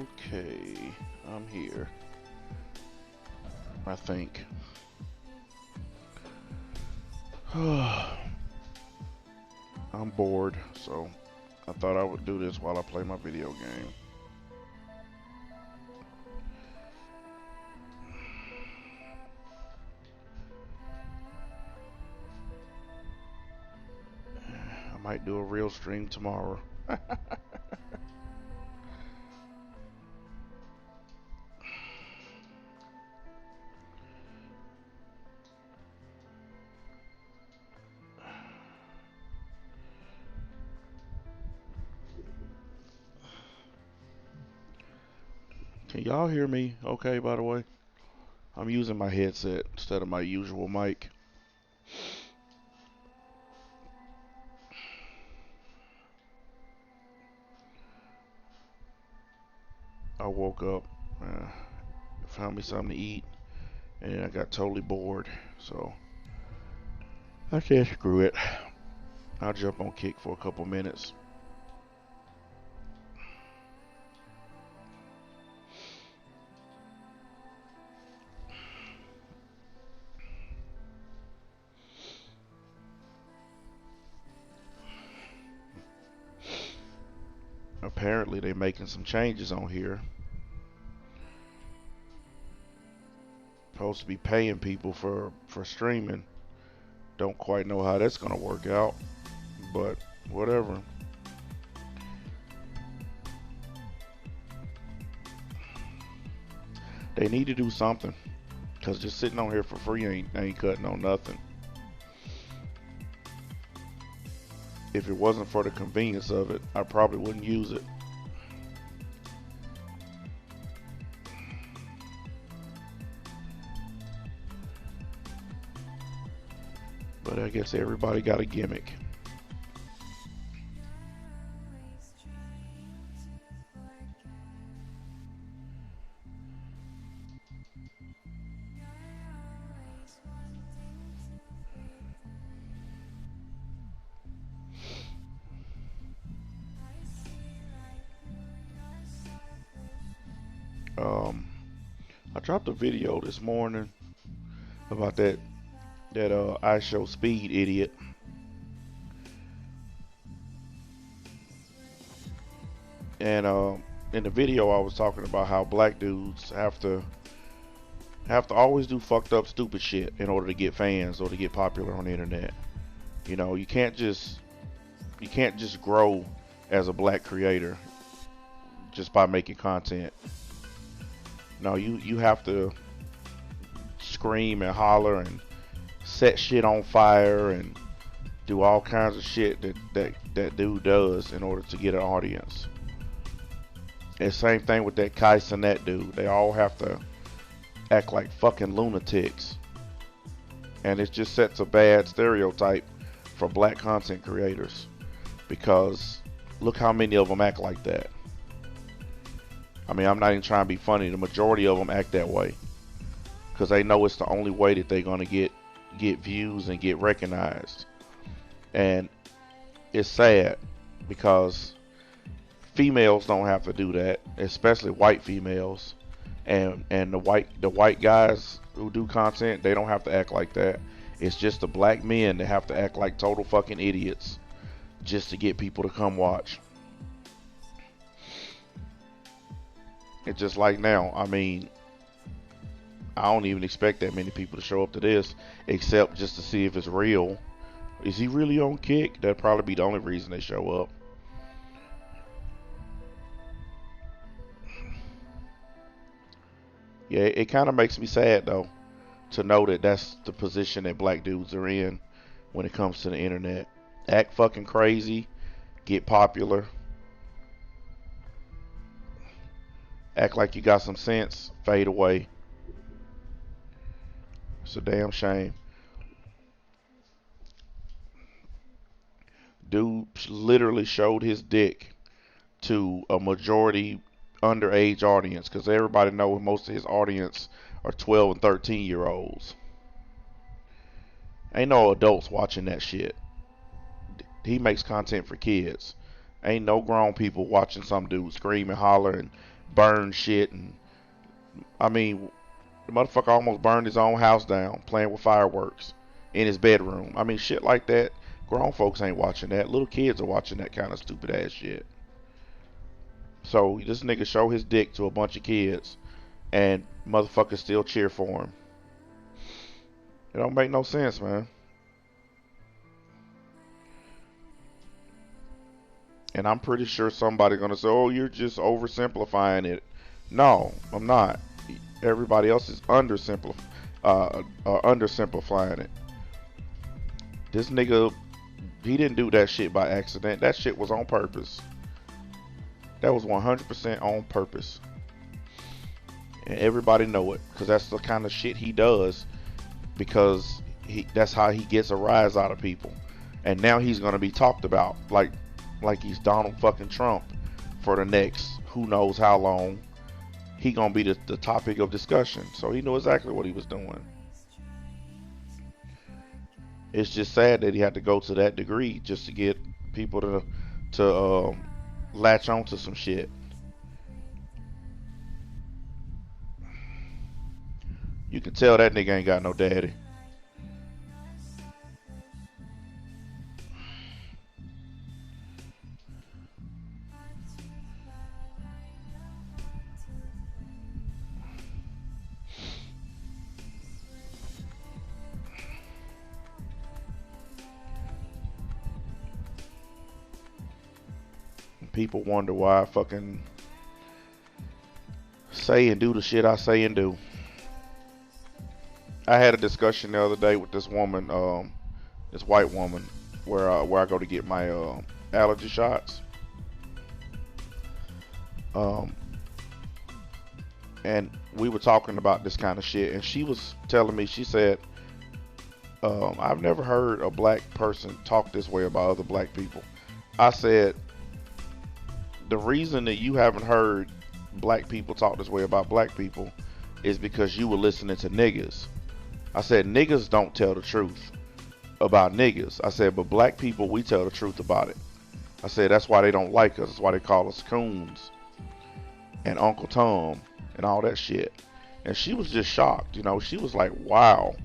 Okay, I'm here. I think. I'm bored, so I thought I would do this while I play my video game. I might do a real stream tomorrow. Can y'all hear me okay, by the way? I'm using my headset instead of my usual mic. I woke up, found me something to eat, and then I got totally bored. So I said, screw it. I'll jump on Kick for a couple minutes. Apparently, they're making some changes on here. Supposed to be paying people for streaming. Don't quite know how that's gonna work out, but whatever. They need to do something, cause just sitting on here for free ain't cutting on nothing. If it wasn't for the convenience of it, I probably wouldn't use it. But I guess everybody got a gimmick. I dropped a video this morning about that IShowSpeed idiot. And in the video, I was talking about how black dudes have to always do fucked up, stupid shit in order to get fans or to get popular on the internet. You know, you can't just grow as a black creator just by making content. No, you have to scream and holler and set shit on fire and do all kinds of shit that dude does in order to get an audience. And same thing with that Kai Cenat dude. They all have to act like fucking lunatics. And it just sets a bad stereotype for black content creators. Because look how many of them act like that. I mean, I'm not even trying to be funny. The majority of them act that way. Because they know it's the only way that they're going to get views and get recognized. And it's sad because females don't have to do that, especially white females. And the white guys who do content, they don't have to act like that. It's just the black men that have to act like total fucking idiots just to get people to come watch. It's just like now. I mean, I don't even expect that many people to show up to this, except just to see if it's real. Is he really on Kick? That'd probably be the only reason they show up. Yeah, it kind of makes me sad though to know that that's the position that black dudes are in when it comes to the internet. Act fucking crazy, get popular, act like you got some sense, fade away. It's a damn shame. Dude literally showed his dick to a majority underage audience because everybody knows most of his audience are 12 and 13-year olds. Ain't no adults watching that shit. He makes content for kids. Ain't no grown people watching some dude scream and holler and burn shit, and I mean, the motherfucker almost burned his own house down playing with fireworks in his bedroom. I mean, shit like that. Grown folks ain't watching that. Little kids are watching that kind of stupid ass shit. So this nigga show his dick to a bunch of kids, and motherfuckers still cheer for him. It don't make no sense, man. And I'm pretty sure somebody's gonna say, "Oh, you're just oversimplifying it." No, I'm not. Everybody else is undersimplifying it. This nigga, he didn't do that shit by accident. That shit was on purpose. That was 100% on purpose. And everybody know it, because that's the kind of shit he does, because that's how he gets a rise out of people. And now he's going to be talked about like he's Donald fucking Trump for the next who knows how long. He going to be the topic of discussion. So he knew exactly what he was doing. It's just sad that he had to go to that degree just to get people to latch on to some shit. You can tell that nigga ain't got no daddy. People wonder why I fucking say and do the shit I say and do. I had a discussion the other day with this woman, this white woman, where I go to get my allergy shots. And we were talking about this kind of shit, and she was telling me, she said, I've never heard a black person talk this way about other black people. I said, the reason that you haven't heard black people talk this way about black people is because you were listening to niggas. I said, niggas don't tell the truth about niggas. I said, but black people, we tell the truth about it. I said, that's why they don't like us. That's why they call us coons and Uncle Tom and all that shit. And she was just shocked. You know, she was like, wow.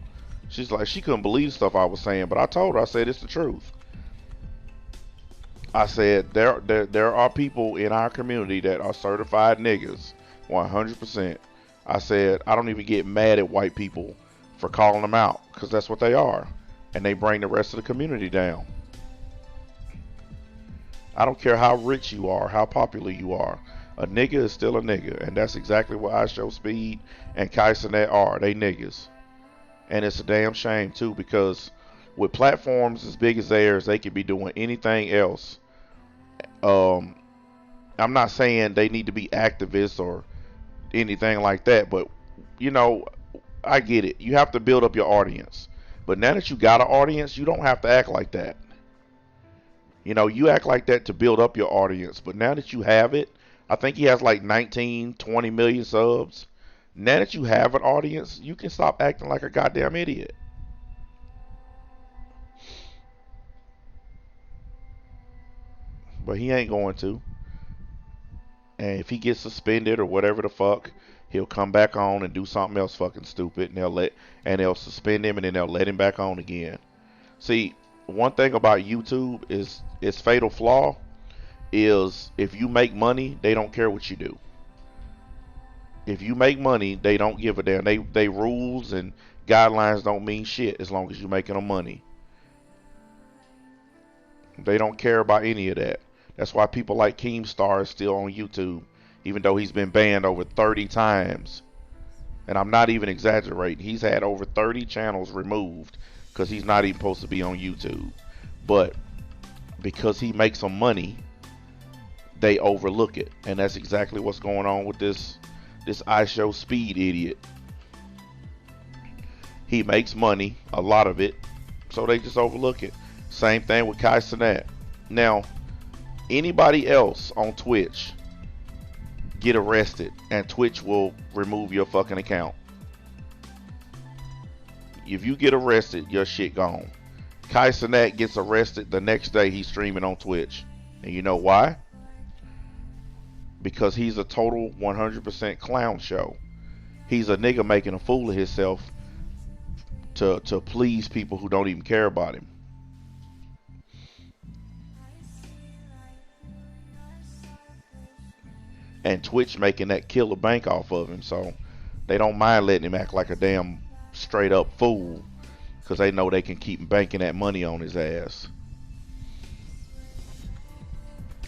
She's like, she couldn't believe stuff I was saying. But I told her, I said, it's the truth. I said, there are people in our community that are certified niggas, 100%. I said, I don't even get mad at white people for calling them out, because that's what they are. And they bring the rest of the community down. I don't care how rich you are, how popular you are. A nigga is still a nigga. And that's exactly what IShowSpeed and Kai Cenat are. They niggas. And it's a damn shame, too, because with platforms as big as theirs, they could be doing anything else. I'm not saying they need to be activists or anything like that, but, you know, I get it. You have to build up your audience. But now that you got an audience, you don't have to act like that. You know, you act like that to build up your audience. But now that you have it, I think he has like 19, 20 million subs. Now that you have an audience, you can stop acting like a goddamn idiot. But he ain't going to. And if he gets suspended or whatever the fuck, he'll come back on and do something else fucking stupid, and they'll suspend him, and then they'll let him back on again. See, one thing about YouTube is its fatal flaw is if you make money, they don't care what you do. If you make money, they don't give a damn. They rules and guidelines don't mean shit as long as you're making them money. They don't care about any of that. That's why people like Keemstar is still on YouTube, even though he's been banned over 30 times. And I'm not even exaggerating. He's had over 30 channels removed because he's not even supposed to be on YouTube. But because he makes some money, they overlook it. And that's exactly what's going on with this IShowSpeed idiot. He makes money, a lot of it, so they just overlook it. Same thing with Kai Cenat. Now, anybody else on Twitch get arrested and Twitch will remove your fucking account. If you get arrested, your shit gone. Kai Cenat gets arrested the next day he's streaming on Twitch. And you know why? because he's a total 100% clown show. He's a nigga making a fool of himself to please people who don't even care about him. And Twitch making that killer bank off of him, so they don't mind letting him act like a damn straight up fool because they know they can keep banking that money on his ass.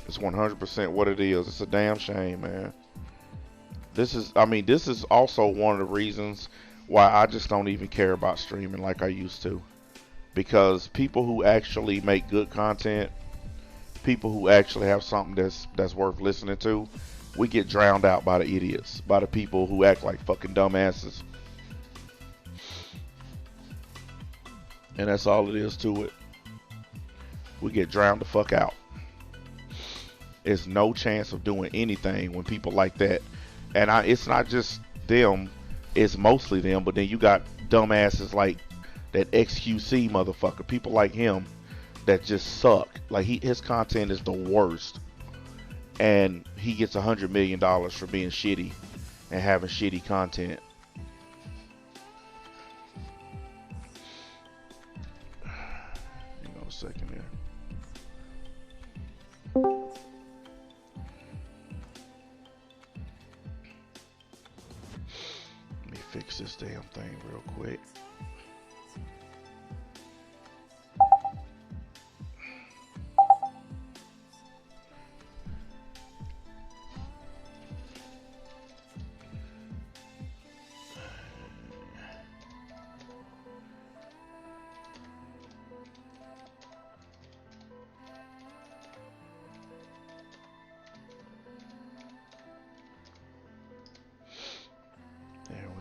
It's 100% what it is. It's a damn shame, man. This is also one of the reasons why I just don't even care about streaming like I used to. Because people who actually make good content, people who actually have something that's worth listening to, we get drowned out by the idiots, by the people who act like fucking dumbasses. And that's all it is to it. We get drowned the fuck out. There's no chance of doing anything when people like that. And it's not just them, it's mostly them, but then you got dumbasses like that XQC motherfucker, people like him that just suck. Like his content is the worst. And he gets $100 million for being shitty and having shitty content. Hang on a second here. Let me fix this damn thing real quick.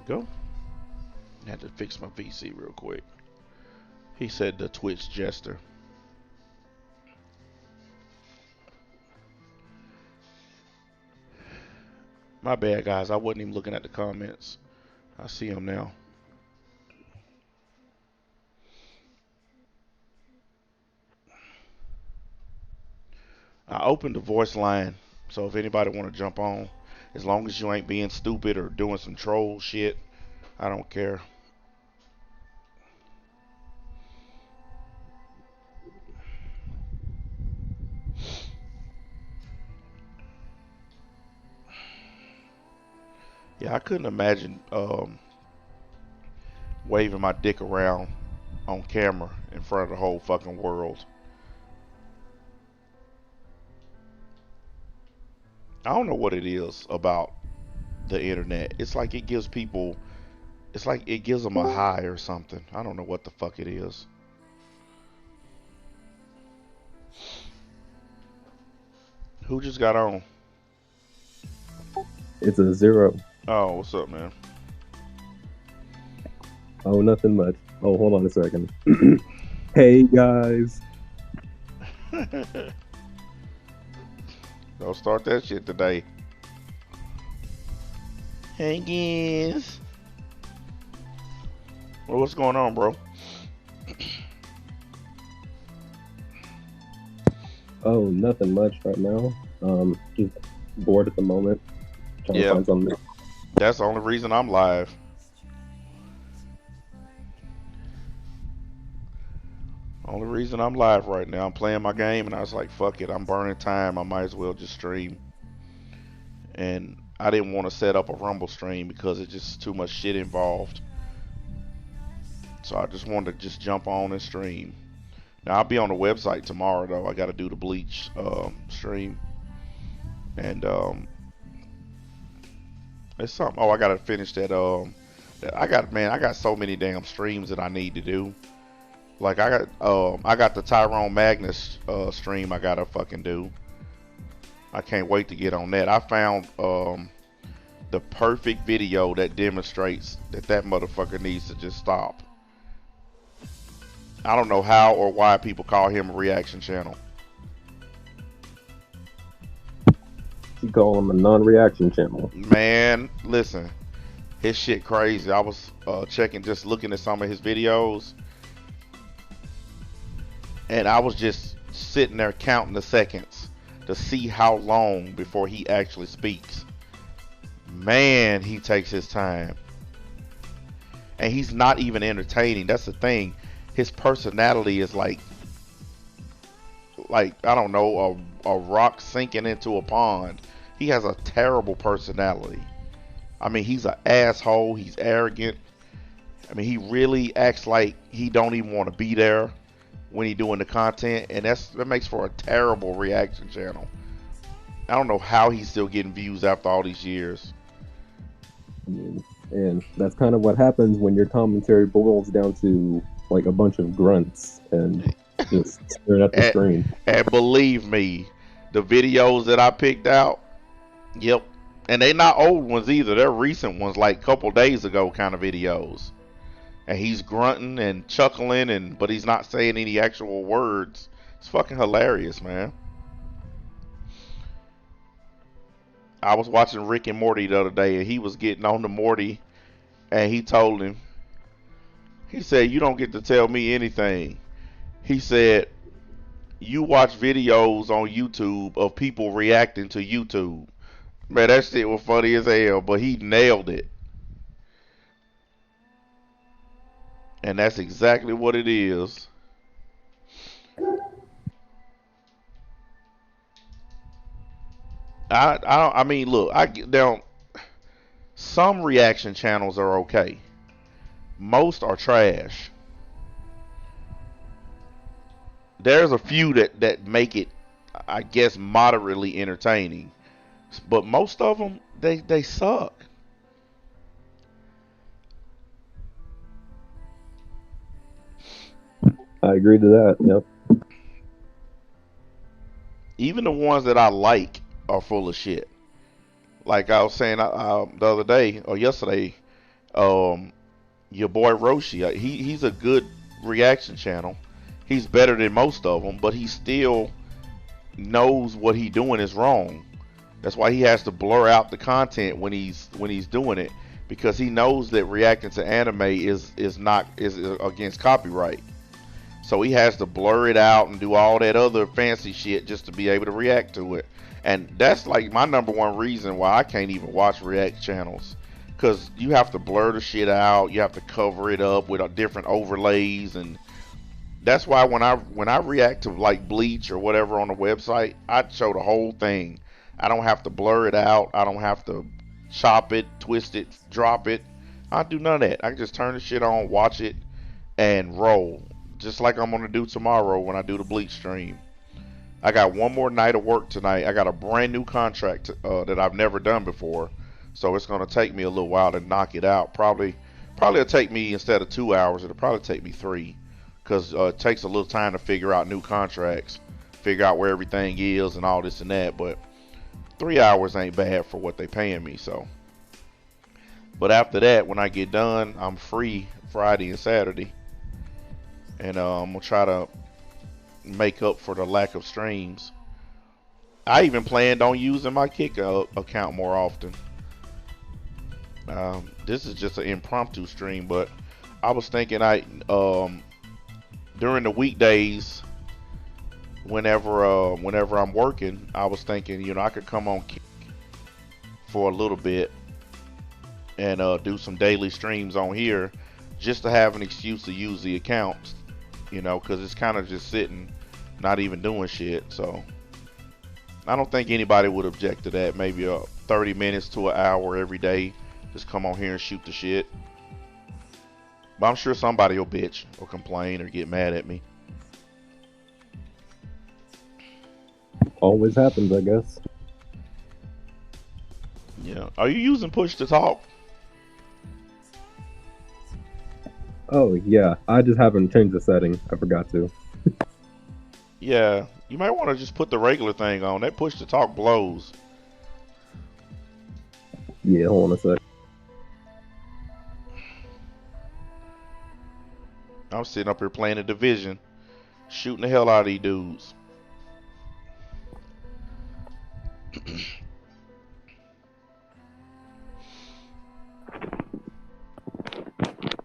Go. I had to fix my PC real quick. He said the Twitch jester. My bad, guys. I wasn't even looking at the comments. I see them now. I opened the voice line, so if anybody want to jump on, as long as you ain't being stupid or doing some troll shit, I don't care. Yeah, I couldn't imagine waving my dick around on camera in front of the whole fucking world. I don't know what it is about the internet. It's like it gives people, it's like it gives them a high or something. I don't know what the fuck it is. Who just got on? It's a zero. Oh, what's up, man? Oh, nothing much. Oh, hold on a second. Hey, guys. Don't start that shit today. Hey, guys. Well, what's going on, bro? Oh, nothing much right now. Just bored at the moment. Trying to find something. That's the only reason I'm live. Only reason I'm live right now. I'm playing my game and I was like, fuck it, I'm burning time. I might as well just stream. And I didn't want to set up a Rumble stream because it's just too much shit involved. So I just wanted to just jump on and stream. Now I'll be on the website tomorrow though. I got to do the Bleach stream. And it's something. Oh, I got to finish that. I got so many damn streams that I need to do. Like I got the Tyrone Magnus stream I gotta fucking do. I can't wait to get on that. I found the perfect video that demonstrates that motherfucker needs to just stop. I don't know how or why people call him a reaction channel. You call him a non-reaction channel. Man, listen, his shit crazy. I was just looking at some of his videos. And I was just sitting there counting the seconds to see how long before he actually speaks. Man, he takes his time. And he's not even entertaining. That's the thing. His personality is like I don't know, a rock sinking into a pond. He has a terrible personality. I mean, he's an asshole. He's arrogant. I mean, he really acts like he don't even want to be there when he doing the content, and that makes for a terrible reaction channel. I don't know how he's still getting views after all these years. I mean, and that's kind of what happens when your commentary boils down to like a bunch of grunts and just staring at the screen. And believe me, the videos that I picked out, yep, and they're not old ones either. They're recent ones, like a couple days ago kind of videos. And he's grunting and chuckling, but he's not saying any actual words. It's fucking hilarious, man. I was watching Rick and Morty the other day, and he was getting on to Morty, and he told him, he said, "You don't get to tell me anything." He said, "You watch videos on YouTube of people reacting to YouTube." Man, that shit was funny as hell, but he nailed it. And that's exactly what it is. I mean, look, I get down. Some reaction channels are okay. Most are trash. There's a few that make it, I guess, moderately entertaining, but most of them they suck. I agree to that. Yep. Even the ones that I like are full of shit. Like I was saying the other day or yesterday, your boy Roshi, he's a good reaction channel. He's better than most of them, but he still knows what he's doing is wrong. That's why he has to blur out the content when he's doing it, because he knows that reacting to anime is against copyright. So he has to blur it out and do all that other fancy shit just to be able to react to it. And that's like my number one reason why I can't even watch react channels. Because you have to blur the shit out. You have to cover it up with different overlays. And that's why when I react to like Bleach or whatever on the website, I show the whole thing. I don't have to blur it out. I don't have to chop it, twist it, drop it. I do none of that. I can just turn the shit on, watch it, and roll. Just like I'm going to do tomorrow when I do the Bleach stream. I got one more night of work tonight. I got a brand new contract that I've never done before. So it's going to take me a little while to knock it out. Probably it'll take me, instead of 2 hours, it'll probably take me 3. Because it takes a little time to figure out new contracts. Figure out where everything is and all this and that. But 3 hours ain't bad for what they paying me. So, but after that, when I get done, I'm free Friday and Saturday. And I'm going to try to make up for the lack of streams. I even planned on using my Kick account more often. This is just an impromptu stream, but I was thinking during the weekdays, whenever I'm working, I was thinking, I could come on Kick for a little bit and do some daily streams on here just to have an excuse to use the account. Because it's kind of just sitting, not even doing shit. So I don't think anybody would object to that. Maybe 30 minutes to an hour every day. Just come on here and shoot the shit. But I'm sure somebody will bitch or complain or get mad at me. Always happens, I guess. Yeah. Are you using push to talk? Oh, yeah. I just haven't changed the setting. I forgot to. Yeah. You might want to just put the regular thing on. That push to talk blows. Yeah, hold on a sec. I'm sitting up here playing a Division, shooting the hell out of these dudes.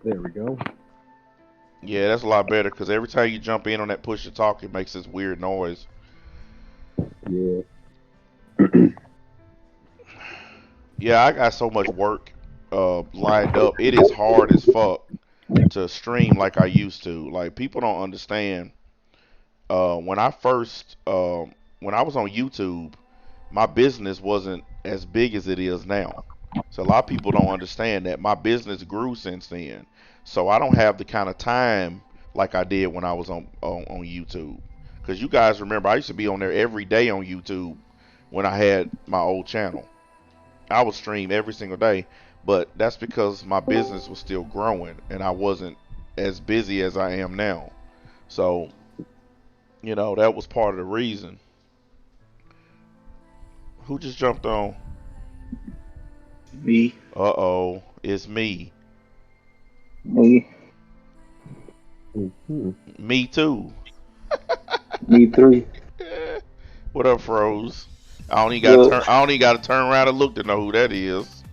There we go. Yeah, that's a lot better, because every time you jump in on that push to talk, it makes this weird noise. Yeah. Yeah, I got so much work lined up. It is hard as fuck to stream like I used to. Like people don't understand. When I first when I was on YouTube, my business wasn't as big as it is now. So a lot of people don't understand that my business grew since then. So I don't have the kind of time like I did when I was on YouTube. Because you guys remember, I used to be on there every day on YouTube when I had my old channel. I would stream every single day, but that's because my business was still growing and I wasn't as busy as I am now. So, that was part of the reason. Who just jumped on? Me. Uh-oh, it's me. Me. Hmm. Me too. Me three. What up, Froze? Good. I don't even gotta turn around and look to know who that is.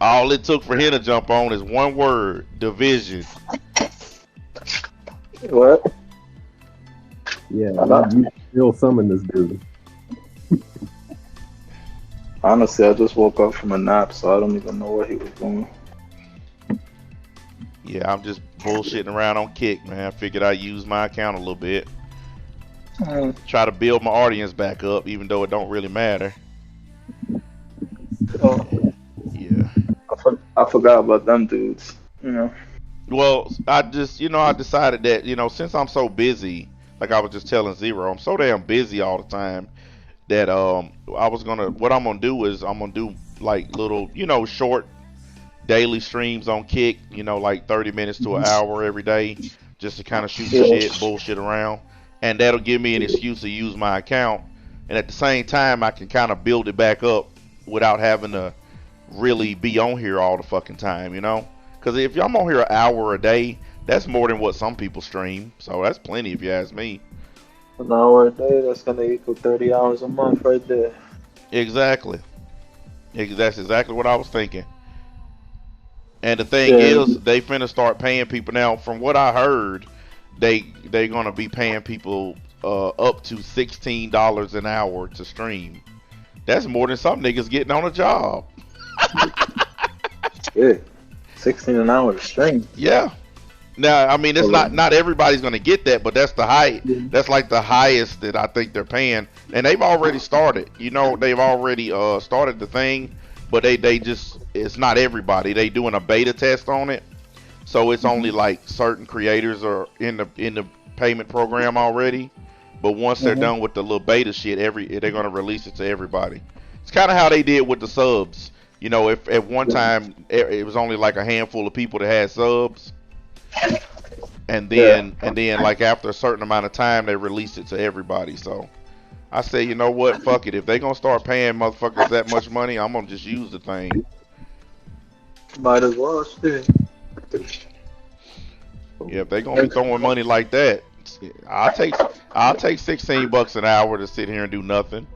All it took for him to jump on is one word: division. What? Yeah, you still summon this dude. Honestly, I just woke up from a nap, so I don't even know where he was going. Yeah, I'm just bullshitting around on Kick, man. I figured I'd use my account a little bit. Try to build my audience back up, even though it don't really matter. Oh, Yeah. I forgot about them dudes. Well, I decided that, since I'm so busy, like I was just telling Zero, I'm so damn busy all the time that what I'm gonna do is I'm gonna do like little, short daily streams on Kick, like 30 minutes to an hour every day, just to kind of shoot the shit, bullshit around, and that'll give me an excuse to use my account, and at the same time I can kind of build it back up without having to really be on here all the fucking time, Because if I'm on here an hour a day, that's more than what some people stream, so that's plenty if you ask me. An hour a day, that's gonna equal 30 hours a month right there. Exactly. That's exactly what I was thinking. And the thing is, they finna start paying people now. From what I heard, they gonna be paying people up to $16 an hour to stream. That's more than some niggas getting on a job. Yeah, 16 an hour to stream. Yeah. Now, I mean, it's not everybody's gonna get that, but that's the high. That's like the highest that I think they're paying, and they've already started. They've already started the thing, but they just it's not everybody. They doing a beta test on it, so it's only like certain creators are in the payment program already. But once they're done with the little beta shit, they're gonna release it to everybody. It's kind of how they did with the subs. If at one time it was only like a handful of people that had subs. And then like after a certain amount of time they release it to everybody. So I say, you know what, fuck it. If they gonna start paying motherfuckers that much money, I'm gonna just use the thing. Might as well, shit. Yeah, if they gonna be throwing money like that, I'll take $16 an hour to sit here and do nothing.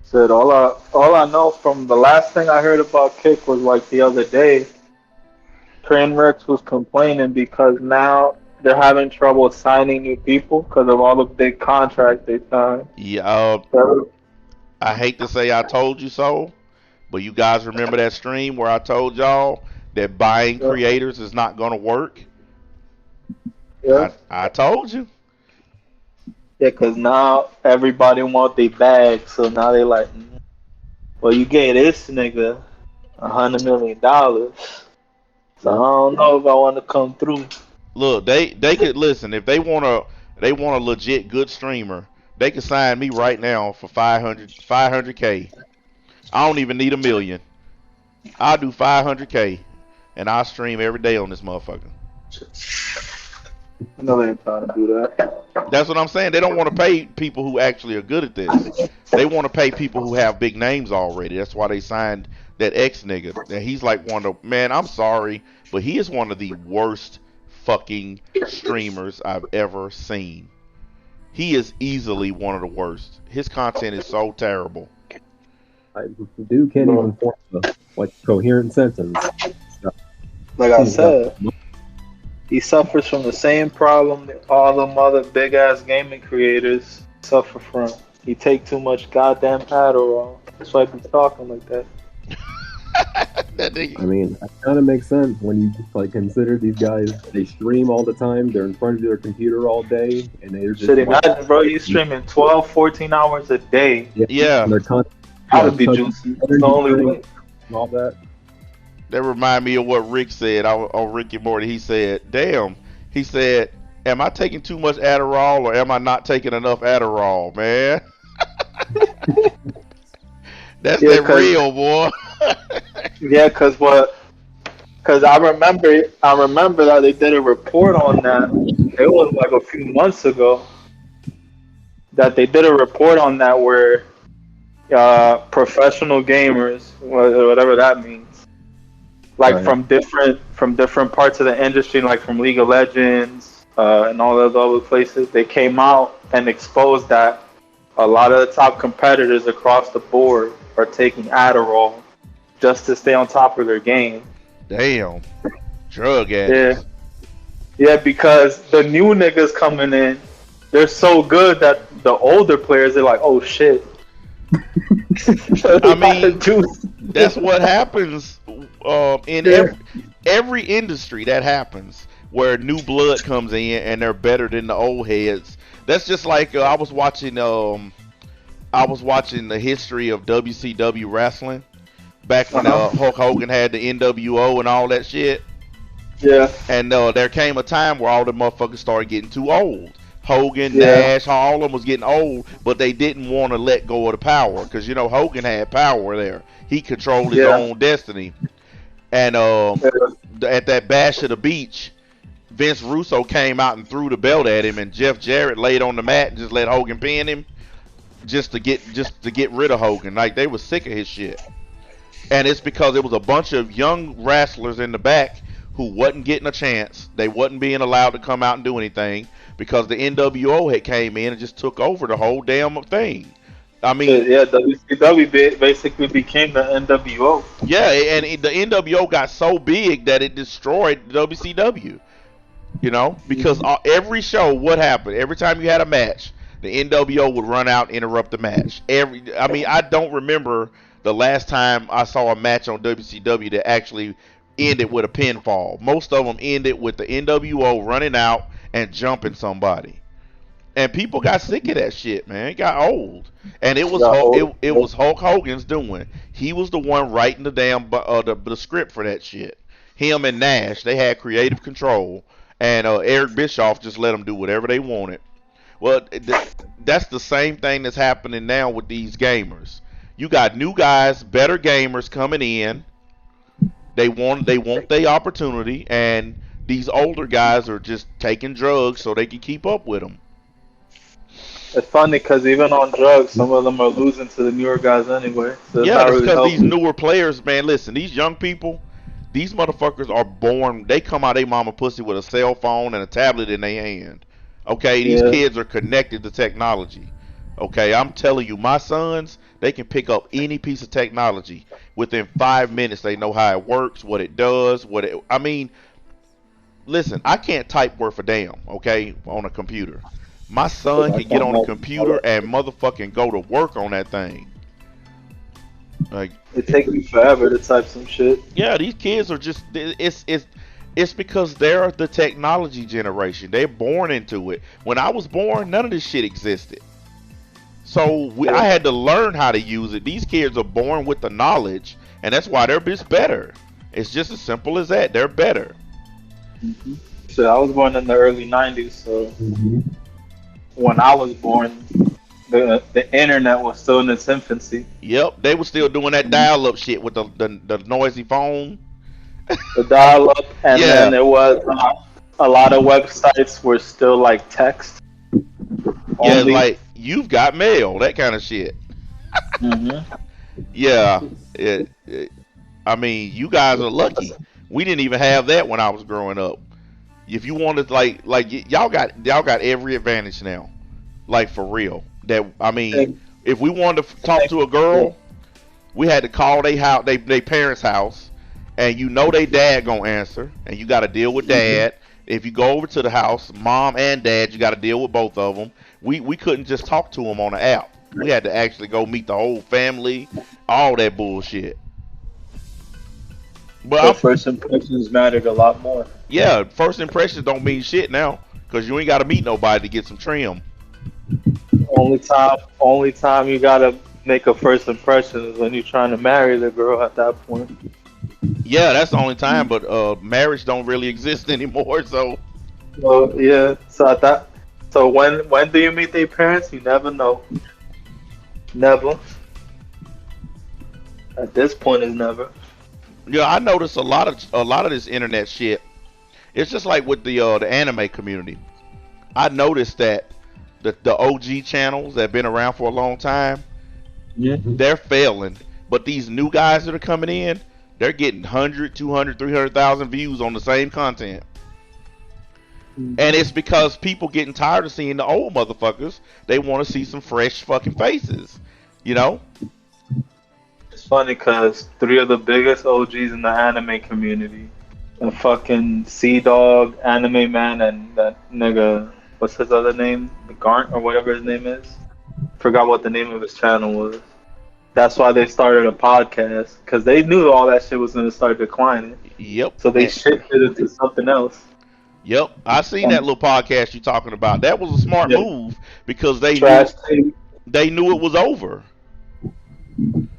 Said all I know from the last thing I heard about Kick was like the other day, Trainwrecks was complaining because now they're having trouble signing new people because of all the big contracts they signed. Yeah, I hate to say I told you so, but you guys remember that stream where I told y'all that buying creators is not gonna work? Yeah. I told you. Yeah, because now everybody want their bag, so now they like, well, you gave this nigga $100 million, so I don't know if I want to come through. Look, they could listen if they want a legit good streamer, they can sign me right now for 500K. I don't even need $1 million. I'll do 500K, and I'll stream every day on this motherfucker. No, they ain't trying to do that. That's what I'm saying. They don't want to pay people who actually are good at this. They want to pay people who have big names already. That's why they signed that X nigga. And he's like one of man, I'm sorry, but he is one of the worst fucking streamers I've ever seen. He is easily one of the worst. His content is so terrible. Dude can't even form a coherent sentence. Like I said, he suffers from the same problem that all them other big ass gaming creators suffer from. He take too much goddamn Adderall. That's why I be talking like that. That nigga. I mean, that kind of makes sense when you like consider these guys. They stream all the time. They're in front of their computer all day, and they're just Shit, imagine, bro, you streaming 12, 14 hours a day. Yeah. And they're constantly Gotta be juicy. It's the only way. and all that. That remind me of what Rick said on Rick and Morty. He said, "Damn," he said, "Am I taking too much Adderall or am I not taking enough Adderall, man?" That's Yeah, that 'cause- real, boy. Yeah, cause I remember that they did a report on that. It was like a few months ago that they did a report on that where professional gamers, whatever that means, like Right. from different parts of the industry, like from League of Legends and all those other places, they came out and exposed that a lot of the top competitors across the board are taking Adderall just to stay on top of their game. Damn, drug addicts. Yeah, because the new niggas coming in, they're so good that the older players are like, oh shit. I mean, that's what happens in every industry. That happens where new blood comes in and they're better than the old heads. That's just like I was watching the history of WCW wrestling back when Hulk Hogan had the NWO and all that shit. Yeah. And there came a time where all the motherfuckers started getting too old. Hogan, Nash, all of them was getting old, but they didn't want to let go of the power because you know Hogan had power there. He controlled his own destiny. And at that Bash of the Beach, Vince Russo came out and threw the belt at him, and Jeff Jarrett laid on the mat and just let Hogan pin him, just to get rid of Hogan. Like they were sick of his shit. And it's because it was a bunch of young wrestlers in the back who wasn't getting a chance. They wasn't being allowed to come out and do anything because the NWO had came in and just took over the whole damn thing. I mean, yeah, WCW basically became the NWO. Yeah, and the NWO got so big that it destroyed WCW. You know, because every show, what happened? Every time you had a match, the NWO would run out and interrupt the match. I don't remember the last time I saw a match on WCW that actually ended with a pinfall. Most of them ended with the NWO running out and jumping somebody. And people got sick of that shit, man. It got old. And it was it was Hulk Hogan's doing. He was the one writing the damn the script for that shit. Him and Nash, they had creative control. And Eric Bischoff just let them do whatever they wanted. Well, that's the same thing that's happening now with these gamers. You got new guys, better gamers coming in. They want their opportunity, and these older guys are just taking drugs so they can keep up with them. It's funny because even on drugs, some of them are losing to the newer guys anyway. So Yeah, it's really because these newer players, man. Listen, these young people, these motherfuckers are born. They come out of their mama pussy with a cell phone and a tablet in their hand. Okay, these kids are connected to technology. Okay, I'm telling you, my sons, they can pick up any piece of technology within 5 minutes. They know how it works, what it does, I mean, listen, I can't type worth a damn, okay, on a computer. My son can get on a computer and motherfucking go to work on that thing. Like, it takes me forever to type some shit. Yeah, these kids are just it's because they're the technology generation. They're born into it. When I was born, none of this shit existed. So I had to learn how to use it. These kids are born with the knowledge, and that's why they're just better. It's just as simple as that. They're better. Mm-hmm. So I was born in the early 90s, so when I was born, the internet was still in its infancy. Yep, they were still doing that dial-up shit with the noisy phone. The dial-up, and then there was a lot of websites were still like text. Yeah, like you've got mail, that kind of shit. Yeah, I mean, you guys are lucky. We didn't even have that when I was growing up. If you wanted, like y'all got every advantage now, like for real. That I mean, if we wanted to talk to a girl, we had to call they parents' house, and you know they dad gonna answer, and you got to deal with dad. If you go over to the house, mom and dad, you got to deal with both of them. We couldn't just talk to them on the app. We had to actually go meet the whole family, all that bullshit. But So first impressions mattered a lot more. yeah, first impressions don't mean shit now, cause you ain't got to meet nobody to get some trim. Only time you gotta make a first impression is when you're trying to marry the girl at that point. Yeah, that's the only time. But marriage don't really exist anymore. So Well, yeah. So when do you meet their parents? You never know. Never. At this point, is never. yeah, I noticed a lot of this internet shit. It's just like with the anime community. I noticed that the OG channels that have been around for a long time, they're failing. But these new guys that are coming in, they're getting 100, 200, 300,000 views on the same content. And it's because people getting tired of seeing the old motherfuckers. They want to see some fresh fucking faces. You know? It's funny because three of the biggest OGs in the anime community, the fucking Sea Dog, Anime Man, and that nigga, what's his other name? The Garnt or whatever his name is. Forgot what the name of his channel was. That's why they started a podcast, because they knew all that shit was going to start declining. Yep. So they shifted it to something else. Yep. I seen that little podcast you talking about. That was a smart move because they knew it was over.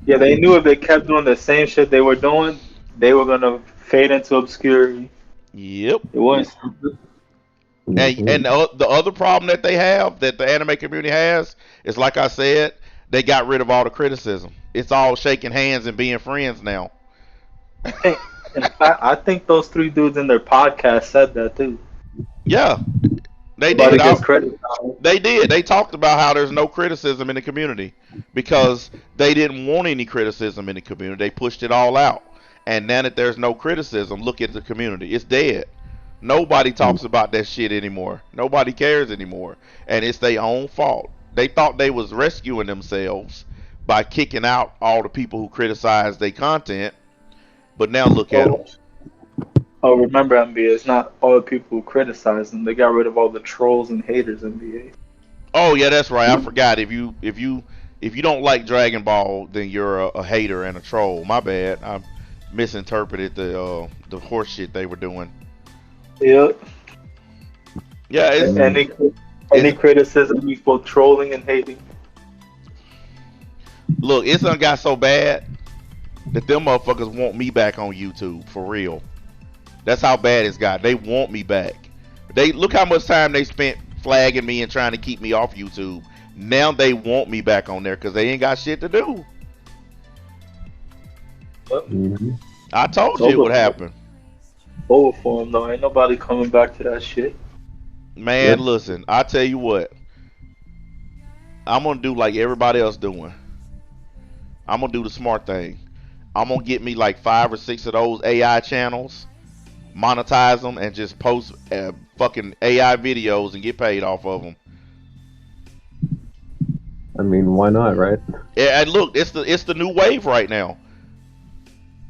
Yeah, they knew if they kept doing the same shit they were doing, they were going to fade into obscurity. Yep. It was. And the other problem that they have, that the anime community has, is like I said, they got rid of all the criticism. It's all shaking hands and being friends now. In fact, I think those three dudes in their podcast said that too. Yeah, they Nobody did. gets credit. They did. They talked about how there's no criticism in the community because they didn't want any criticism in the community. They pushed it all out. And now that there's no criticism, look at the community. It's dead. Nobody talks about that shit anymore. Nobody cares anymore. And it's their own fault. They thought they was rescuing themselves by kicking out all the people who criticize their content. But now look at them. Oh, remember NBA, it's not all the people who criticize them. They got rid of all the trolls and haters NBA. Oh yeah, that's right. I forgot. If you don't like Dragon Ball, then you're a hater and a troll. My bad. I misinterpreted the horse shit they were doing. Yep. Yeah. Any criticism equals trolling and hating. Look, it's done got so bad that them motherfuckers want me back on YouTube for real. That's how bad it's got. They want me back. They look how much time they spent flagging me and trying to keep me off YouTube. Now they want me back on there because they ain't got shit to do. I told you it would happen. Over for them though. Ain't nobody coming back to that shit. Man, listen. I tell you what. I'm gonna do like everybody else doing. I'm gonna do the smart thing. I'm gonna get me like 5 or 6 of those AI channels, monetize them, and just post fucking AI videos and get paid off of them. I mean, why not, right? Yeah, and look, it's the new wave right now.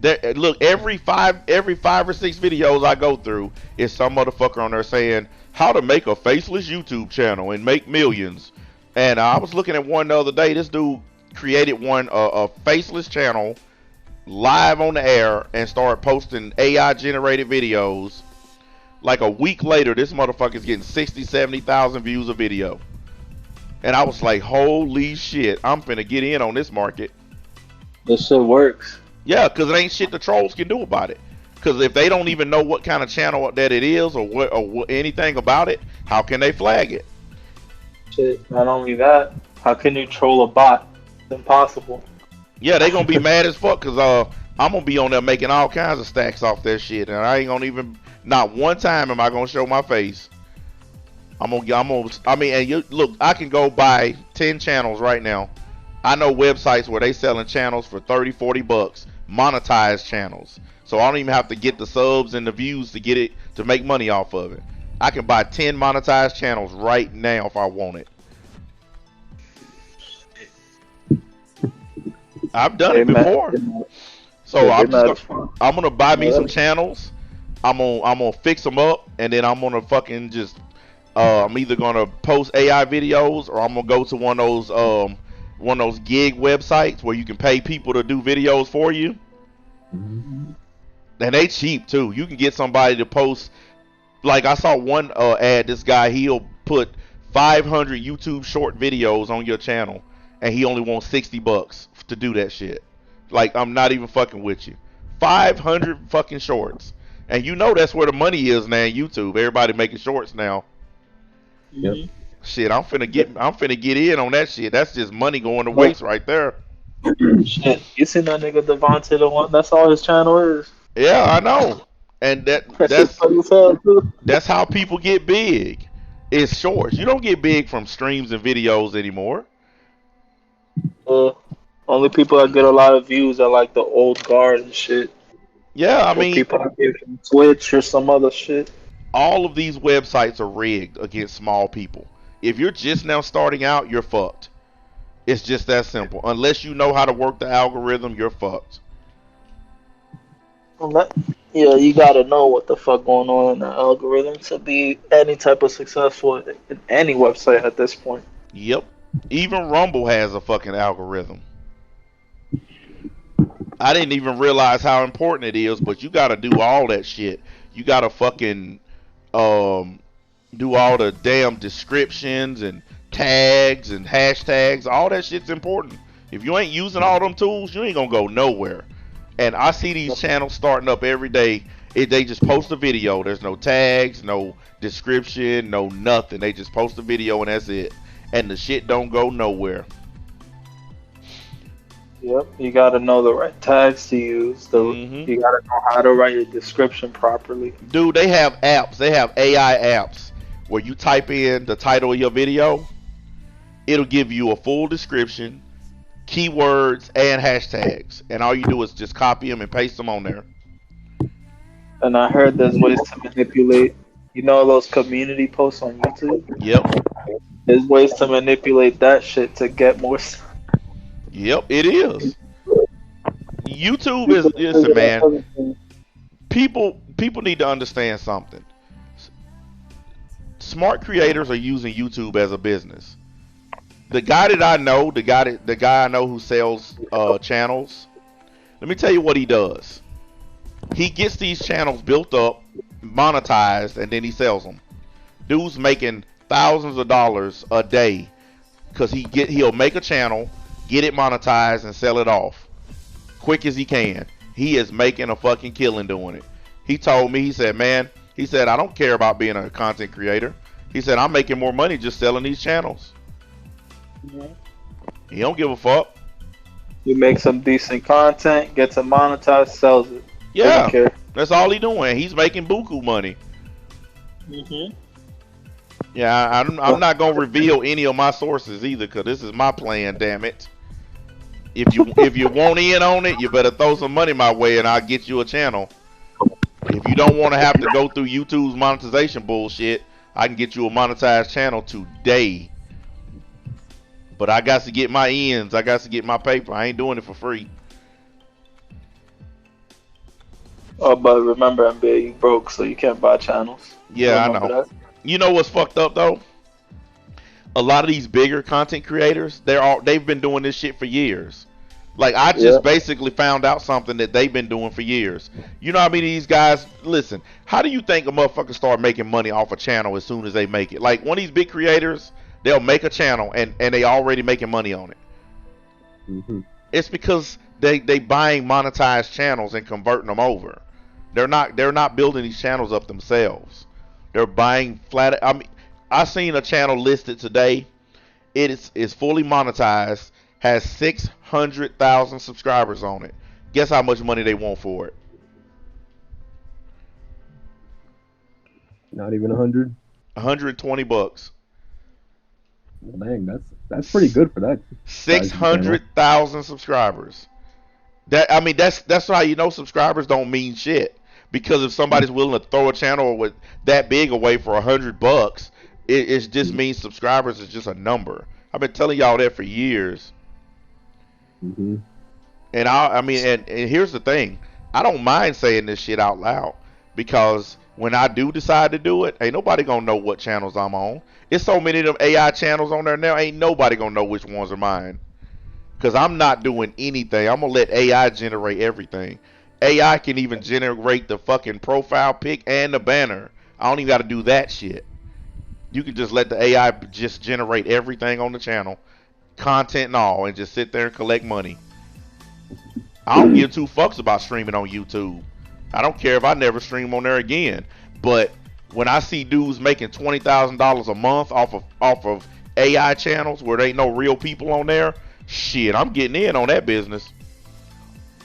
Look, every five or 6 videos I go through is some motherfucker on there saying how to make a faceless YouTube channel and make millions. And I was looking at one the other day. This dude created a faceless channel live on the air and started posting AI generated videos. Like a week later, this motherfucker's getting 60, 70,000 views a video. And I was like, holy shit, I'm finna get in on this market. This shit works. Yeah, because it ain't shit the trolls can do about it. Because if they don't even know what kind of channel that it is or anything about it, how can they flag it? Shit, not only that, how can you troll a bot? It's impossible. Yeah, they gonna be mad as fuck because I'm gonna be on there making all kinds of stacks off that shit, and I ain't gonna even, not one time am I gonna show my face. I mean, and you look, I can go buy 10 channels right now. I know websites where they selling channels for 30, 40 bucks, monetized channels. So I don't even have to get the subs and the views to get it, to make money off of it. I can buy 10 monetized channels right now if I want it. I've done it before. So I'm gonna buy me some channels. I'm gonna fix them up, and then I'm gonna fucking just I'm either gonna post AI videos or I'm gonna go to one of those one of those gig websites where you can pay people to do videos for you. Mhm. And they cheap too. You can get somebody to post. Like I saw one ad. This guy, he'll put 500 YouTube short videos on your channel, and he only wants $60 to do that shit. Like, I'm not even fucking with you. 500 fucking shorts, and you know that's where the money is now. YouTube, everybody making shorts now. Yep. Shit, I'm finna get in on that shit. That's just money going to waste right there. Shit, you seen that nigga Devontae, the one? That's all his channel is. Yeah, I know. And Shit's funny as hell, too. that's how people get big. It's shorts. You don't get big from streams and videos anymore. Only people that get a lot of views are like the old guard and shit. Yeah, I Or mean, people that get from Twitch or some other shit. all of these websites are rigged against small people. If you're just now starting out, you're fucked. It's just that simple. Unless you know how to work the algorithm, you're fucked. Yeah, you gotta know what the fuck going on in the algorithm to be any type of successful in any website at this point. Yep. Even Rumble has a fucking algorithm. I didn't even realize how important it is, but you gotta do all that shit. You gotta fucking do all the damn descriptions and tags and hashtags. All that shit's important. If you ain't using all them tools, you ain't gonna go nowhere. And I see these channels starting up every day. They just post a video. There's no tags, no description, no nothing. They just post a video and that's it. And the shit don't go nowhere. Yep, you gotta know the right tags to use. You gotta know how to write your description properly. Dude, they have apps. They have AI apps where you type in the title of your video. It'll give you a full description, keywords, and hashtags. And all you do is just copy them and paste them on there. And I heard there's ways to manipulate, you know, those community posts on YouTube? Yep. There's ways to manipulate that shit to get more. Yep, it is. YouTube is, listen, man. People need to understand something. Smart creators are using YouTube as a business. The guy that I know, the guy I know who sells channels, let me tell you what he does. He gets these channels built up, monetized, and then he sells them. Dude's making thousands of dollars a day because he'll make a channel, get it monetized, and sell it off quick as he can. He is making a fucking killing doing it. He told me, he said, man, he said, I don't care about being a content creator. He said, I'm making more money just selling these channels. He don't give a fuck. You make some decent content, gets it monetized, sells it. Yeah, care. that's all he doing. He's making buku money. Yeah, I'm not gonna reveal any of my sources either, cause this is my plan. Damn it! If you want in on it, you better throw some money my way, and I'll get you a channel. If you don't want to have to go through YouTube's monetization bullshit, I can get you a monetized channel today. But I got to get my ends. I got to get my paper. I ain't doing it for free. Oh, but remember, NBA, you broke, so you can't buy channels. Yeah, I know. That? You know what's fucked up though? A lot of these bigger content creators, they've been doing this shit for years. Like I just basically found out something that they've been doing for years. You know how many of these guys? Listen, how do you think a motherfucker start making money off a channel as soon as they make it? Like one of these big creators, they'll make a channel and they already making money on it. It's because they buying monetized channels and converting them over. They're not building these channels up themselves. They're buying flat. I mean, I seen a channel listed today. It is fully monetized, has 600,000 subscribers on it. Guess how much money they want for it? Not even 100. $120. Well, dang, that's pretty good for that. 600,000 subscribers. That's how you know subscribers don't mean shit. Because if somebody's willing to throw a channel with that big away for $100, it just means subscribers is just a number. I've been telling y'all that for years. And and here's the thing, I don't mind saying this shit out loud because when I do decide to do it, ain't nobody gonna know what channels I'm on. It's so many of them AI channels on there now, ain't nobody gonna know which ones are mine. Because I'm not doing anything. I'm gonna let AI generate everything. AI can even generate the fucking profile pic and the banner. I don't even got to do that shit. You can just let the AI just generate everything on the channel, content and all, and just sit there and collect money. I don't give two fucks about streaming on YouTube. I don't care if I never stream on there again. But when I see dudes making $20,000 a month off of AI channels where there ain't no real people on there, shit, I'm getting in on that business.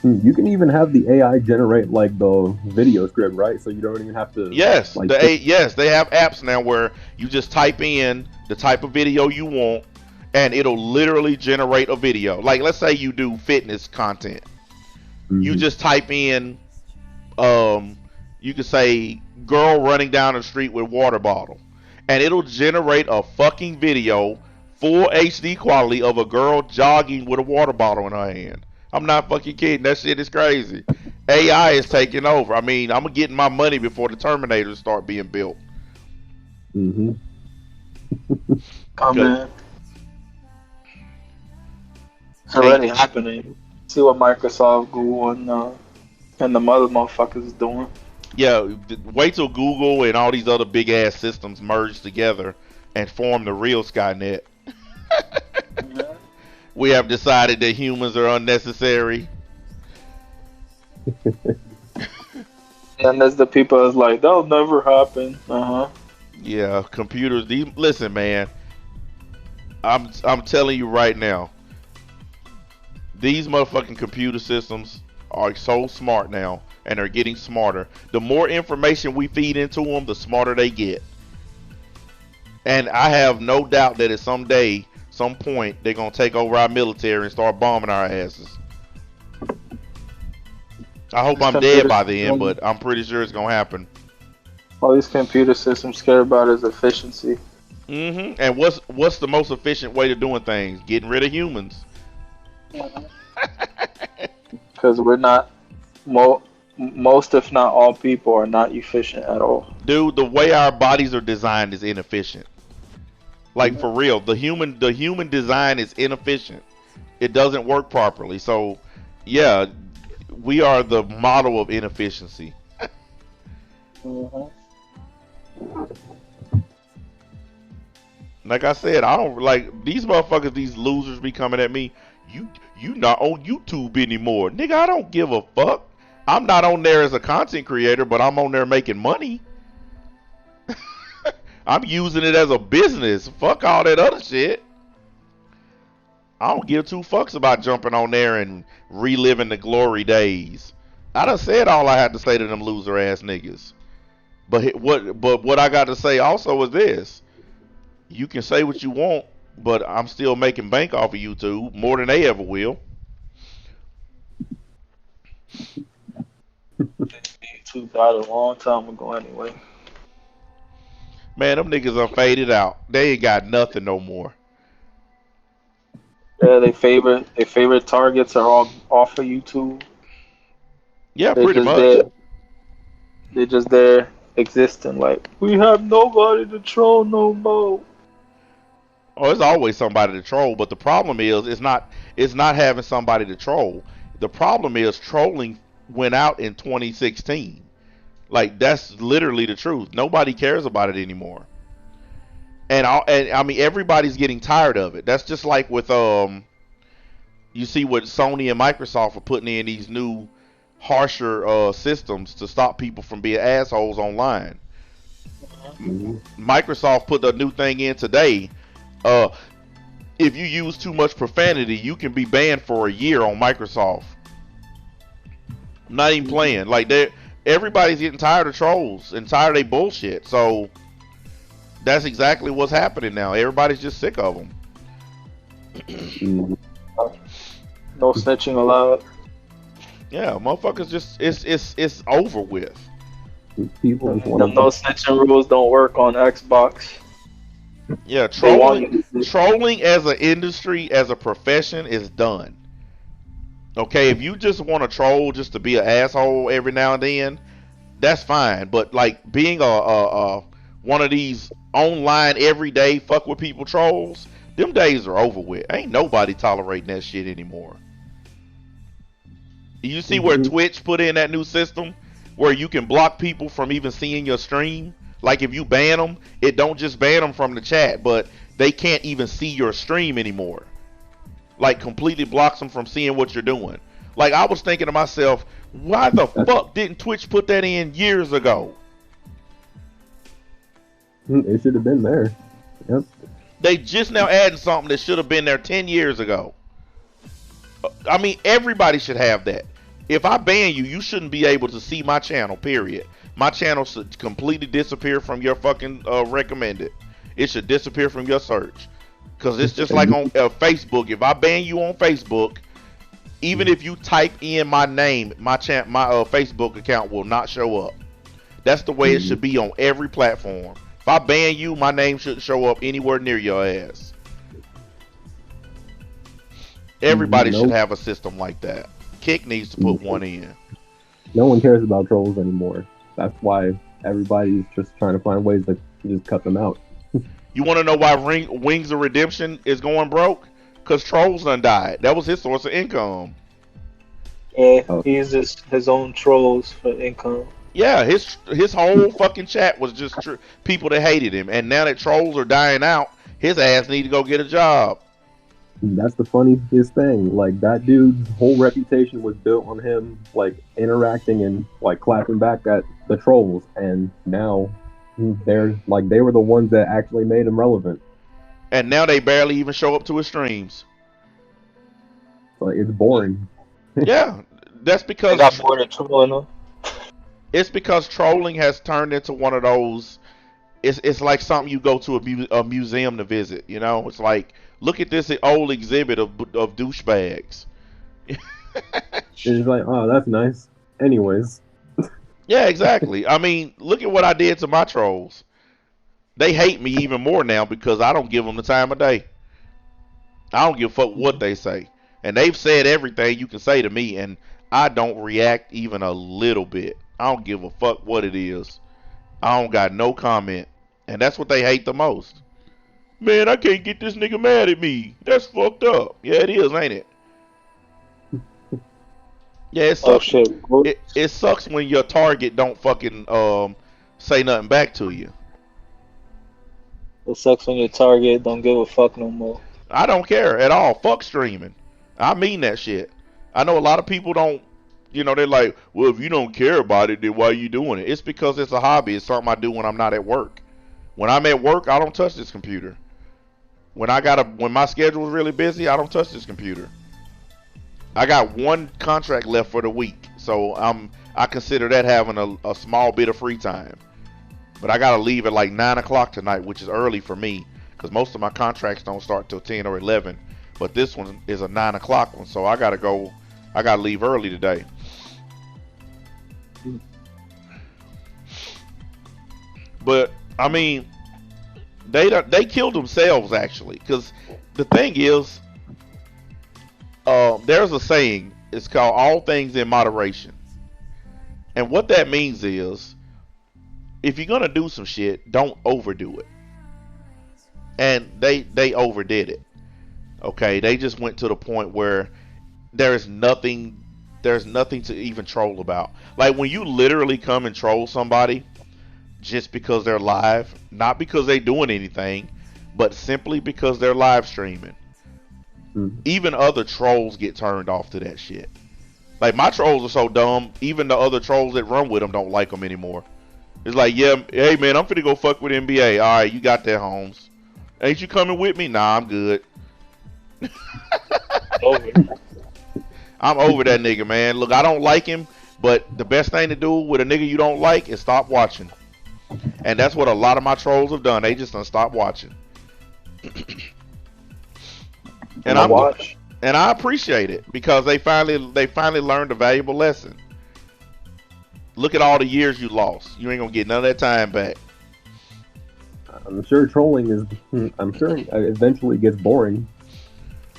You can even have the AI generate like the video script, right? So you don't even have to. Yes, like, yes, they have apps now where you just type in the type of video you want, and it'll literally generate a video. Like, let's say you do fitness content. You just type in, you could say girl running down the street with water bottle, and it'll generate a fucking video, full HD quality of a girl jogging with a water bottle in her hand. I'm not fucking kidding. That shit is crazy. AI is taking over. I mean, I'm getting my money before the Terminators start being built. Come in. It's already happening. See what Microsoft, Google, and the mother motherfuckers is doing. Yeah, wait till Google and all these other big ass systems merge together and form the real Skynet. Yeah. We have decided that humans are unnecessary. And there's the people that's like, that'll never happen. Yeah, computers. Listen, man. I'm telling you right now. These motherfucking computer systems are so smart now, and they're getting smarter. The more information we feed into them, the smarter they get. And I have no doubt that at some point, they're gonna take over our military and start bombing our asses. I hope I'm dead by then, but I'm pretty sure it's gonna happen. All these computer systems care about is efficiency. And what's the most efficient way to doing things? Getting rid of humans. Because we're not most, if not all, people are not efficient at all. Dude, the way our bodies are designed is inefficient. Like, for real, the human design is inefficient. It doesn't work properly. So, yeah, we are the model of inefficiency. Like I said, I don't like these motherfuckers. These losers be coming at me. You not on YouTube anymore, nigga. I don't give a fuck. I'm not on there as a content creator, but I'm on there making money. I'm using it as a business. Fuck all that other shit. I don't give two fucks about jumping on there and reliving the glory days. I done said all I had to say to them loser ass niggas. But what I got to say also is this. You can say what you want, but I'm still making bank off of YouTube more than they ever will. YouTube died a long time ago anyway. Man, them niggas are faded out. They ain't got nothing no more. Yeah, their favorite targets are all off of YouTube. Yeah, pretty much. They're just there existing like, we have nobody to troll no more. Oh, there's always somebody to troll, but the problem is it's not having somebody to troll. The problem is trolling went out in 2016. Like, that's literally the truth. Nobody cares about it anymore. And I mean, everybody's getting tired of it. That's just like with you see what Sony and Microsoft are putting in these new harsher systems to stop people from being assholes online. Microsoft put a new thing in today. If you use too much profanity, you can be banned for a year on Microsoft. I'm not even playing. Like, everybody's getting tired of trolls and tired of their bullshit. So that's exactly what's happening now. Everybody's just sick of them. No snitching allowed. Yeah, motherfuckers just it's over with. People just The want no snitching rules don't work on Xbox. Yeah, trolling as an industry, as a profession, is done. Okay, if you just want to troll just to be an asshole every now and then, that's fine. But like being a one of these online everyday fuck with people trolls, Them days are over with. Ain't nobody tolerating that shit anymore. You see where Twitch put in that new system where you can block people from even seeing your stream? Like if you ban them, it don't just ban them from the chat, but they can't even see your stream anymore. Like completely blocks them from seeing what you're doing. Like I was thinking to myself, why the fuck didn't Twitch put that in years ago? It should have been there. Yep. They just now adding something that should have been there 10 years ago. I mean, everybody should have that. If I ban you, you shouldn't be able to see my channel, period. My channel should completely disappear from your fucking recommended. It should disappear from your search. Because it's just like on Facebook. If I ban you on Facebook, even if you type in my name, my Facebook account will not show up. That's the way it should be on every platform. If I ban you, my name shouldn't show up anywhere near your ass. Everybody should have a system like that. Kick needs to put one in. No one cares about trolls anymore. That's why everybody's just trying to find ways to just cut them out. You want to know why Wings of Redemption is going broke? Because trolls done died. That was his source of income. Yeah, he uses his own trolls for income. Yeah, his whole fucking chat was just people that hated him. And now that trolls are dying out, his ass need to go get a job. That's the funniest thing. Like, that dude's whole reputation was built on him, like, interacting and, like, clapping back at the trolls. And now they're, like, they were the ones that actually made him relevant. And now they barely even show up to his streams. Like, it's boring. Yeah, that's because... They got bored of trolling them. It's because trolling has turned into one of those... It's like something you go to a museum to visit, you know? It's like, look at this old exhibit of douchebags. It's like, oh, that's nice. Anyways. Yeah, exactly. I mean, look at what I did to my trolls. They hate me even more now because I don't give them the time of day. I don't give a fuck what they say. And they've said everything you can say to me, and I don't react even a little bit. I don't give a fuck what it is. I don't got no comment. And that's what they hate the most. Man, I can't get this nigga mad at me. That's fucked up. Yeah, it is, ain't it? Yeah, it sucks. Oh, shit. It sucks when your target don't fucking say nothing back to you. It sucks when your target don't give a fuck no more. I don't care at all. Fuck streaming. I mean that shit. I know a lot of people don't, you know, they're like, well, if you don't care about it, then why are you doing it? It's because it's a hobby. It's something I do when I'm not at work. When I'm at work, I don't touch this computer. When my schedule is really busy, I don't touch this computer. I got one contract left for the week, so I consider that having a small bit of free time. But I gotta leave at like 9 o'clock tonight, which is early for me, because most of my contracts don't start till 10 or 11. But this one is a 9 o'clock one, so I gotta leave early today. But I mean, they killed themselves actually, because the thing is, there's a saying. It's called "all things in moderation," and what that means is, if you're gonna do some shit, don't overdo it. And they overdid it. Okay, they just went to the point where there's nothing to even troll about. Like when you literally come and troll somebody just because they're live, not because they're doing anything, but simply because they're live streaming. Even other trolls get turned off to that shit. Like my trolls are so dumb, even the other trolls that run with them don't like them anymore. It's like, yeah, hey man, I'm finna go fuck with NBA. All right, you got that, Holmes. Ain't you coming with me? Nah, I'm good. I'm over that nigga, man. Look, I don't like him, but the best thing to do with a nigga you don't like is stop watching. And that's what a lot of my trolls have done. They just done stop watching. And I appreciate it because they finally learned a valuable lesson. Look at all the years you lost. You ain't gonna get none of that time back. I'm sure trolling is. I'm sure it eventually gets boring.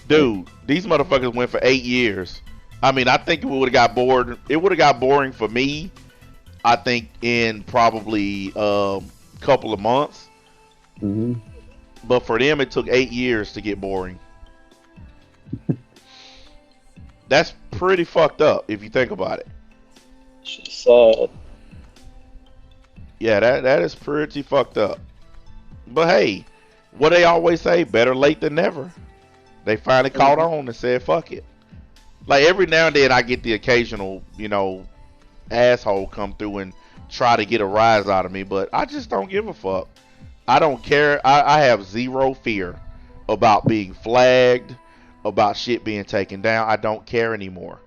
Dude, these motherfuckers went for 8 years. I mean, I think it would have got bored. It would have got boring for me. I think in probably a couple of months. But for them, it took 8 years to get boring. That's pretty fucked up if you think about it. Shit's sad. Yeah, that is pretty fucked up. But hey, what they always say, better late than never. They finally caught on and said, fuck it. Like every now and then I get the occasional, asshole come through and try to get a rise out of me, but I just don't give a fuck. I don't care. I have zero fear about being flagged, about shit being taken down. I don't care anymore.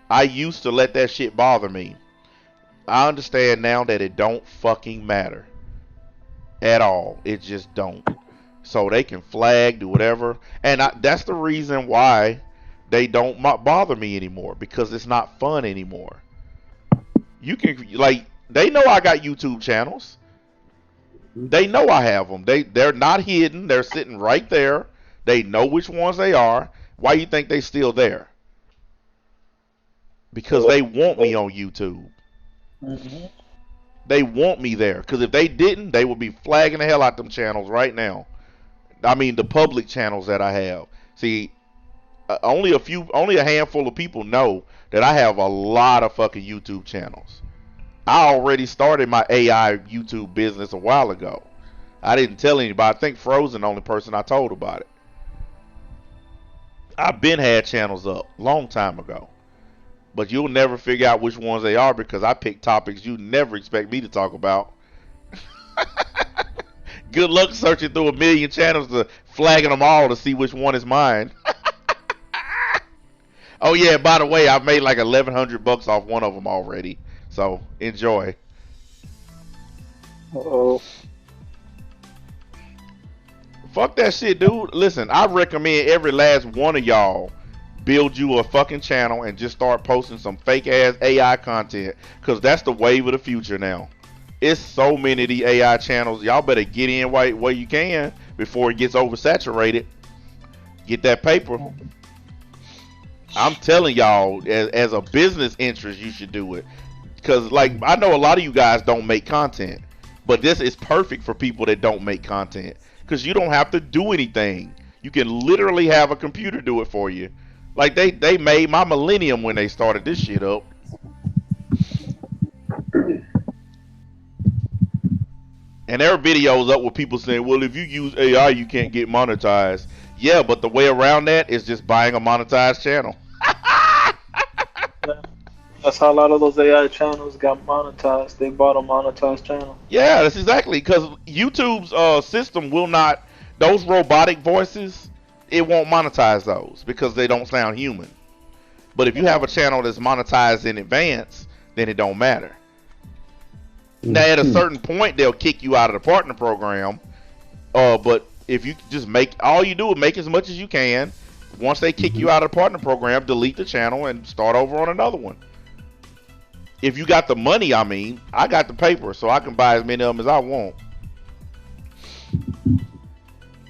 I used to let that shit bother me. I understand now that it don't fucking matter at all. It just don't. So they can flag, do whatever. And that's the reason why they don't bother me anymore, because it's not fun anymore. You can, they know I got YouTube channels. They know I have them. They're not hidden. They're sitting right there. They know which ones they are. Why you think they still there? Because they want me on YouTube. Mm-hmm. They want me there. Because if they didn't, they would be flagging the hell out them channels right now. I mean, the public channels that I have. See, only a handful of people know that I have a lot of fucking YouTube channels. I already started my AI YouTube business a while ago. I didn't tell anybody. I think Frozen the only person I told about it. I've been had channels up long time ago. But you'll never figure out which ones they are because I pick topics you never expect me to talk about. Good luck searching through 1 million channels to flagging them all to see which one is mine. Oh yeah, by the way, I've made like $1,100 off one of them already. So enjoy. Uh-oh. Fuck that shit, dude. Listen, I recommend every last one of y'all build you a fucking channel and just start posting some fake ass AI content, because that's the wave of the future now. It's so many of these AI channels. Y'all better get in while you can before it gets oversaturated. Get that paper. I'm telling y'all, as a business interest, you should do it. Because, I know a lot of you guys don't make content, but this is perfect for people that don't make content. Because you don't have to do anything. You can literally have a computer do it for you. Like, they made my Millennium when they started this shit up. And there are videos up with people saying, well, if you use AI, you can't get monetized. Yeah, but the way around that is just buying a monetized channel. That's how a lot of those AI channels got monetized. They bought a monetized channel. Yeah, that's exactly. Because YouTube's system will not, those robotic voices, it won't monetize those because they don't sound human. But if you have a channel that's monetized in advance, then it don't matter. Now, at a certain point, they'll kick you out of the partner program. But if you just all you do is make as much as you can. Once they kick you out of the partner program, delete the channel and start over on another one. If you got the money, I got the paper, so I can buy as many of them as I want.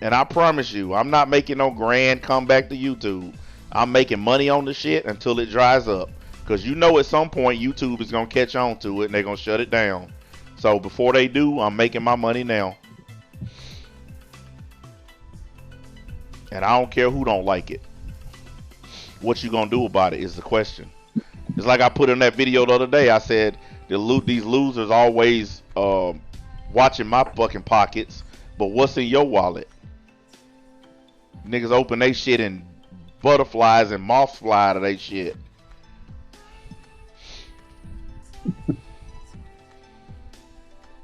And I promise you, I'm not making no grand comeback to YouTube. I'm making money on the shit until it dries up. Because at some point, YouTube is going to catch on to it and they're going to shut it down. So before they do, I'm making my money now. And I don't care who don't like it. What you going to do about it is the question. It's like I put in that video the other day. I said, these losers always watching my fucking pockets, but what's in your wallet? Niggas open they shit and butterflies and moths fly out of they shit.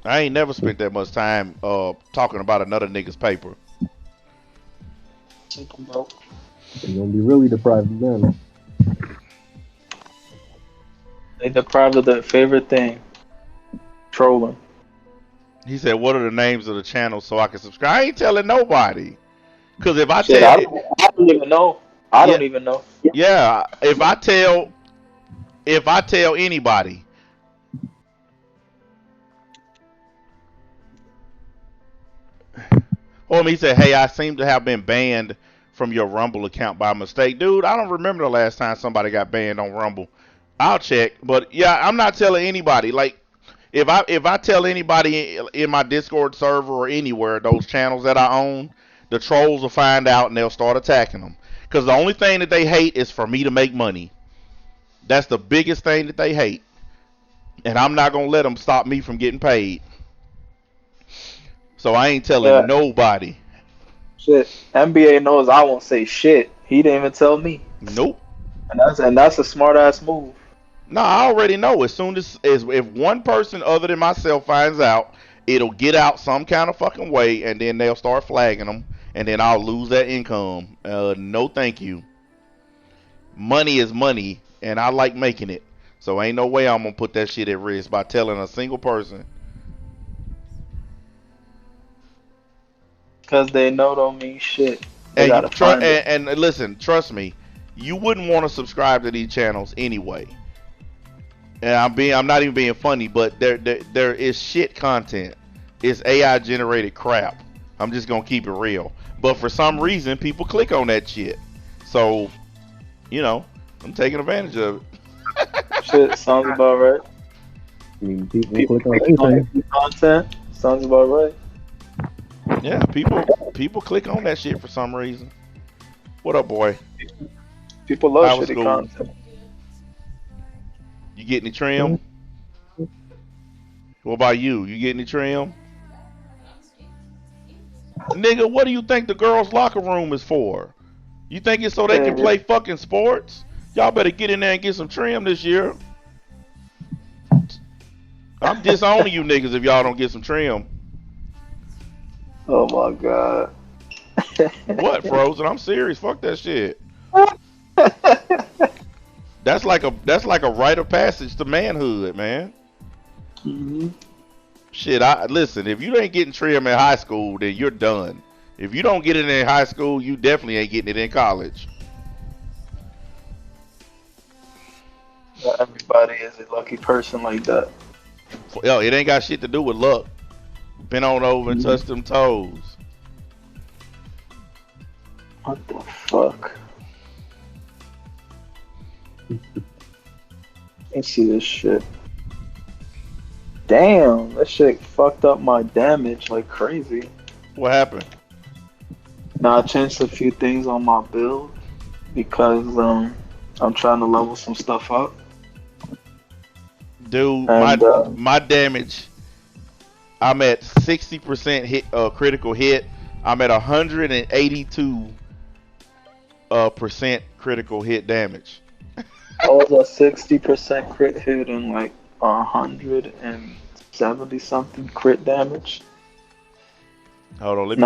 I ain't never spent that much time talking about another nigga's paper. You're gonna be really deprived of them. They deprived of their favorite thing, trolling. He said, what are the names of the channels so I can subscribe? I ain't telling nobody. Because if I Shit, tell... I don't even know. I don't even know. Yeah, if I tell anybody... He said, hey, I seem to have been banned from your Rumble account by mistake. Dude, I don't remember the last time somebody got banned on Rumble. I'll check. But yeah, I'm not telling anybody. Like, if I tell anybody in my Discord server or anywhere, those channels that I own, the trolls will find out and they'll start attacking them. Because the only thing that they hate is for me to make money. That's the biggest thing that they hate. And I'm not going to let them stop me from getting paid. So I ain't telling nobody. Shit. NBA knows I won't say shit. He didn't even tell me. Nope. And that's a smart ass move. No, I already know. As soon as if one person other than myself finds out, it'll get out some kind of fucking way, and then they'll start flagging them, and then I'll lose that income. No, thank you. Money is money, and I like making it. So ain't no way I'm gonna put that shit at risk by telling a single person. Because they know don't mean shit. They And, gotta find it. and listen, trust me, you wouldn't want to subscribe to these channels anyway. And I'm not even being funny, but there is shit content. It's AI generated crap. I'm just gonna keep it real. But for some reason, people click on that shit. So, you know, I'm taking advantage of it. Shit, sounds about right. I mean, people click on anything. Content sounds about right. Yeah, people click on that shit for some reason. What up, boy? People love How was shitty school? content. You get any trim? What about you? You get any trim? Nigga, what do you think the girls' locker room is for? You think it's so they can play fucking sports? Y'all better get in there and get some trim this year. I'm disowning you niggas if y'all don't get some trim. Oh my god. What, Frozen? I'm serious. Fuck that shit. That's like a rite of passage to manhood, man. Mm-hmm. Shit, listen. If you ain't getting trim in high school, then you're done. If you don't get it in high school, you definitely ain't getting it in college. Not everybody is a lucky person like that. Yo, it ain't got shit to do with luck. Been on over and touched them toes. What the fuck? Let's see this shit. Damn, that shit fucked up my damage like crazy. What happened? Now I changed a few things on my build because I'm trying to level some stuff up. Dude, And, my damage, I'm at 60% hit, critical hit. I'm at 182 percent critical hit damage. I was at 60% crit hit and like 170 something crit damage. Hold on, let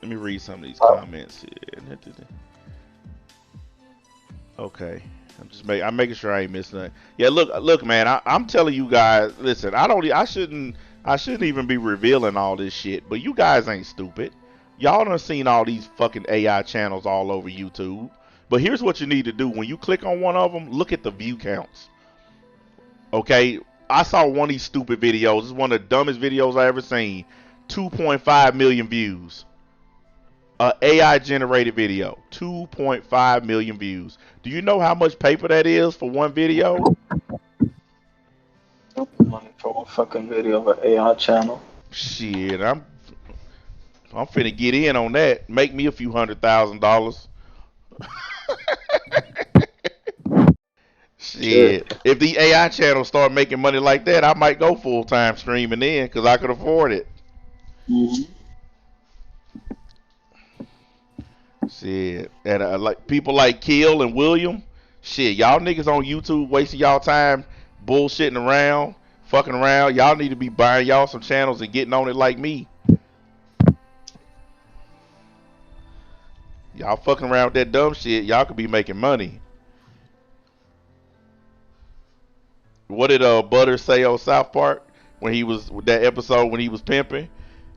me read some of these comments here. Okay, I'm making sure I ain't missing nothing. Yeah, look, man, I'm telling you guys, listen, I shouldn't even be revealing all this shit, but you guys ain't stupid. Y'all done seen all these fucking AI channels all over YouTube. But here's what you need to do. When you click on one of them, look at the view counts. Okay? I saw one of these stupid videos. It's one of the dumbest videos I ever seen. 2.5 million views. AI generated video. 2.5 million views. Do you know how much paper that is for one video? Money for one fucking video of an AI channel. Shit, I'm finna get in on that. Make me a few $100,000. Shit. If the AI channels start making money like that, I might go full-time streaming in because I could afford it. Mm-hmm. Shit. And like people like Kill and William, shit, y'all niggas on YouTube wasting y'all time bullshitting around, fucking around. Y'all need to be buying y'all some channels and getting on it like me. Y'all fucking around with that dumb shit, y'all could be making money. What did Butter say on South Park when he was with that episode when he was pimping?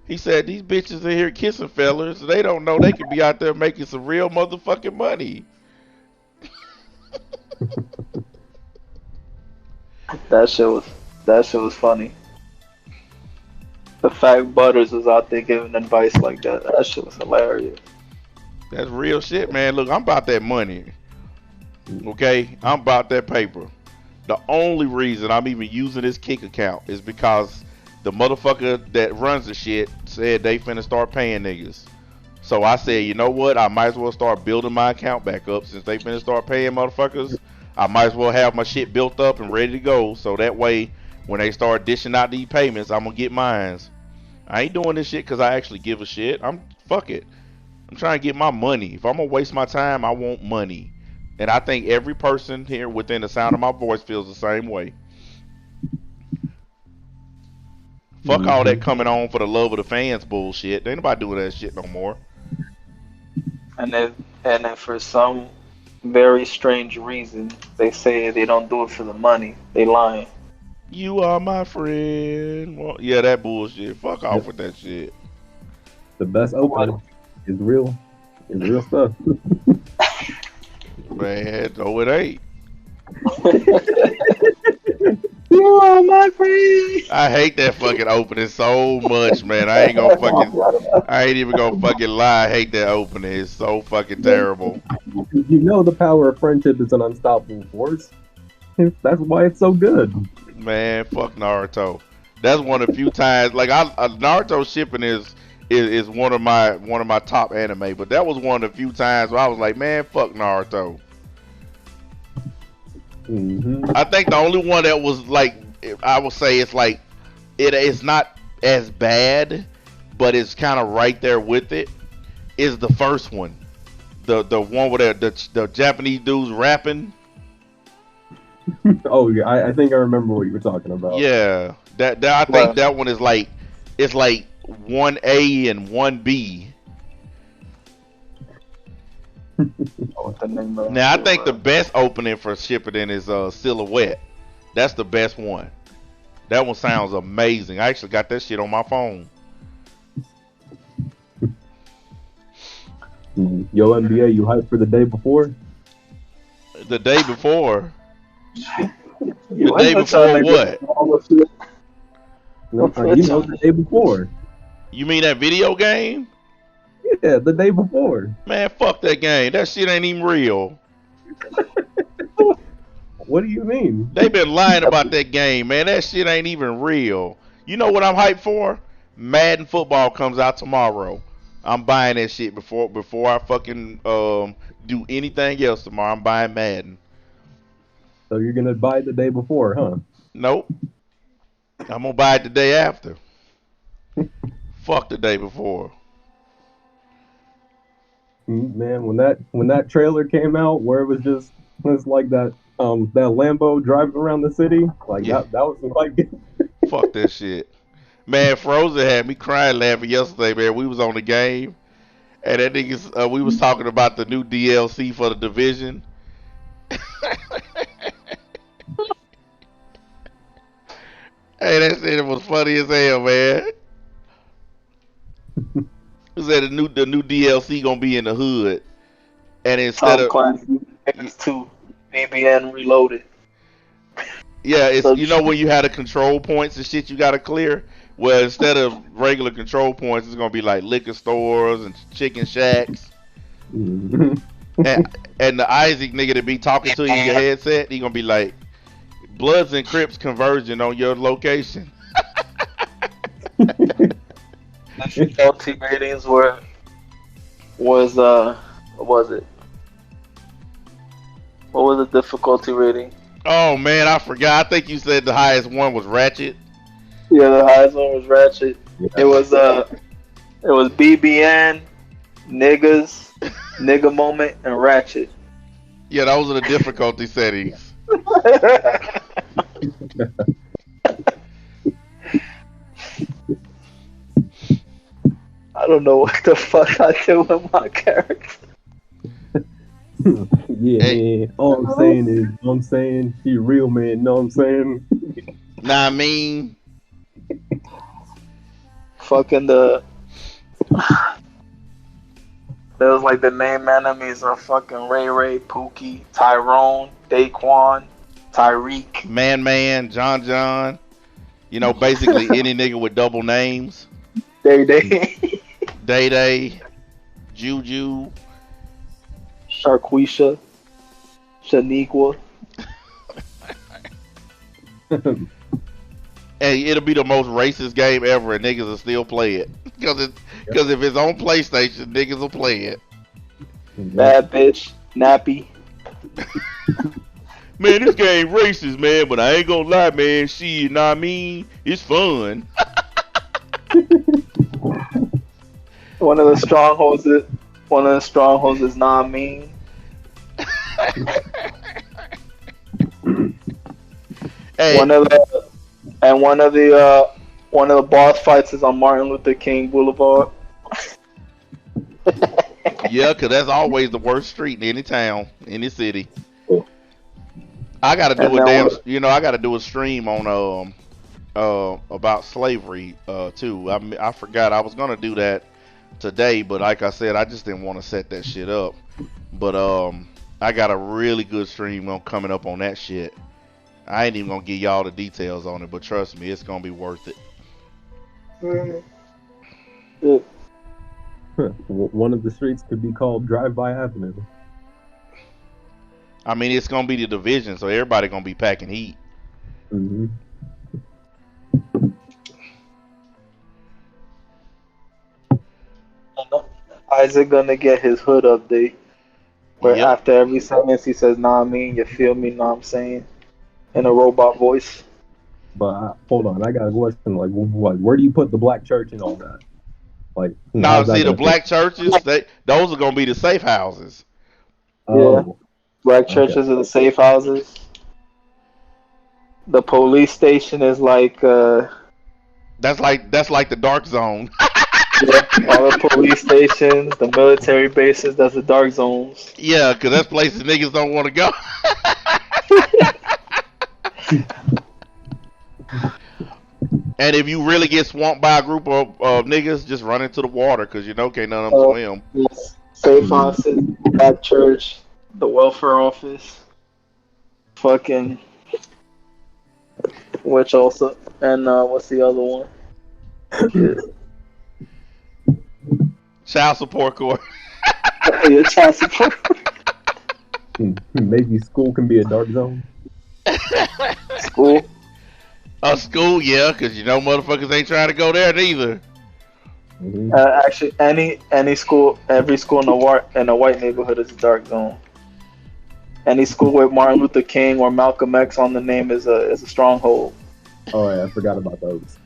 He said these bitches in here kissing fellas, they don't know they could be out there making some real motherfucking money. That shit was funny. The fact Butters was out there giving advice like that shit was hilarious. That's real shit, man. Look, I'm about that money. Okay? I'm about that paper. The only reason I'm even using this Kick account is because the motherfucker that runs the shit said they finna start paying niggas. So I said, you know what? I might as well start building my account back up since they finna start paying motherfuckers. I might as well have my shit built up and ready to go. So that way, when they start dishing out these payments, I'm gonna get mines. I ain't doing this shit because I actually give a shit. Fuck it. I'm trying to get my money. If I'm gonna waste my time, I want money. And I think every person here within the sound of my voice feels the same way. Fuck all that coming on for the love of the fans bullshit. Ain't nobody doing that shit no more. And then for some very strange reason, they say they don't do it for the money. They lying. You are my friend. Well, yeah, that bullshit. Fuck off with that shit. The best opening is real. It's real stuff. Man, no, it ain't. You are my friend. I hate that fucking opening so much, man. I ain't even gonna fucking lie. I hate that opening. It's so fucking terrible. You know the power of friendship is an unstoppable force. That's why it's so good. Man, fuck Naruto. That's one of the few times like Naruto shipping is one of my top anime, but that was one of the few times where I was like, man, fuck Naruto. I think the only one that was like, I would say it's like, it's not as bad, but it's kind of right there with it, is the first one. The one where the Japanese dudes rapping. Oh yeah, I think I remember what you were talking about. Yeah, that I think that one is like, it's like 1A and 1B. Now I think the best opening for Shippuden is Silhouette. That's the best one. That one sounds amazing. I actually got that shit on my phone. Yo, NBA, you hyped for the day before? The day before? The day before what? No, you know the day before. You mean that video game? Yeah, the day before. Man, fuck that game. That shit ain't even real. What do you mean? They been lying about that game, man. That shit ain't even real. You know what I'm hyped for? Madden football comes out tomorrow. I'm buying that shit before I fucking do anything else tomorrow. I'm buying Madden. So you're gonna buy it the day before, huh? Nope. I'm gonna buy it the day after. Fuck the day before. Man, when that trailer came out, where it was like that Lambo driving around the city, like Yeah. that was like. Fuck that shit. Man, Frozen had me crying laughing yesterday, man. We was on the game, and that niggas, we was talking about the new DLC for the Division. Hey, that shit was funny as hell, man. It said the new DLC gonna be in the hood, and instead of Clancy X2 BBN Reloaded. yeah, it's you know when you had the control points and shit you gotta clear. Well, instead of regular control points, it's gonna be like liquor stores and chicken shacks. And the Isaac nigga to be talking to you in your headset, he gonna be like, Bloods and Crips converging on your location. Difficulty ratings was what was it? What was the difficulty rating? Oh man, I forgot. I think you said the highest one was Ratchet. Yeah, the highest one was Ratchet. Yeah. It was BBN, niggas, nigga moment, and Ratchet. Yeah, those are the difficulty settings. I don't know what the fuck I did with my character. Yeah, Hey. man. All I'm saying he real, man. Know what I'm saying? Nah, I mean, Fucking there was like the name enemies are fucking Ray, Pookie, Tyrone, Daquan, Tyreek. Man, John. You know, basically any nigga with double names. Day. Day, Juju. Sharquisha, Shaniqua. And it'll be the most racist game ever, and niggas will still play it. Because if it's on PlayStation, niggas will play it. Bad bitch, nappy. Man, this game racist, man, but I ain't gonna lie, man. Shit, you know what I mean? It's fun. One of the strongholds is not mean. Hey. One of the boss fights is on Martin Luther King Boulevard. Yeah, because that's always the worst street in any town, any city. I gotta do I gotta do a stream on about slavery too. I forgot I was gonna do that today, but like I said, I just didn't want to set that shit up. But I got a really good stream coming up on that shit. I ain't even gonna give y'all the details on it, but trust me, it's gonna be worth it. One of the streets could be called Drive-By Avenue. I mean, it's gonna be the division, so everybody gonna be packing heat. Mm-hmm. Isaac gonna get his hood update, where after every sentence he says, "Nah, I mean, you feel me? Know what I'm saying?" in a robot voice. But hold on, I got a question. Like, where do you put the black church and all that? Like, now see the black churches, those are gonna be the safe houses. Yeah, black churches are the safe houses. The police station is like that's like the dark zone. Yeah, all the police stations, the military bases, that's the dark zones. Yeah, because that's places niggas don't want to go. And if you really get swamped by a group of niggas, just run into the water because you know can't none of them swim. Yes. Safe houses, black church, the welfare office, fucking, which also, and what's the other one? Child support court. Yeah, child support. Maybe school can be a dark zone. School? A school, yeah, because you know motherfuckers ain't trying to go there neither. Mm-hmm. Actually, any school, every school in a white neighborhood is a dark zone. Any school with Martin Luther King or Malcolm X on the name is a stronghold. Oh yeah, I forgot about those.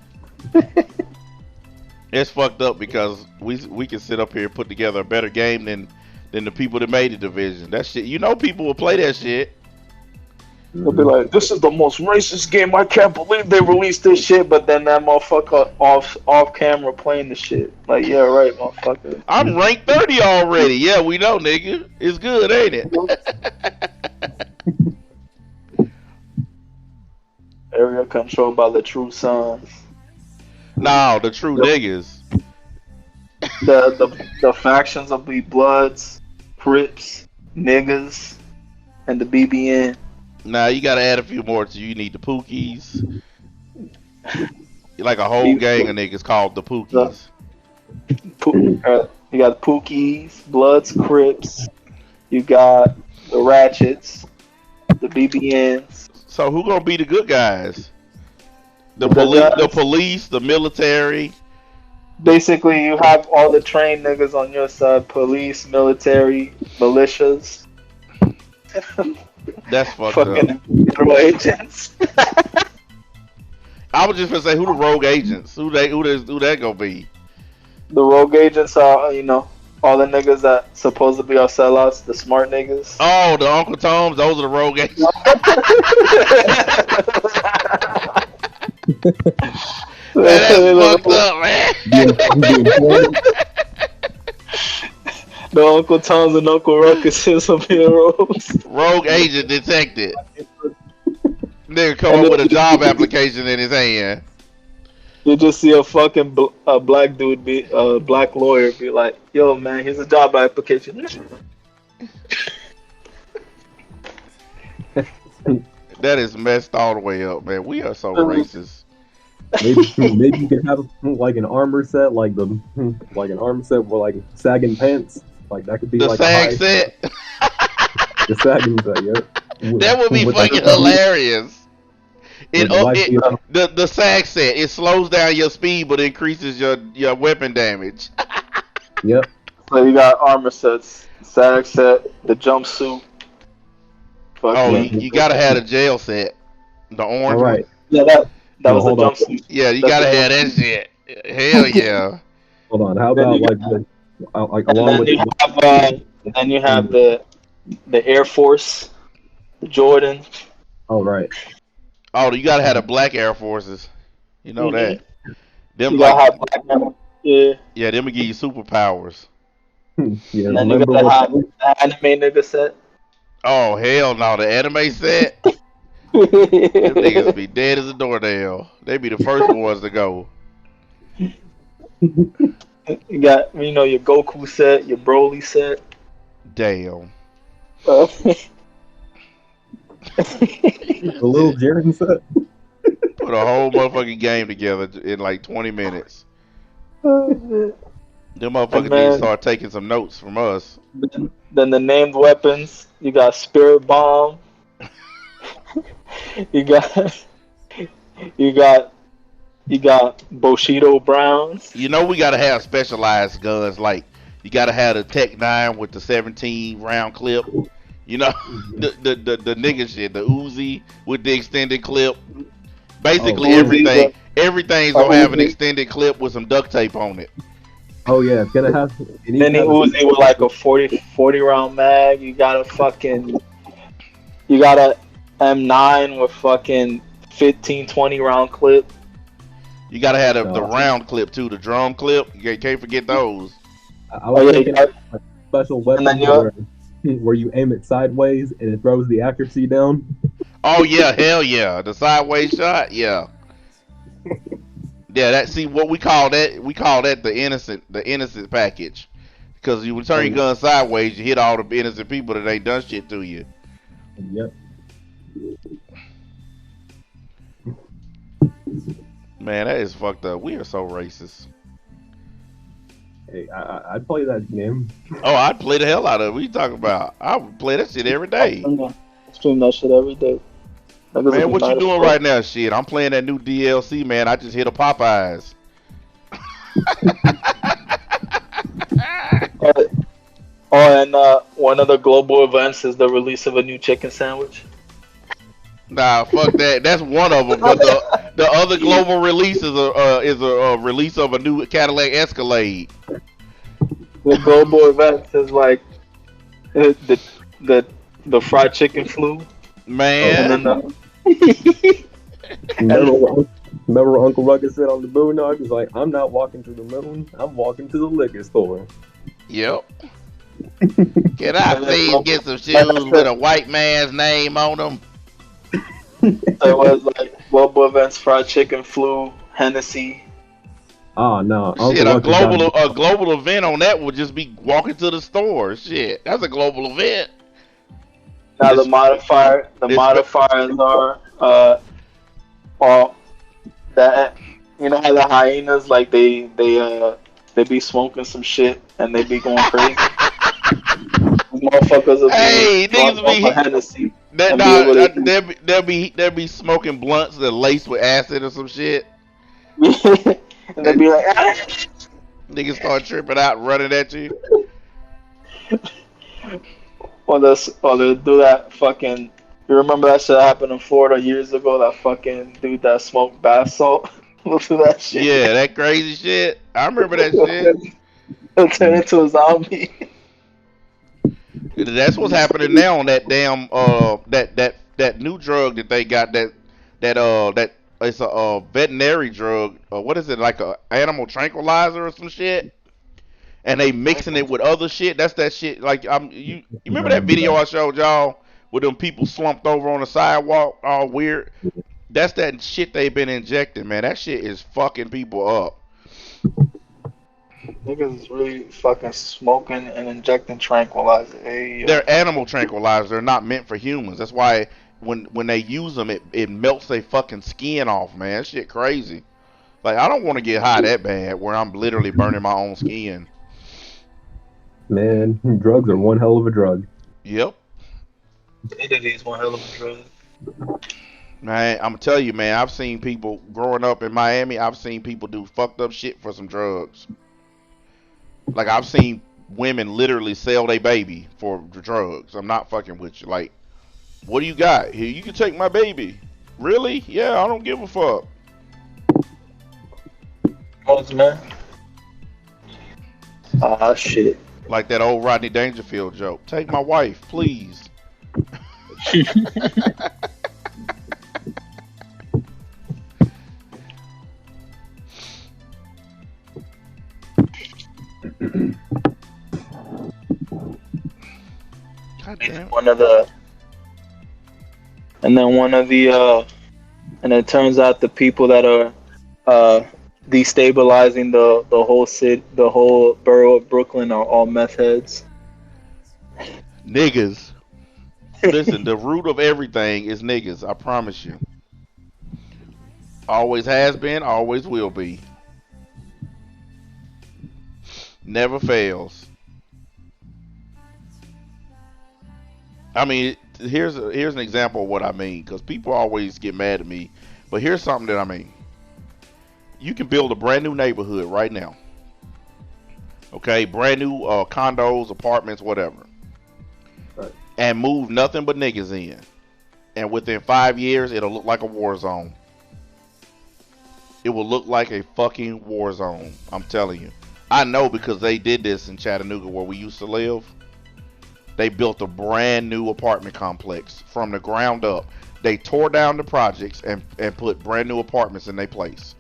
It's fucked up because we can sit up here and put together a better game than the people that made the division. That shit, you know, people will play that shit. They'll be like, "This is the most racist game. I can't believe they released this shit." But then that motherfucker off camera playing the shit. Like, yeah, right, motherfucker. I'm ranked 30 already. Yeah, we know, nigga. It's good, ain't it? Area controlled by the true sons. No, the true niggas. The factions will be Bloods, Crips, niggas, and the BBN. Nah, you gotta add a few more to you. Need the Pookies. Like a whole gang of niggas called the Pookies. You got Pookies, Bloods, Crips. You got the Ratchets, the BBNs. So who gonna be the good guys? The police, the military. Basically, you have all the trained niggas on your side: police, military, militias. That's fucked fucking up. Federal agents. I was just gonna say who the rogue agents? Who that gonna be? The rogue agents are, you know, all the niggas that supposedly are sellouts, the smart niggas. Oh, the Uncle Toms, those are the rogue agents. That's fucked up, man. The Uncle Toms and Uncle Ruckus is some heroes. Rogue agent detected. Nigga come up with a job application in his hand. You just see a fucking black dude be a black lawyer be like, "Yo, man, here's a job application." That is messed all the way up, man. We are so racist. Maybe you can have like an armor set, like an armor set with like sagging pants. Like that could be the like sag set. The sagging set, yeah. That would be fucking hilarious. It With life it being the SAG set. It slows down your speed but increases your weapon damage. yep. So you got armor sets, sag set, the jumpsuit, Oh, Yeah. fucking you gotta have the jail set, the All orange one. right. yeah. That No, was the hold on. jumpsuit. Yeah, you That's the gotta have that jumpsuit. shit. Hell yeah. Hold on. How Then about you like got, like and along then with you have then you have the Air Force, the Jordan. oh right. Oh, you gotta have the black Air Forces. You know Hmm. that. Them You like gotta have Black Hammer. Yeah, yeah, them will give you superpowers. Yeah. and then you Remember gotta what? have the anime nigga set. Oh hell no, the anime set. Them niggas be dead as a doornail. They be the first ones to go. You got your Goku set, your Broly set. Damn. The little Jiren set. Put a whole motherfucking game together in like 20 minutes. Them And motherfuckers need to man, start taking some notes from us. then the named weapons. You got Spirit Bomb. You got you got you got Bushido Browns. You know we gotta have specialized guns like you gotta have the Tech 9 with the 17 round clip. You know the nigga shit, the Uzi with the extended clip. Basically Uzi, everything's gonna have an Uzi. extended clip with some duct tape on it. Oh yeah, it's gonna have. It needs Then to the have a- Uzi with like a 40 round mag. You got a M9 with fucking 15, 20 round clip. You gotta have the Uh, round clip too, the drum clip. You can't forget those. I Oh was yeah, thinking you got, of special and then weapons where you aim it sideways and it throws the accuracy down. Oh yeah, hell yeah, the sideways shot, yeah. Yeah, that see what we call that the innocent package. Because you turn your gun sideways, you hit all the innocent people that ain't done shit to you. Yep. Man, that is fucked up. We are so racist. Hey, I'd play that game. Oh, I'd play the hell out of it. What you talking about? I would play that shit every day. stream that shit every day. Niggas would Man, be what you mad as doing fuck. right now? Shit, I'm playing that new DLC, man. I just hit a Popeyes. And one of the global events is the release of a new chicken sandwich. Nah, fuck that. That's one of them. But the other global release is a release of a new Cadillac Escalade. The global event is like the fried chicken flu, Man, and then Remember what Uncle Ruckus said on the Boondocks? He's like, I'm not walking to the moon, I'm walking to the liquor store. yep. Can I please get some shoes with a white man's name on them? so it was like global events, fried chicken flu, Hennessy. Oh no, Shit, Uncle Ruckus got a global event on that would just be walking to the store. Shit, that's a global event. Now the This- modifiers are well, that how the hyenas like they be smoking some shit and they be going crazy. These motherfuckers will be Hey, drunk niggas be- off of Hennessy. That, And they'll be smoking blunts that laced with acid or some shit. and they be like, Niggas start tripping out and running at you. or they do that fucking. You remember that shit happened in Florida years ago? That fucking dude that smoked bath salt. Look at that shit. Yeah, that crazy shit. I remember that shit. He'll turn into a zombie. That's what's happening now on that damn that new drug that they got that it's a veterinary drug. What is it, like a animal tranquilizer or some shit? And they mixing it with other shit. That's that shit. Like you remember that video I showed y'all with them people slumped over on the sidewalk, all weird. That's that shit they've been injecting, man. That shit is fucking people up. Niggas is really fucking smoking and injecting tranquilizer. Hey, They're animal tranquilizers. They're not meant for humans. That's why when they use them, it melts their fucking skin off, man. That shit crazy. Like, I don't want to get high that bad where I'm literally burning my own skin. Man, drugs are one hell of a drug. Yep. neither of these one hell of a drug. Man, I'm gonna tell you, man. I've seen people growing up in Miami. I've seen people do fucked up shit for some drugs. Like I've seen women literally sell their baby for drugs. I'm not fucking with you. Like, what do you got here? You can take my baby. Really? Yeah, I don't give a fuck. What's man? Ah, shit. Like that old Rodney Dangerfield joke. Take my wife, please. God damn. One of the, and then one of the, and it turns out the people that are destabilizing the whole city, the whole borough of Brooklyn are all meth heads. Niggas. Listen, the root of everything is niggas. I promise you. Always has been, always will be. Never fails. I mean, here's an example of what I mean, because people always get mad at me. But here's something that I mean. You can build a brand new neighborhood right now. Okay, brand new condos, apartments, whatever. Right. And move nothing but niggas in. And within 5 years, it'll look like a war zone. It will look like a fucking war zone. I'm telling you. I know because they did this in Chattanooga where we used to live. They built a brand new apartment complex from the ground up. They tore down the projects and put brand new apartments in their place.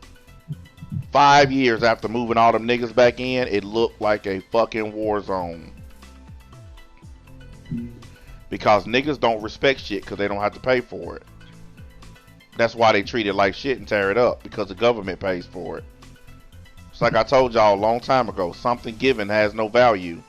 5 years after moving all them niggas back in, it looked like a fucking war zone. Because niggas don't respect shit because they don't have to pay for it. That's why they treat it like shit and tear it up, because the government pays for it. It's like I told y'all a long time ago, something given has no value.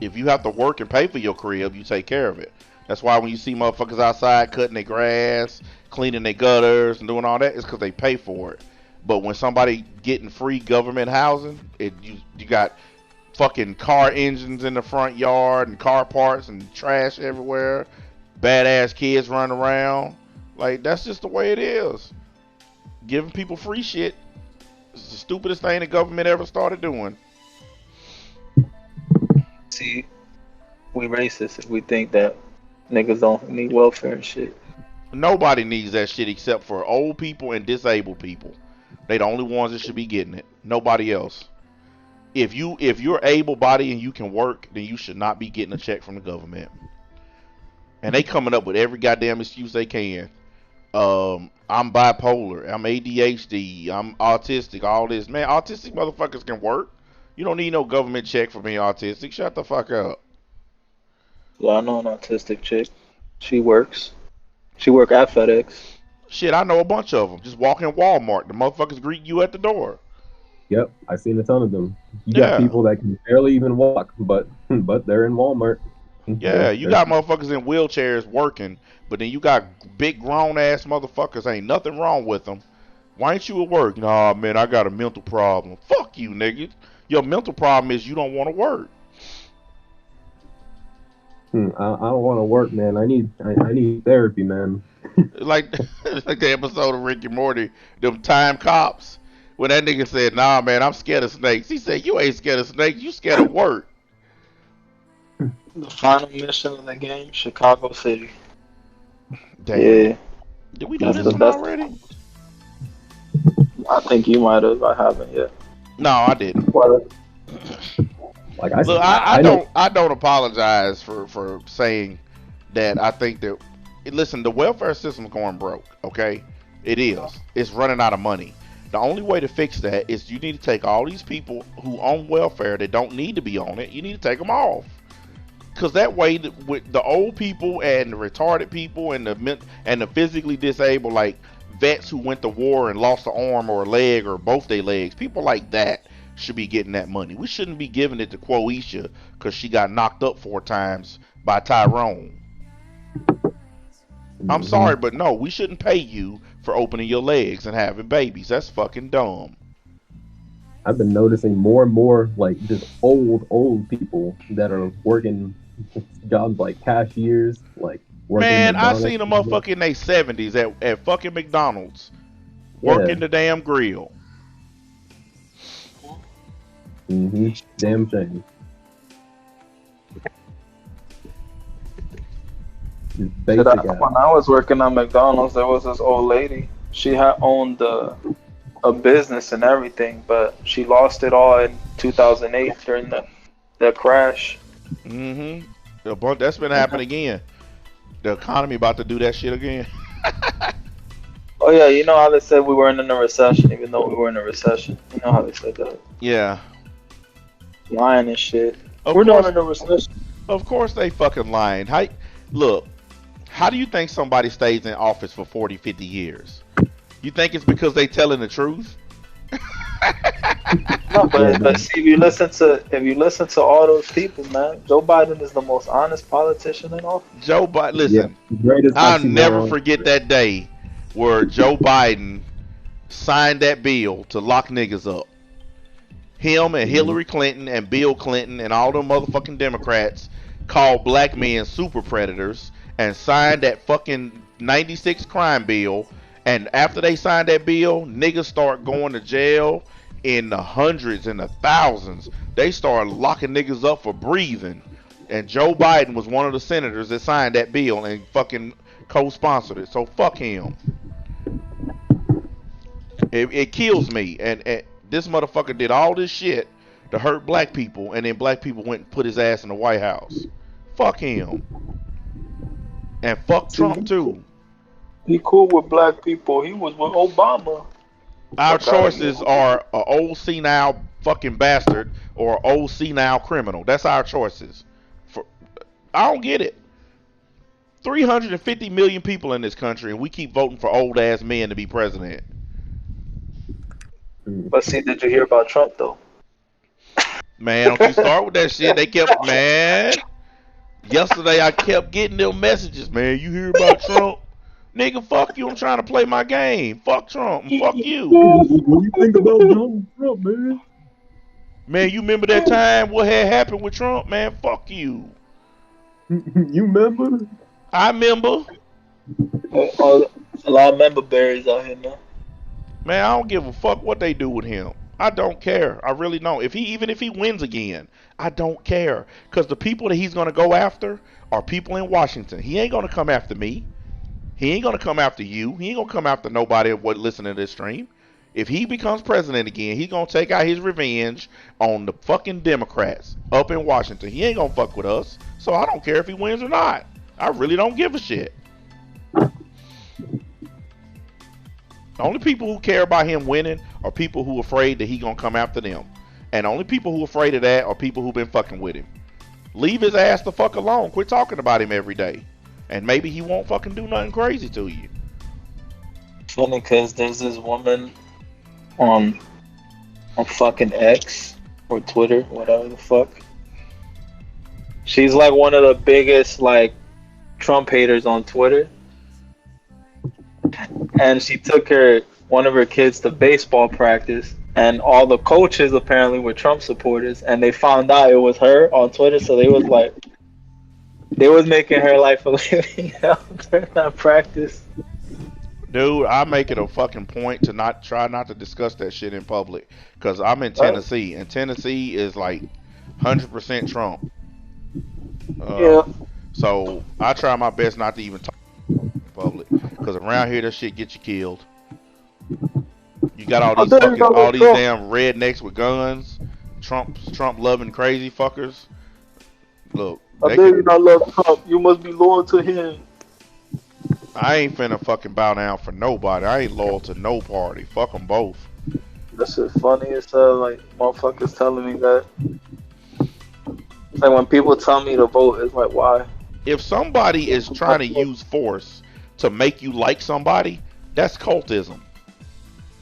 If you have to work and pay for your crib, you take care of it. That's why when you see motherfuckers outside cutting their grass, cleaning their gutters, and doing all that, it's because they pay for it. But when somebody getting free government housing, you got fucking car engines in the front yard and car parts and trash everywhere, badass kids running around. Like, that's just the way it is. Giving people free shit is the stupidest thing the government ever started doing. See, we racist if we think that niggas don't need welfare and shit. Nobody needs that shit except for old people and disabled people. They the only ones that should be getting it. Nobody else. If you're able-bodied and you can work, then you should not be getting a check from the government. And they coming up with every goddamn excuse they can. I'm bipolar. I'm ADHD. I'm autistic. All this. Man, autistic motherfuckers can work. You don't need no government check for being autistic. Shut the fuck up. Yeah, I know an autistic chick. She works. She work at FedEx. Shit, I know a bunch of them. Just walk in Walmart. The motherfuckers greet you at the door. Yep, I've seen a ton of them. You Yeah. got people that can barely even walk, but they're in Walmart. Yeah, you got motherfuckers in wheelchairs working, but then you got big grown ass motherfuckers. Ain't nothing wrong with them. Why ain't you at work? Nah, man, I got a mental problem. Fuck you, nigga. Your mental problem is you don't want to work. I don't want to work, man. I need therapy, man. like the episode of Rick and Morty, them time cops. When that nigga said, nah, man, I'm scared of snakes. He said, you ain't scared of snakes. You scared of work. The final mission of the game, Chicago City. Damn. Yeah, Did we do That's this the one best. already? I think you might have. I haven't yet. No, I didn't. Like I said, Look, I don't apologize for saying that. I think that, listen, the welfare system's going broke, okay? It is. It's running out of money. The only way to fix that is you need to take all these people who own welfare that don't need to be on it, you need to take them off. Because that way, with the old people and the retarded people and the physically disabled, like vets who went to war and lost an arm or a leg or both their legs, people like that should be getting that money. We shouldn't be giving it to Quoisha because she got knocked up 4 times by Tyrone. I'm sorry, but no, we shouldn't pay you for opening your legs and having babies. That's fucking dumb. I've been noticing more and more like just old people that are working jobs like cashiers, like working Man, I McDonald's. seen a motherfucker in their 70s at fucking McDonald's Yeah. working the damn grill. Damn shame. Just basic ass. When I was working at McDonald's, there was this old lady. She had owned a business and everything, but she lost it all in 2008 during the crash. That's been happening again. The economy about to do that shit again. Oh yeah, you know how they said we weren't in a recession, even though we were in a recession. You know how they said that. Yeah. Lying and shit. Of We're course, not in a recession. Of course they fucking lying. Look, how do you think somebody stays in office for 40, 50 years? You think it's because they telling the truth? No, but see, if you listen to all those people, man, Joe Biden is the most honest politician in office. Joe Biden, listen, Greatest I'll oxymoron. never forget that day where Joe Biden signed that bill to lock niggas up. Him and Hillary Clinton and Bill Clinton and all them motherfucking Democrats called black men super predators and signed that fucking 96 crime bill. And after they signed that bill, niggas start going to jail in the hundreds and the thousands. They started locking niggas up for breathing. And Joe Biden was one of the senators that signed that bill and fucking co-sponsored it. So fuck him. It kills me. And this motherfucker did all this shit to hurt black people, and then black people went and put his ass in the White House. Fuck him. And fuck Trump too. He cool with black people. He was with Obama. Our choices are an old senile fucking bastard or an old senile criminal. That's our choices. I don't get it. 350 million people in this country, and we keep voting for old ass men to be president. But see, did you hear about Trump though? Man, don't you start with that shit. They kept, man. Yesterday I kept getting them messages, man. You hear about Trump? Nigga, fuck you. I'm trying to play my game. Fuck Trump. And fuck you. What do you think about Donald Trump, man? Man, you remember that time what had happened with Trump? Man, fuck you. You remember? I remember. A lot of member berries out here now. Man, I don't give a fuck what they do with him. I don't care. I really don't. Even if he wins again, I don't care. Because the people that he's going to go after are people in Washington. He ain't going to come after me. He ain't going to come after you. He ain't going to come after nobody that would listen to this stream. If he becomes president again, he's going to take out his revenge on the fucking Democrats up in Washington. He ain't going to fuck with us. So I don't care if he wins or not. I really don't give a shit. The only people who care about him winning are people who are afraid that he's going to come after them. And the only people who are afraid of that are people who've been fucking with him. Leave his ass the fuck alone. Quit talking about him every day. And maybe he won't fucking do nothing crazy to you. Funny because there's this woman on fucking X or Twitter, whatever the fuck. She's like one of the biggest like Trump haters on Twitter. And she took one of her kids to baseball practice, and all the coaches apparently were Trump supporters, and they found out it was her on Twitter, so they was making her life a living hell during that practice. Dude, I make it a fucking point to try not to discuss that shit in public, because I'm in Tennessee, and Tennessee is like 100% Trump. Yeah. So I try my best not to even talk in public, because around here that shit gets you killed. You got all these damn rednecks with guns, Trump loving crazy fuckers. Look, I know you not love Trump. You must be loyal to him. I ain't finna fucking bow down for nobody. I ain't loyal to no party. Fuck them both. That shit funny as hell. Like motherfuckers telling me that. Like when people tell me to vote, it's like why? If somebody is trying to use force to make you like somebody, that's cultism.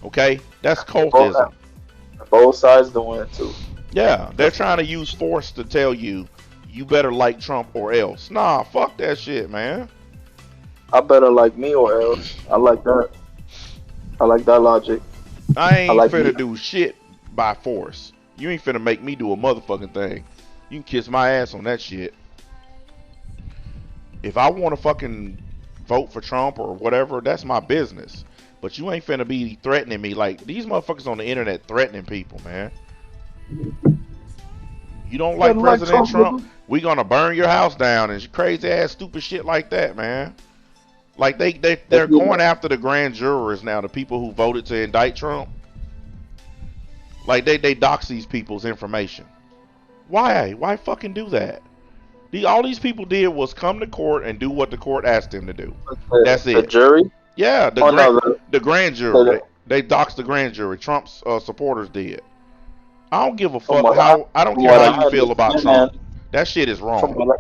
Okay? That's cultism. Both sides doing it too. Yeah, they're trying to use force to tell you better like Trump or else. Nah, fuck that shit, man. I better like me or else. I like that. I like that logic. I ain't finna do shit by force. You ain't finna make me do a motherfucking thing. You can kiss my ass on that shit. If I want to fucking vote for Trump or whatever, that's my business. But you ain't finna be threatening me like these motherfuckers on the internet threatening people, man. You don't like President Trump? We gonna burn your house down and crazy ass stupid shit like that, man. Like they're going after the grand jurors now, the people who voted to indict Trump. Like they dox these people's information. Why? Why fucking do that? All these people did was come to court and do what the court asked them to do. That's it. The jury? Yeah, the grand jury. They doxed the grand jury. Trump's supporters did. I don't give a fuck I don't care how you feel about Trump. That shit is wrong.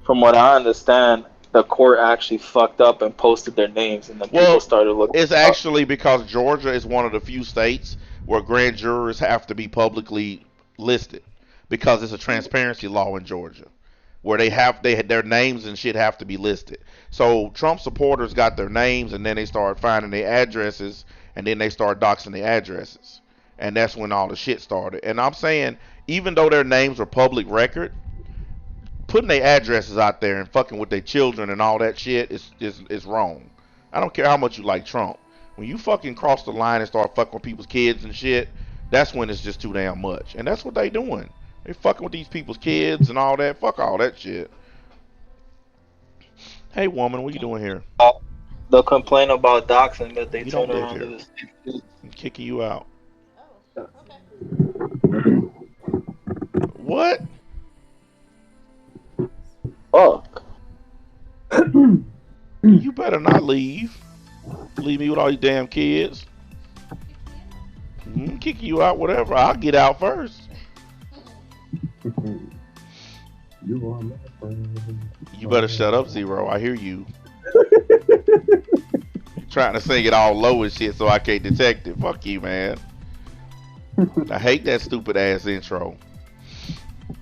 From what I understand, the court actually fucked up and posted their names, and then people started looking. It's actually because Georgia is one of the few states where grand jurors have to be publicly listed because it's a transparency law in Georgia, where their names and shit have to be listed. So Trump supporters got their names, and then they started finding their addresses, and then they started doxing the addresses. And that's when all the shit started. And I'm saying, even though their names are public record, putting their addresses out there and fucking with their children and all that shit is wrong. I don't care how much you like Trump. When you fucking cross the line and start fucking with people's kids and shit, that's when it's just too damn much. And that's what they doing. They fucking with these people's kids and all that. Fuck all that shit. Hey woman, what you doing here? They'll complain about doxing, but they turn around to this. I'm kicking you out. What? Fuck. You better not leave. Leave me with all these damn kids. I'm kicking you out, whatever. I'll get out first. You are my friend. You better shut up, Zero. I hear you. Trying to sing it all low and shit so I can't detect it. Fuck you, man. I hate that stupid ass intro.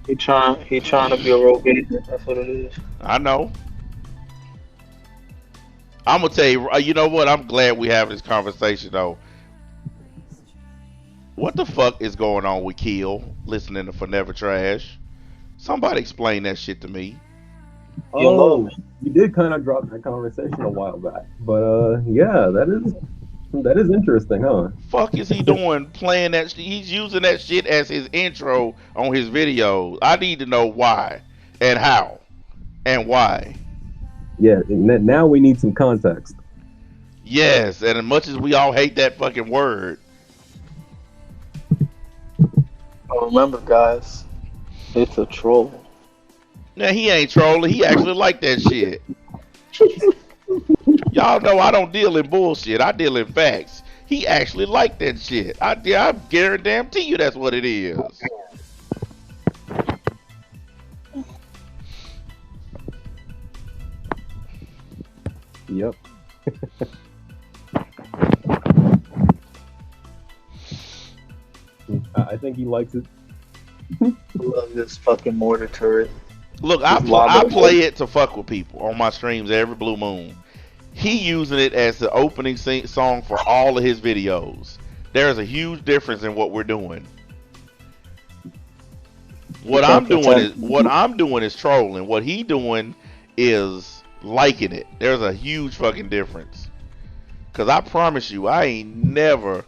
He trying to be a rogue agent. That's what it is. I know. I'm gonna tell you. You know what? I'm glad we have this conversation though. What the fuck is going on with Kill listening to Forever Trash? Somebody explain that shit to me. Oh, you did kind of drop that conversation a while back, but yeah, that is interesting, huh? Fuck is he doing playing that? He's using that shit as his intro on his videos. I need to know why and how and why. Yeah, and now we need some context. Yes, and as much as we all hate that fucking word. Remember, guys, it's a troll. Now he ain't trolling. He actually like that shit. Y'all know I don't deal in bullshit. I deal in facts. He actually like that shit. I guarantee you that's what it is. Yep. I think he likes it. I love this fucking mortar turret. Look, I play it to fuck with people on my streams every blue moon. He using it as the opening song for all of his videos. There is a huge difference in what we're doing. What I'm doing is trolling. What he doing is liking it. There's a huge fucking difference. Cause I promise you, I ain't never,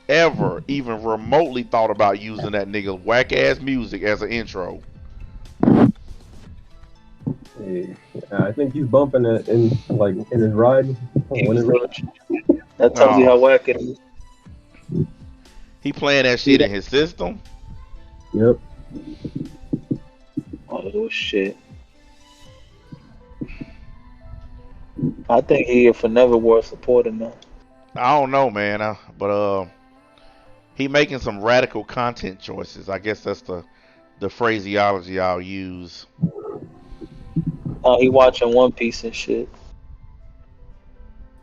ever, even remotely thought about using that nigga's whack ass music as an intro. I think he's bumping it in his ride. That tells you how whack it is. He playing that shit in his system. Yep. Oh shit. I think he for never worth supporting now. I don't know, man. But he making some radical content choices. I guess that's the phraseology I'll use. He watching One Piece and shit.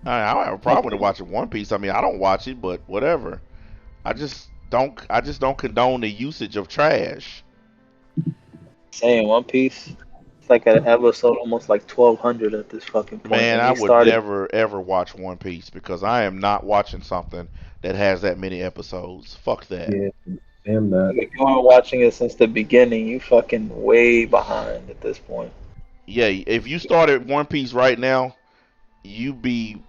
I don't have a problem with watching One Piece. I mean, I don't watch it, but whatever. I just don't condone the usage of trash. Saying One Piece, it's like an episode almost like 1200 at this fucking point. Man, I would never ever watch One Piece because I am not watching something that has that many episodes. Fuck that. Yeah, damn that. If you weren't watching it since the beginning, you fucking way behind at this point. Yeah, if you started One Piece right now, you'd be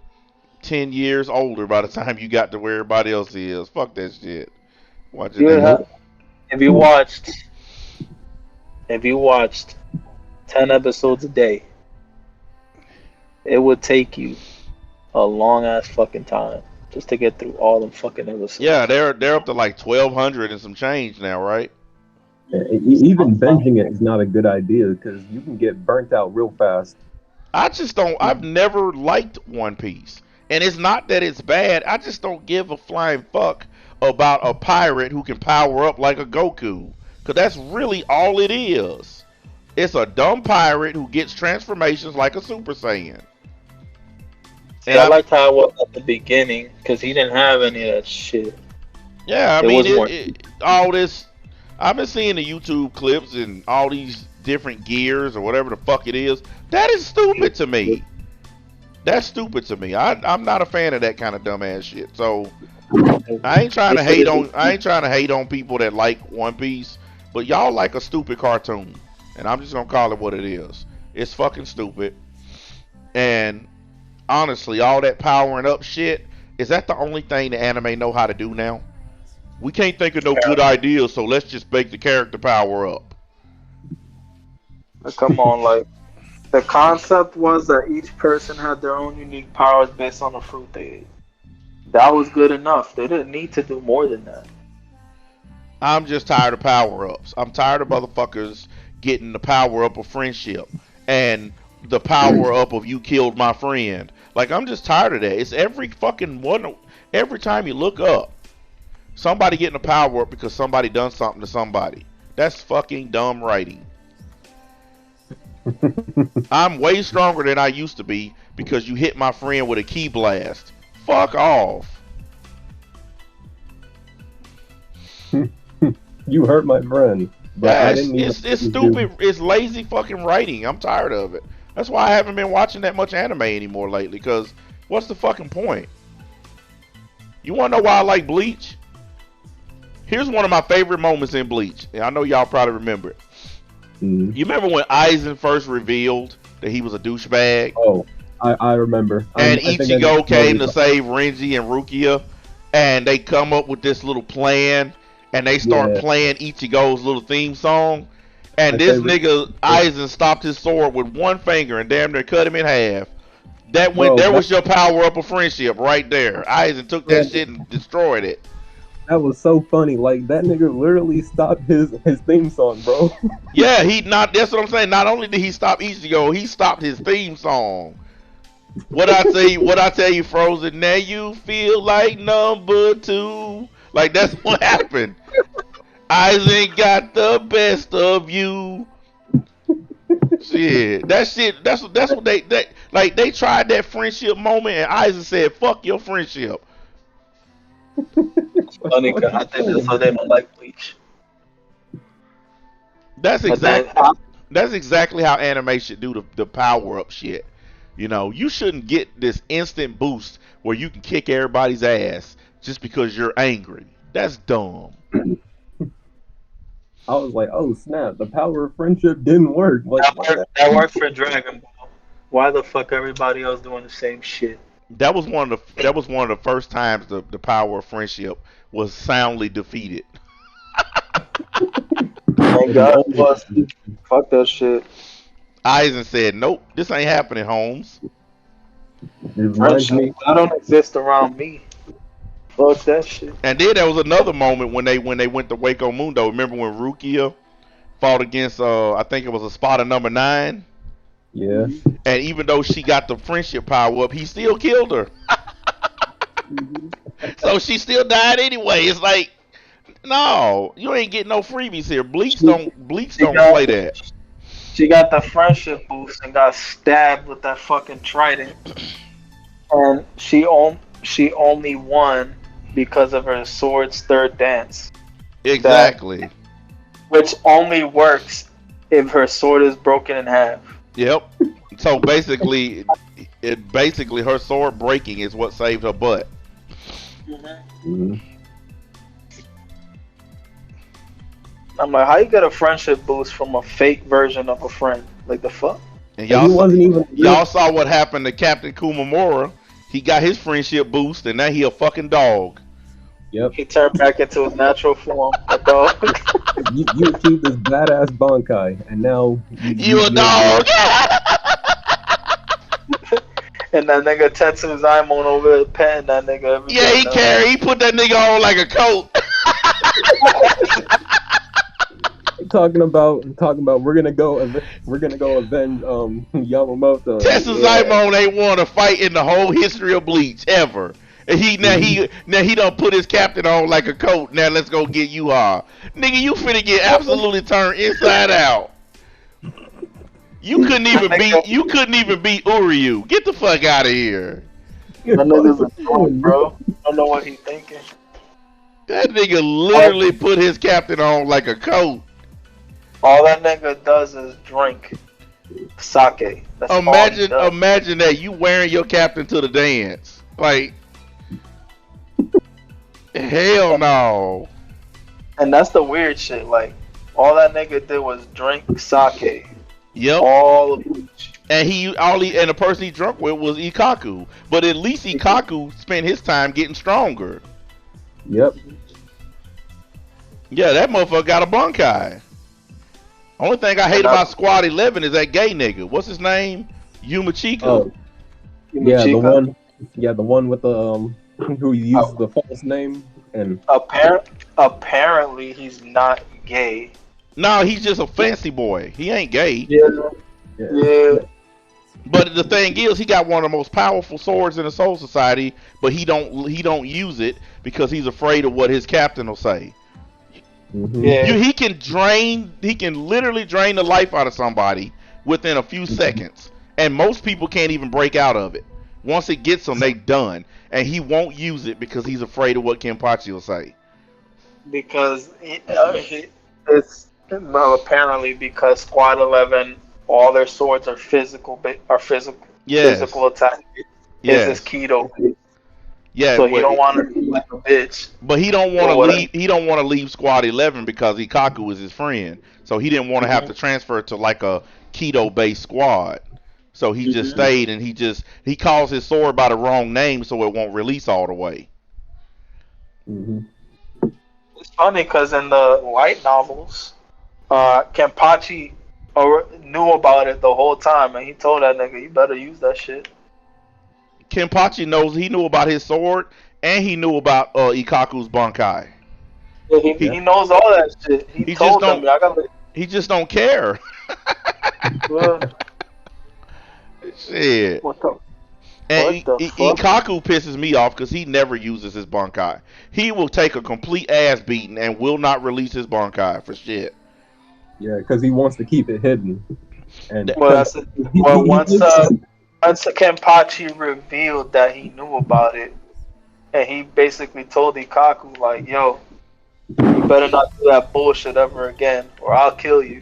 10 years older by the time you got to where everybody else is. Fuck that shit. Watching You that. have, if you watched if you watched 10 episodes a day, it would take you a long ass fucking time just to get through all them fucking episodes. Yeah, they're up to like 1,200 and some change now, right? Even binging it is not a good idea because you can get burnt out real fast. I just don't. I've never liked One Piece, and it's not that it's bad. I just don't give a flying fuck about a pirate who can power up like a Goku, because that's really all it is. It's a dumb pirate who gets transformations like a Super Saiyan. And I liked how it was at the beginning because he didn't have any of that shit. Yeah, I mean, all this. I've been seeing the YouTube clips and all these different gears or whatever the fuck it is. That is stupid to me. That's stupid to me. I'm not a fan of that kind of dumbass shit. So I ain't trying to hate on people that like One Piece, but y'all like a stupid cartoon, and I'm just gonna call it what it is. It's fucking stupid. And honestly, all that powering up shit, is that the only thing the anime know how to do now? We can't think of no good ideas, so let's just make the character power up. Come on, like, the concept was that each person had their own unique powers based on the fruit they ate. That was good enough. They didn't need to do more than that. I'm just tired of power-ups. I'm tired of motherfuckers getting the power-up of friendship and the power-up of you killed my friend. Like, I'm just tired of that. It's every fucking one. Every time you look up, somebody getting a power-up because somebody done something to somebody. That's fucking dumb writing. I'm way stronger than I used to be because you hit my friend with a key blast. Fuck off. You hurt my friend. Yeah, it's stupid. It's lazy fucking writing. I'm tired of it. That's why I haven't been watching that much anime anymore lately. Because what's the fucking point? You want to know why I like Bleach? Here's one of my favorite moments in Bleach. And I know y'all probably remember it. Mm-hmm. You remember when Aizen first revealed that he was a douchebag? Oh, I remember. And Ichigo came to save Renji and Rukia, and they come up with this little plan, and they start playing Ichigo's little theme song. And this nigga Aizen stopped his sword with one finger and damn near cut him in half. That went. There was your power up of friendship right there. Aizen took that shit and destroyed it. That was so funny. Like, that nigga literally stopped his theme song, bro. Yeah, that's what I'm saying. Not only did he stop Ichigo, he stopped his theme song. What I tell you, Frozen, now you feel like number 2. Like, that's what happened. Aizen got the best of you. Shit. That's what they tried that friendship moment, and Aizen said, fuck your friendship. It's funny because I think that's how they don't like Bleach. That's exactly how anime should do the power up shit. You know, you shouldn't get this instant boost where you can kick everybody's ass just because you're angry. That's dumb. I was like, oh snap, the power of friendship didn't work. Like, that worked for Dragon Ball. Why the fuck everybody else doing the same shit? That was one of the first times the power of friendship was soundly defeated. Thank God it was. Fuck that shit. Aizen said, nope, this ain't happening, Holmes. Friendship, I don't exist around me. Fuck that shit. And then there was another moment when they went to Waco Mundo. Remember when Rukia fought against I think it was a Spada number 9? Yeah. And even though she got the friendship power up, he still killed her. So she still died anyway. It's like, no, you ain't getting no freebies here. Bleach don't play that. She got the friendship boost and got stabbed with that fucking trident. And she only won because of her sword's third dance. Exactly. Which only works if her sword is broken in half. Yep. So basically her sword breaking is what saved her butt. Mm-hmm. I'm like, how you get a friendship boost from a fake version of a friend? Like, the fuck? And And he wasn't even y'all saw what happened to Captain Kumamura. He got his friendship boost, and now he a fucking dog. Yep. He turned back into his natural form, a dog. You achieved this badass Bankai, and now You a dog? And that nigga Tetsu Zaimon over there petting that nigga every Yeah, day. he put that nigga on like a coat. talking about we're gonna go avenge Yamamoto. Tetsu Zaimon ain't won a fight in the whole history of Bleach ever. And he done put his captain on like a coat. Now let's go get you hard. Nigga, you finna get absolutely turned inside out. You couldn't even beat Uryu. Get the fuck out of here. That nigga's a dog, bro. I don't know what he's thinking. That nigga literally put his captain on like a coat. All that nigga does is drink sake. That's Imagine that you wearing your captain to the dance. Like, hell no. And that's the weird shit. Like, all that nigga did was drink sake. Yep. All of Bleach. And the person he drunk with was Ikaku. But at least Ikaku spent his time getting stronger. Yep. Yeah, that motherfucker got a Bankai. Only thing I hate about Squad 11 is that gay nigga. What's his name? Yumachika. Oh. Yeah, the one with the who used the false name and apparently he's not gay. No, he's just a fancy boy. He ain't gay. Yeah. But the thing is, he got one of the most powerful swords in the Soul Society, but he don't use it because he's afraid of what his captain will say. Mm-hmm. Yeah. He can literally drain the life out of somebody within a few seconds, and most people can't even break out of it. Once it gets them, they done, and he won't use it because he's afraid of what Kenpachi will say. Because it's apparently because Squad 11, all their swords are physical Yes. physical attack. Yes. It's his Kido. Yeah, So he don't want to be like a bitch. But he don't want to leave. He don't want to leave Squad 11 because Ikaku is his friend. So he didn't want to have to transfer to like a Kido-based squad. So he just stayed, and he calls his sword by the wrong name, so it won't release all the way. Mm-hmm. It's funny because in the light novels, Kenpachi knew about it the whole time, and he told that nigga, "You better use that shit." Kenpachi he knew about his sword, and he knew about Ikaku's Bankai. Yeah, he knows all that shit. He told them, he just don't care. Shit. What the And fuck? Ikaku pisses me off because he never uses his Bankai. He will take a complete ass beating and will not release his Bankai for shit. Yeah, because he wants to keep it hidden. And once Kenpachi revealed that he knew about it, and he basically told Ikaku, like, yo, you better not do that bullshit ever again, or I'll kill you.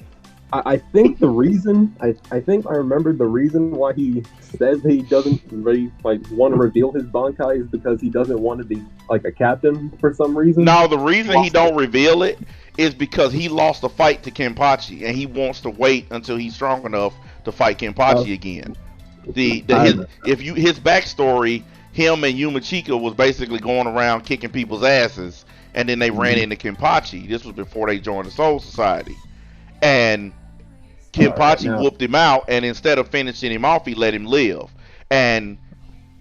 I think the reason, I think I remembered the reason why he says he doesn't really want to reveal his Bankai is because he doesn't want to be like a captain for some reason. No, the reason he don't reveal it is because he lost a fight to Kenpachi, and he wants to wait until he's strong enough to fight Kenpachi again. His backstory, him and Yumachika was basically going around kicking people's asses, and then they ran into Kenpachi. This was before they joined the Soul Society, and Kenpachi whooped him out, and instead of finishing him off, he let him live. And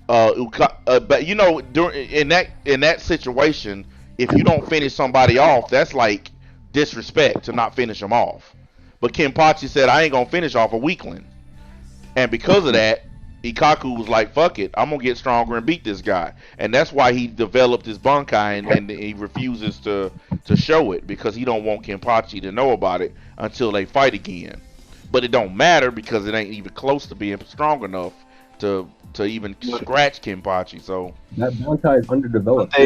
but you know, in that situation, if you don't finish somebody off, that's like disrespect to not finish him off. But Kenpachi said, I ain't gonna finish off a weakling. And because of that, Ikaku was like, fuck it, I'm gonna get stronger and beat this guy. And that's why he developed his Bankai, and he refuses to show it, because he don't want Kenpachi to know about it until they fight again. But it don't matter because it ain't even close to being strong enough to even scratch Kenpachi. So that Bankai is underdeveloped.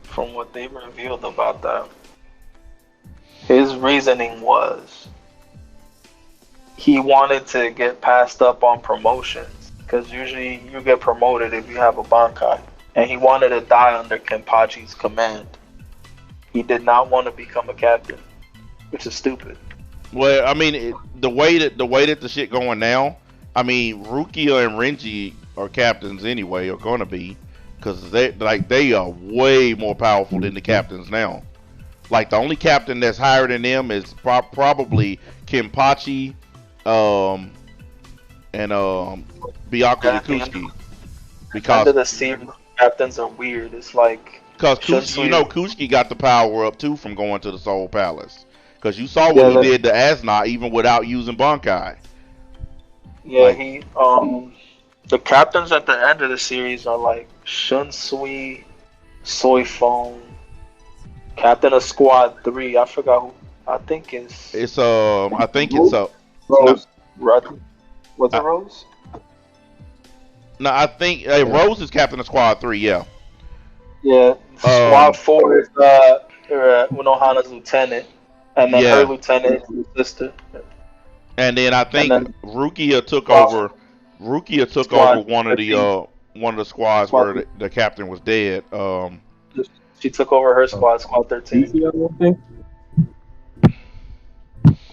From what they revealed about that, his reasoning was he wanted to get passed up on promotions, because usually you get promoted if you have a Bankai, and he wanted to die under Kenpachi's command. He did not want to become a captain, which is stupid. Well, I mean, the shit going now. I mean, Rukia and Renji are captains anyway, are gonna be, because they are way more powerful than the captains now. Like the only captain that's higher than them is probably Kenpachi, um, and Byakuya Kusuke, Under because the sea captains are weird. It's like Kusuke, Kusuke got the power up too from going to the Soul Palace. Because you saw yeah, what he did to Asna even without using Bankai. yeah, Like, he the captains at the end of the series are like Shunsui, Soifone, Captain of Squad 3. I forgot who. I think it's it's I think it's Rose. Was it I, Rose? no, I think Rose is Captain of Squad 3. Yeah. Yeah. Squad 4 is Unohana's lieutenant, and then her Yeah. lieutenant is his sister. And then I And think then Rukia took Squad- over. Rukia took Squad over one of 15. the squads Squad where the captain was dead. She took over her squad, Squad 13. DC, I don't think.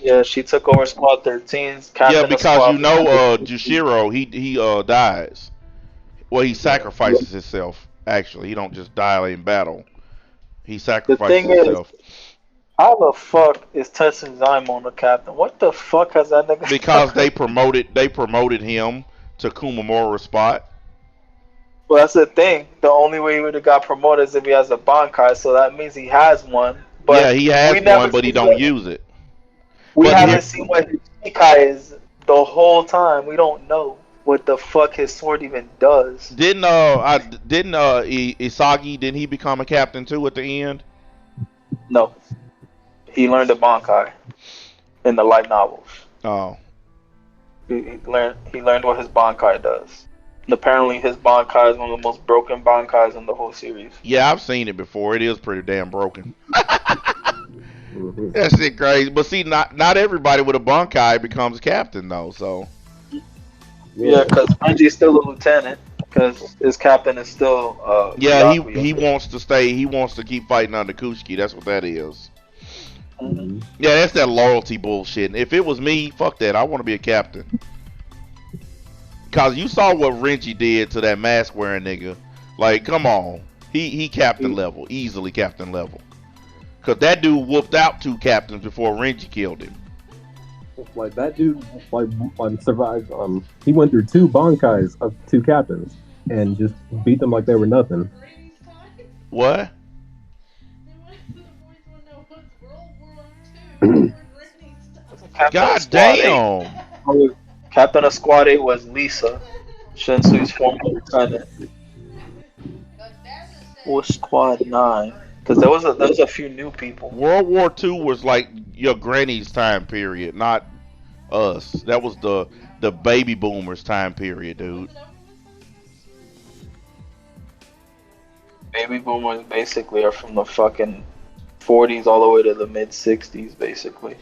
Yeah, she took over Squad 13. Captain Yeah, of because Squad you know 15. Jushiro he dies. Well, he sacrifices himself. Actually, he don't just die in battle. He sacrifices thing is, himself. How the fuck is Tetsun Zaimon the captain? What the fuck has that nigga Because done? they promoted him to Kumamura's spot. Well, that's the thing. The only way he would have got promoted is if he has a Bankai, so that means he has one. But Yeah, he has one, but he don't use it. We But haven't seen what his Shikai is the whole time. We don't know what the fuck his sword even does. Didn't Isagi, didn't he become a captain too at the end? No. He learned the Bankai in the light novels. Oh. He learned what his Bankai does. And apparently his Bankai is one of the most broken Bankais in the whole series. Yeah, I've seen it before. It is pretty damn broken. Mm-hmm. That shit crazy. But see, not everybody with a Bankai becomes captain though. So Yeah, because Renji's still a lieutenant. Because his captain is still. yeah, Byakuya. he wants to stay. He wants to keep fighting under Kusuke. That's what that is. Mhm. Yeah, that's that loyalty bullshit. If it was me, fuck that. I want to be a captain. Cause you saw what Renji did to that mask wearing nigga. Like, come on, he captain level, easily captain level. Cause that dude whooped out 2 captains before Renji killed him. Like that dude, survived. He went through 2 Bankais of 2 captains and just beat them like they were nothing. What? God damn! Captain of Squad 8 was Lisa, Shinsui's former lieutenant. Or Squad 9? Because there was a few new people. World War II was like your granny's time period, not us. That was the baby boomers time period, dude. Baby boomers basically are from the fucking 40s all the way to the mid 60s, basically.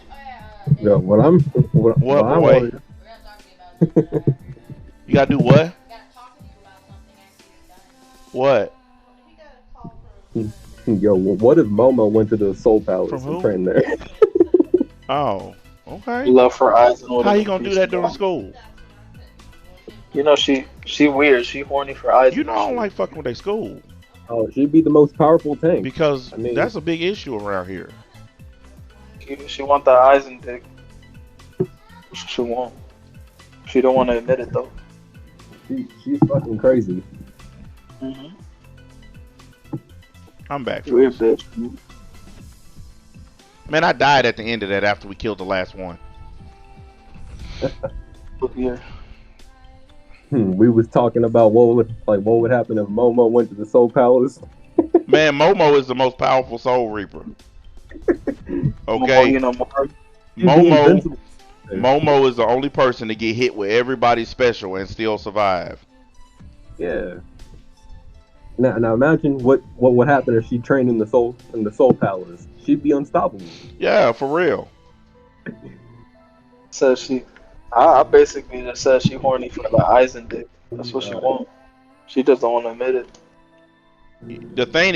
Yo, what I boy? You gotta do what? What? Yo, what if Momo went to the Soul Palace From who? and trained there? Oh, okay. Love for eyes and How you gonna do that during school? You know she weird. She horny for eyes. You know I don't like fucking with their school Oh, she'd be the most powerful tank. because I mean- that's a big issue around here. She want the eyes and dick. She won't. She don't want to admit it though. She's fucking crazy. Mm-hmm. I'm back. Weird bitch. Man, I died at the end of that after we killed the last one. Look here. We was talking about what would happen if Momo went to the Soul Palace. Man, Momo is the most powerful Soul Reaper. Okay, You know more. She'd be Momo. invincible. Momo is the only person to get hit with everybody's special and still survive. Yeah. Now imagine what would happen if she trained in the Soul Palace. She'd be unstoppable. Yeah, for real. Says she. I basically just said she horny for the eyes and dick. That's what she want. She just don't want to admit it. The thing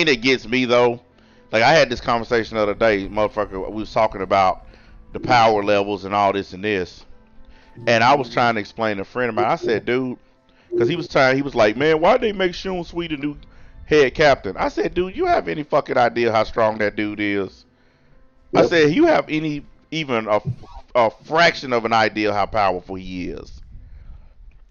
that gets me though, like I had this conversation the other day, motherfucker. We was talking about the power levels and all this and this. And I was trying to explain to a friend of mine. I said, dude, because he was like, man, why'd they make Shun Sweet a new head captain? I said, dude, you have any fucking idea how strong that dude is? Yep. I said, you have any even a fraction of an idea how powerful he is?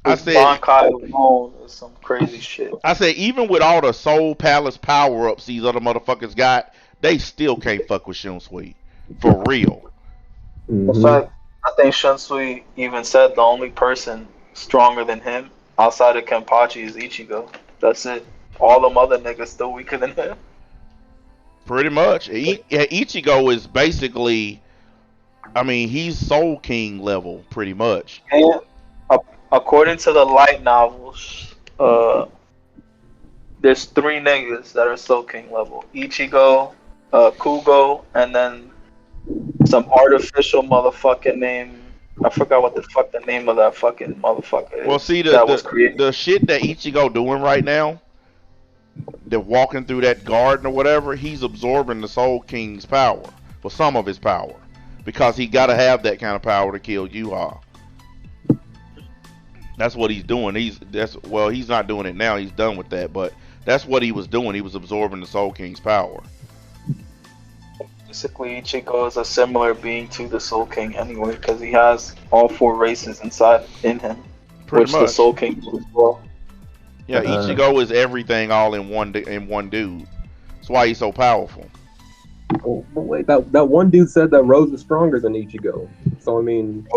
I said, Bankai alone is some crazy shit. I said, even with all the Soul Palace power ups these other motherfuckers got, they still can't fuck with Shun Sui. For real. In fact, I think Shun Sui even said the only person stronger than him outside of Kenpachi is Ichigo. That's it. All them other niggas still weaker than him. Pretty much. Ichigo is basically, I mean, he's Soul King level, pretty much. And according to the light novels, there's 3 niggas that are Soul King level. Ichigo, Kugo, and then some artificial motherfucking name. I forgot what the fuck the name of that fucking motherfucker is. Well, see, the shit that Ichigo doing right now, they're walking through that garden or whatever, he's absorbing the Soul King's power, or some of his power, because he got to have that kind of power to kill Yuha. That's what he's doing. He's not doing it now. He's done with that, but that's what he was doing. He was absorbing the Soul King's power. Basically, Ichigo is a similar being to the Soul King anyway, because he has all 4 races in him. Pretty much. The Soul King does as well. Yeah, Ichigo is everything all in one dude. That's why he's so powerful. Oh, but wait, that one dude said that Rose is stronger than Ichigo. So I mean,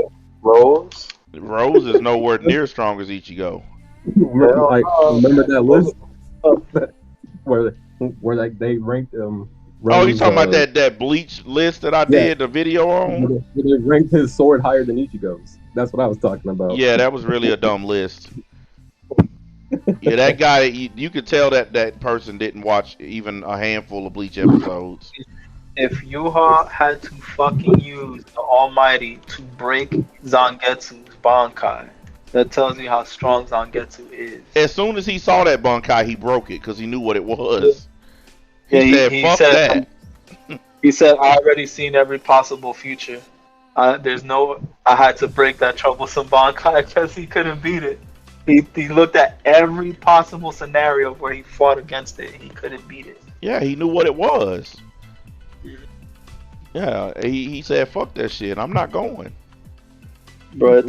Rose is nowhere near as strong as Ichigo. Remember that list where they ranked Rose, oh, you talking about that Bleach list that I did the video on? They ranked his sword higher than Ichigo's. That's what I was talking about. Yeah, that was really a dumb list. Yeah, that guy, you could tell that person didn't watch even a handful of Bleach episodes. If Yuha had to fucking use the Almighty to break Zangetsu's Bankai, that tells you how strong Zangetsu is. As soon as he saw that Bankai, he broke it because he knew what it was. He said, fuck that. He said, I already seen every possible future. I had to break that troublesome Bankai because he couldn't beat it. He looked at every possible scenario where he fought against it. He couldn't beat it. Yeah, he knew what it was. Yeah, he said, fuck that shit. I'm not going. Bro, it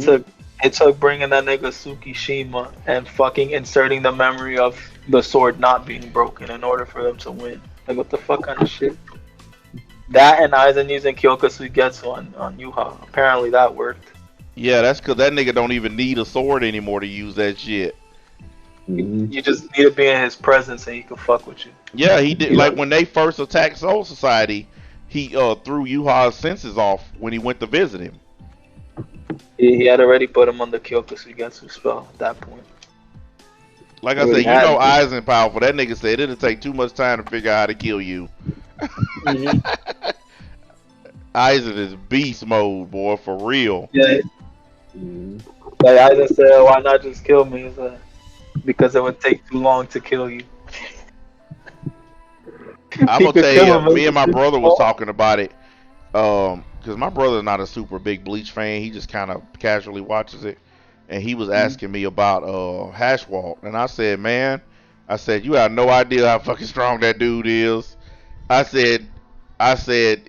took bringing that nigga Tsukishima and fucking inserting the memory of the sword not being broken in order for them to win. Like, what the fuck kind of shit? That and Aizen using Kyoka Suigetsu on Yuha. Apparently that worked. Yeah, that's because that nigga don't even need a sword anymore to use that shit. You just need to be in his presence and he can fuck with you. Yeah, he did. Like, when they first attacked Soul Society, he threw Yuha's senses off when he went to visit him. He had already put him on the Kyoka Suigetsu spell at that point. Like I said, you know Aizen powerful. That nigga said it'll take too much time to figure out how to kill you. Aizen is beast mode, boy, for real. Yeah. Like Aizen said, why not just kill me? He's like, because it would take too long to kill you. I'm gonna tell you, me and my brother was talking about it. Because my brother's not a super big Bleach fan. He just kind of casually watches it. And he was asking me about Hashwalt. And I said, man, you have no idea how fucking strong that dude is. I said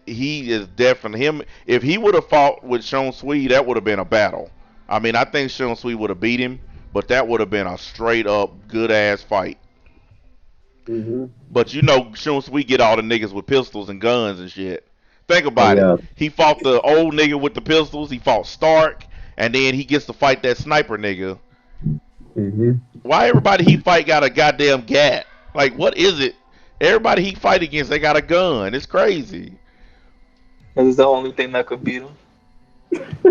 he is definitely him. If he would have fought with Shun Sui, that would have been a battle. I mean, I think Shun Sui would have beat him, but that would have been a straight up good ass fight. But you know, Shun Sui get all the niggas with pistols and guns and shit. Think about it. He fought the old nigga with the pistols. He fought Stark, and then he gets to fight that sniper nigga. Why everybody he fight got a goddamn gat? Like, what is it? Everybody he fight against, they got a gun. It's crazy. It's the only thing that could beat him. It's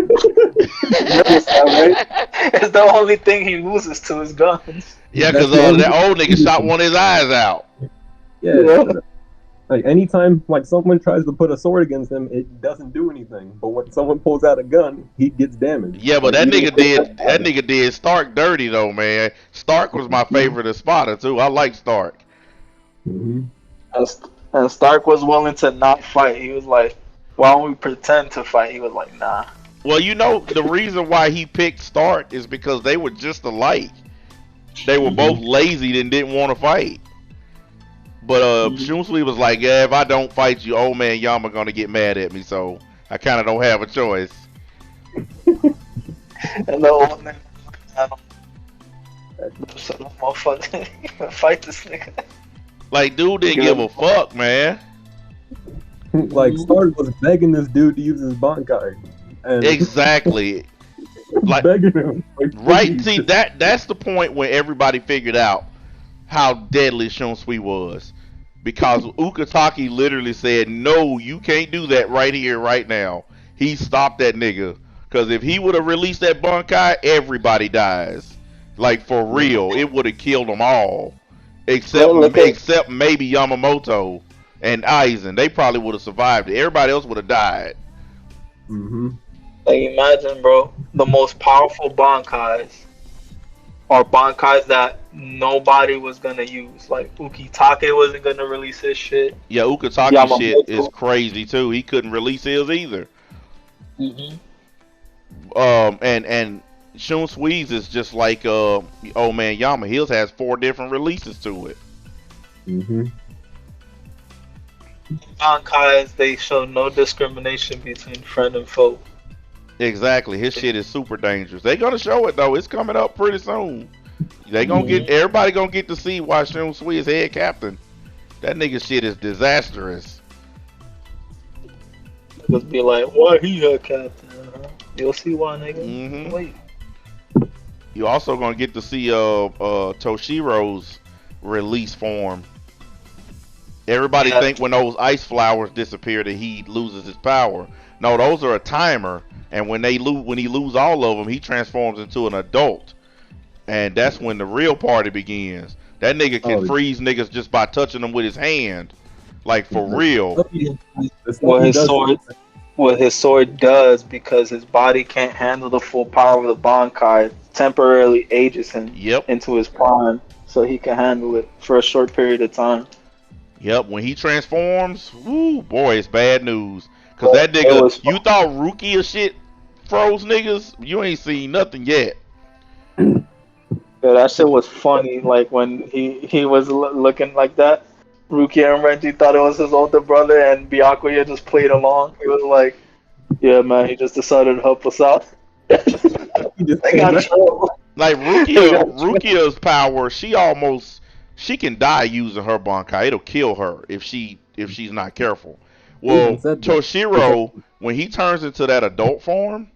the only thing he loses to his guns. Yeah, because that old nigga shot one of his eyes out. Yeah. Like, anytime like someone tries to put a sword against him, it doesn't do anything. But when someone pulls out a gun, he gets damaged. Yeah, but that nigga did Stark dirty though, man. Stark was my favorite Espada too. I like Stark. And Stark was willing to not fight. He was like, why don't we pretend to fight? He was like, nah. Well, you know, the reason why he picked Stark is because they were just alike. They were both lazy and didn't want to fight. But Shunsui was like, yeah, if I don't fight you, old man Yama gonna get mad at me, so I kind of don't have a choice. And the old man, so the motherfucker fight this nigga. Like, dude didn't give a fuck, man. Like, Stark was begging this dude to use his Bankai. And Exactly. Like, begging him. Like, right, see, that's the point where everybody figured out how deadly Shunsui was. Because Ukitake literally said, no, you can't do that right here, right now. He stopped that nigga. Because if he would have released that Bankai, everybody dies. Like, for real. It would have killed them all. Except maybe Yamamoto and Aizen. They probably would have survived it. Everybody else would have died. Mm-hmm. Like, imagine, bro, the most powerful Bankais are Bankais that nobody was gonna use. Like, Ukitake wasn't gonna release his shit. Yeah, Ukitake shit is crazy too. He couldn't release his either. Mm-hmm. And Shunsui's is just like old man Yama. His has 4 different releases to it. Mm-hmm. Bankais, they show no discrimination between friend and foe. Exactly. His shit is super dangerous. They gonna show it though. It's coming up pretty soon. They gonna get everybody gonna get to see why Shunsui is head captain. That nigga shit is disastrous. Just be like, why he head captain? You'll see why, nigga. Mm-hmm. Wait. You also gonna get to see Toshiro's release form. Everybody think when those ice flowers disappear that he loses his power. No, those are a timer, and when he lose all of them, he transforms into an adult, and that's when the real party begins. That nigga can freeze niggas just by touching them with his hand, like for real. What his sword does, because his body can't handle the full power of the Bankai, temporarily ages him into his prime, so he can handle it for a short period of time. Yep, when he transforms, woo, boy, it's bad news. Cause that nigga, you thought Rukia shit froze niggas? You ain't seen nothing yet. Yeah, that shit was funny. Like when he was looking like that, Rukia and Renji thought it was his older brother, and Byakuya just played along. He was like, "Yeah, man, he just decided to help us out." They got trouble. Like Rukia's power, she can die using her Bankai. It'll kill her if she's not careful. Well, Toshiro, when he turns into that adult form,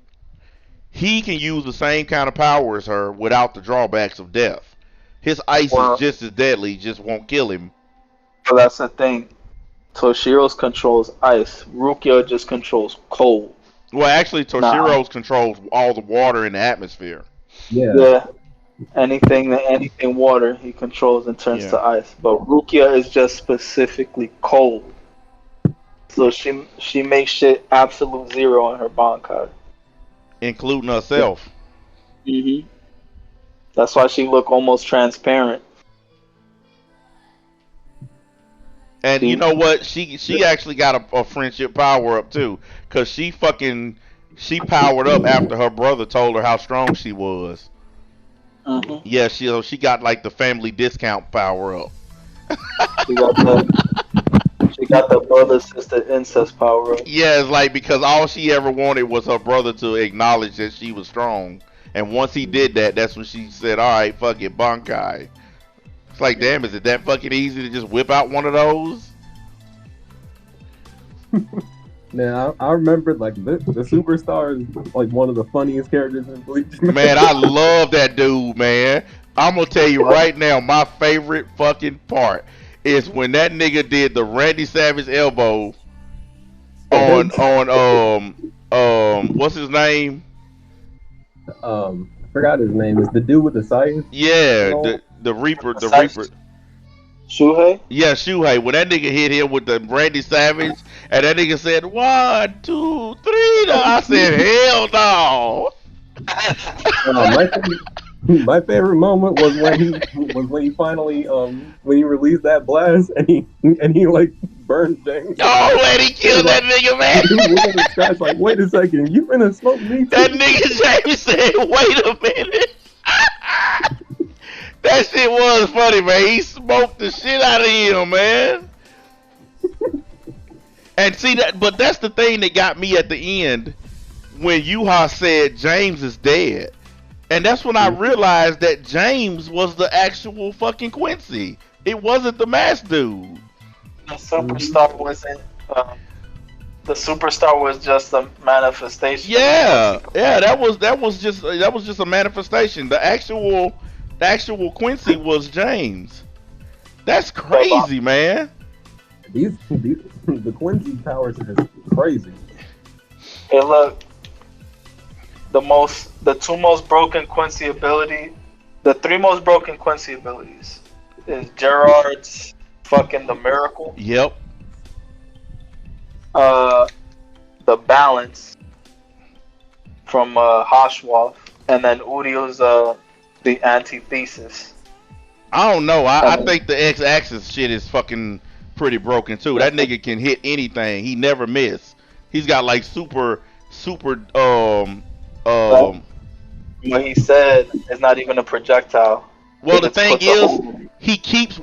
he can use the same kind of power as her without the drawbacks of death. His ice is just as deadly, just won't kill him. So that's the thing. Toshiro's controls ice. Rukia just controls cold. Well, actually, Toshiro's controls all the water in the atmosphere. Yeah. Anything water he controls and turns to ice. But Rukia is just specifically cold. So she makes shit absolute zero on her Bankai. Including herself. Mm-hmm. That's why she look almost transparent. And you know what? She actually got a friendship power up too. Cause she powered up after her brother told her how strong she was. Mm-hmm. Yeah, she got like the family discount power up. She got the brother sister incest power up. Yeah, it's like because all she ever wanted was her brother to acknowledge that she was strong. And once he did that, that's when she said, "Alright, fuck it, Bankai." It's like, damn, is it that fucking easy to just whip out one of those? Man, I remember like the Superstar is like one of the funniest characters in Bleach. Man, I love that dude, man. I'm gonna tell you right now, my favorite fucking part is when that nigga did the Randy Savage elbow on what's his name? I forgot his name. Is the dude with the scythe? Yeah, the Reaper. Shuhei? Yeah, Shuhei. When that nigga hit him with the Randy Savage, and that nigga said 1, 2, 3, I said, hell no. My favorite moment was when he finally when he released that blast and he like burn thing. Oh, man, he killed that nigga, man. He was in the scratch like, wait a second, you finna smoke me too? That nigga James said, wait a minute. That shit was funny, man. He smoked the shit out of him, man. And see that, but that's the thing that got me at the end when Yuha said James is dead. And that's when I realized that James was the actual fucking Quincy. It wasn't the masked dude. The superstar wasn't. The superstar was just a manifestation. Yeah, that was just a manifestation. The actual Quincy was James. That's crazy, man. These the Quincy powers are just crazy. Hey, look, the two most broken Quincy ability, the three most broken Quincy abilities is Gerard's fucking the miracle. Yep. The balance from Hashwaf, and then Urio's the antithesis. I don't know. I think the X-axis shit is fucking pretty broken too. That nigga can hit anything. He never miss. He's got like super What he said is not even a projectile. Well, the thing is, he keeps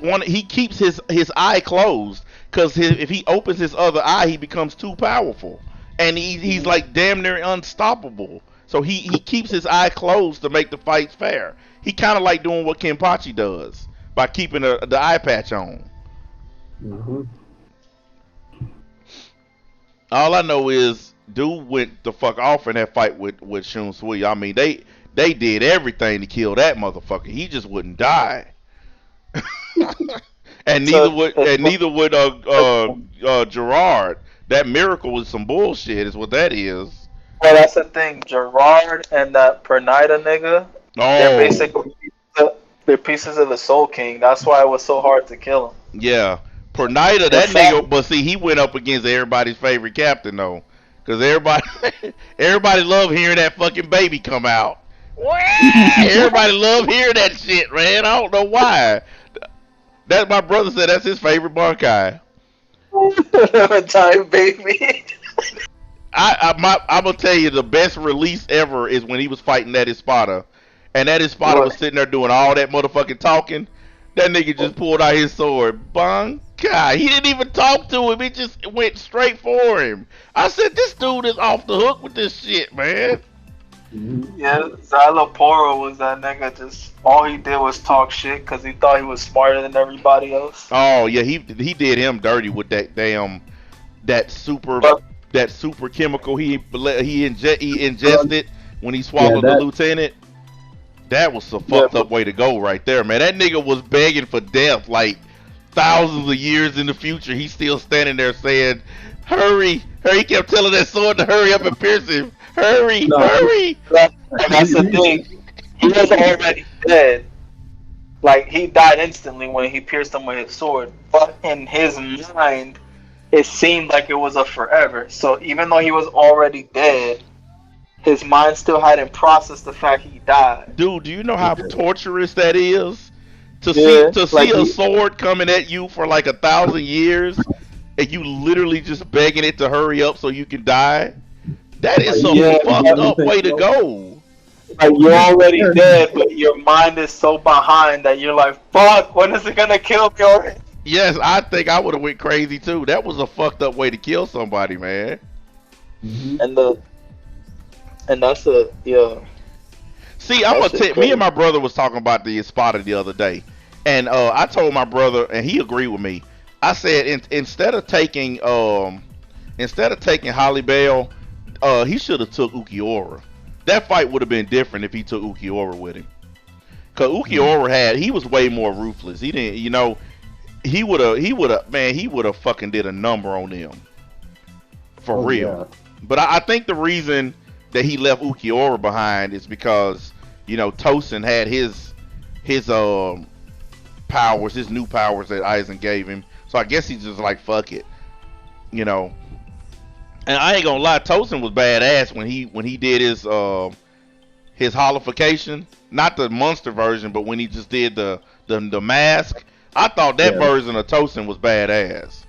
his eye closed because if he opens his other eye, he becomes too powerful, and he's like damn near unstoppable. So he keeps his eye closed to make the fights fair. He kind of like doing what Kenpachi does by keeping the eye patch on. Mm-hmm. All I know is dude went the fuck off in that fight with Shun Sui. I mean they did everything to kill that motherfucker. He just wouldn't die. and neither would Gerard. That miracle was some bullshit is what that is. Well, that's the thing. Gerard and that Pernida nigga, they're basically they're pieces of the Soul King. That's why it was so hard to kill him. Yeah. Pernida, that nigga, but see, he went up against everybody's favorite captain, though. Because everybody love hearing that fucking baby come out. Everybody love hearing that shit, man. I don't know why. That's my brother said that's his favorite Bankai. Time baby. I'm gonna tell you the best release ever is when he was fighting that Espada, and that Espada was sitting there doing all that motherfucking talking. That nigga just pulled out his sword. Bankai. He didn't even talk to him. He just went straight for him. I said, this dude is off the hook with this shit, man. Yeah, Xyloporo was that nigga. Just all he did was talk shit because he thought he was smarter than everybody else. Oh yeah, he did him dirty with that damn that super chemical he ingested when he swallowed the lieutenant. That was a fucked up way to go right there, man. That nigga was begging for death like thousands of years in the future. He's still standing there saying, "Hurry, hurry!" He kept telling that sword to hurry up and pierce him. Hurry, hurry! That's the thing. He was already dead. Like, he died instantly when he pierced him with his sword. But in his mind, it seemed like it was a forever. So even though he was already dead, his mind still hadn't processed the fact he died. Dude, do you know how torturous that is? To see a sword coming at you for like 1,000 years, and you literally just begging it to hurry up so you can die? That is a fucked up way to go. Like, you're already dead, but your mind is so behind that you're like, fuck, when is it gonna kill me already? Yes, I think I would have went crazy too. That was a fucked up way to kill somebody, man. Mm-hmm. And that's See, I'm gonna tell. Me and my brother was talking about the Espada the other day, and I told my brother, and he agreed with me. I said instead of taking Holly Bell, he should have took Ukiura. That fight would have been different if he took Ukiura with him. Cause Ukiura he was way more ruthless. He didn't, he would have fucking did a number on them. For real. Yeah. But I think the reason that he left Ukiura behind is because, Tosin had his powers, his new powers that Aizen gave him. So I guess he's just like, fuck it. And I ain't gonna lie, Tosin was badass when he did his holification, not the monster version, but when he just did the mask. I thought that version of Tosin was badass.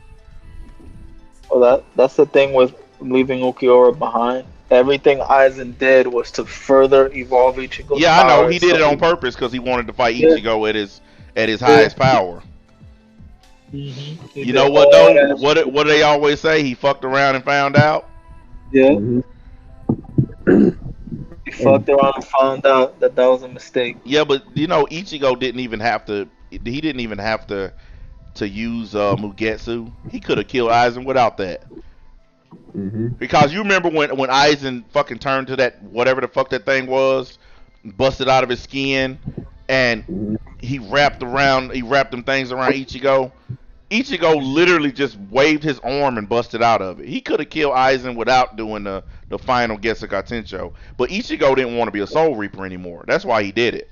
Well, that's the thing with leaving Ukiura behind. Everything Aizen did was to further evolve Ichigo's Yeah, I know he powers. did So it on purpose because he wanted to fight yeah, Ichigo at his yeah. highest power. He You did know what all though? that. What do they always say? He fucked around and found out. Yeah, hmm he And fucked around and found out that that was a mistake. Yeah, but you know Ichigo didn't even have to. He didn't even have to use Mugetsu. He could have killed Aizen without that. hmm Because you remember when Aizen fucking turned to that whatever the fuck that thing was, busted out of his skin, and hmm he wrapped them things around Ichigo. Ichigo literally just waved his arm and busted out of it. He could have killed Aizen without doing the final Gesuga Tensho. But Ichigo didn't want to be a Soul Reaper anymore. That's why he did it.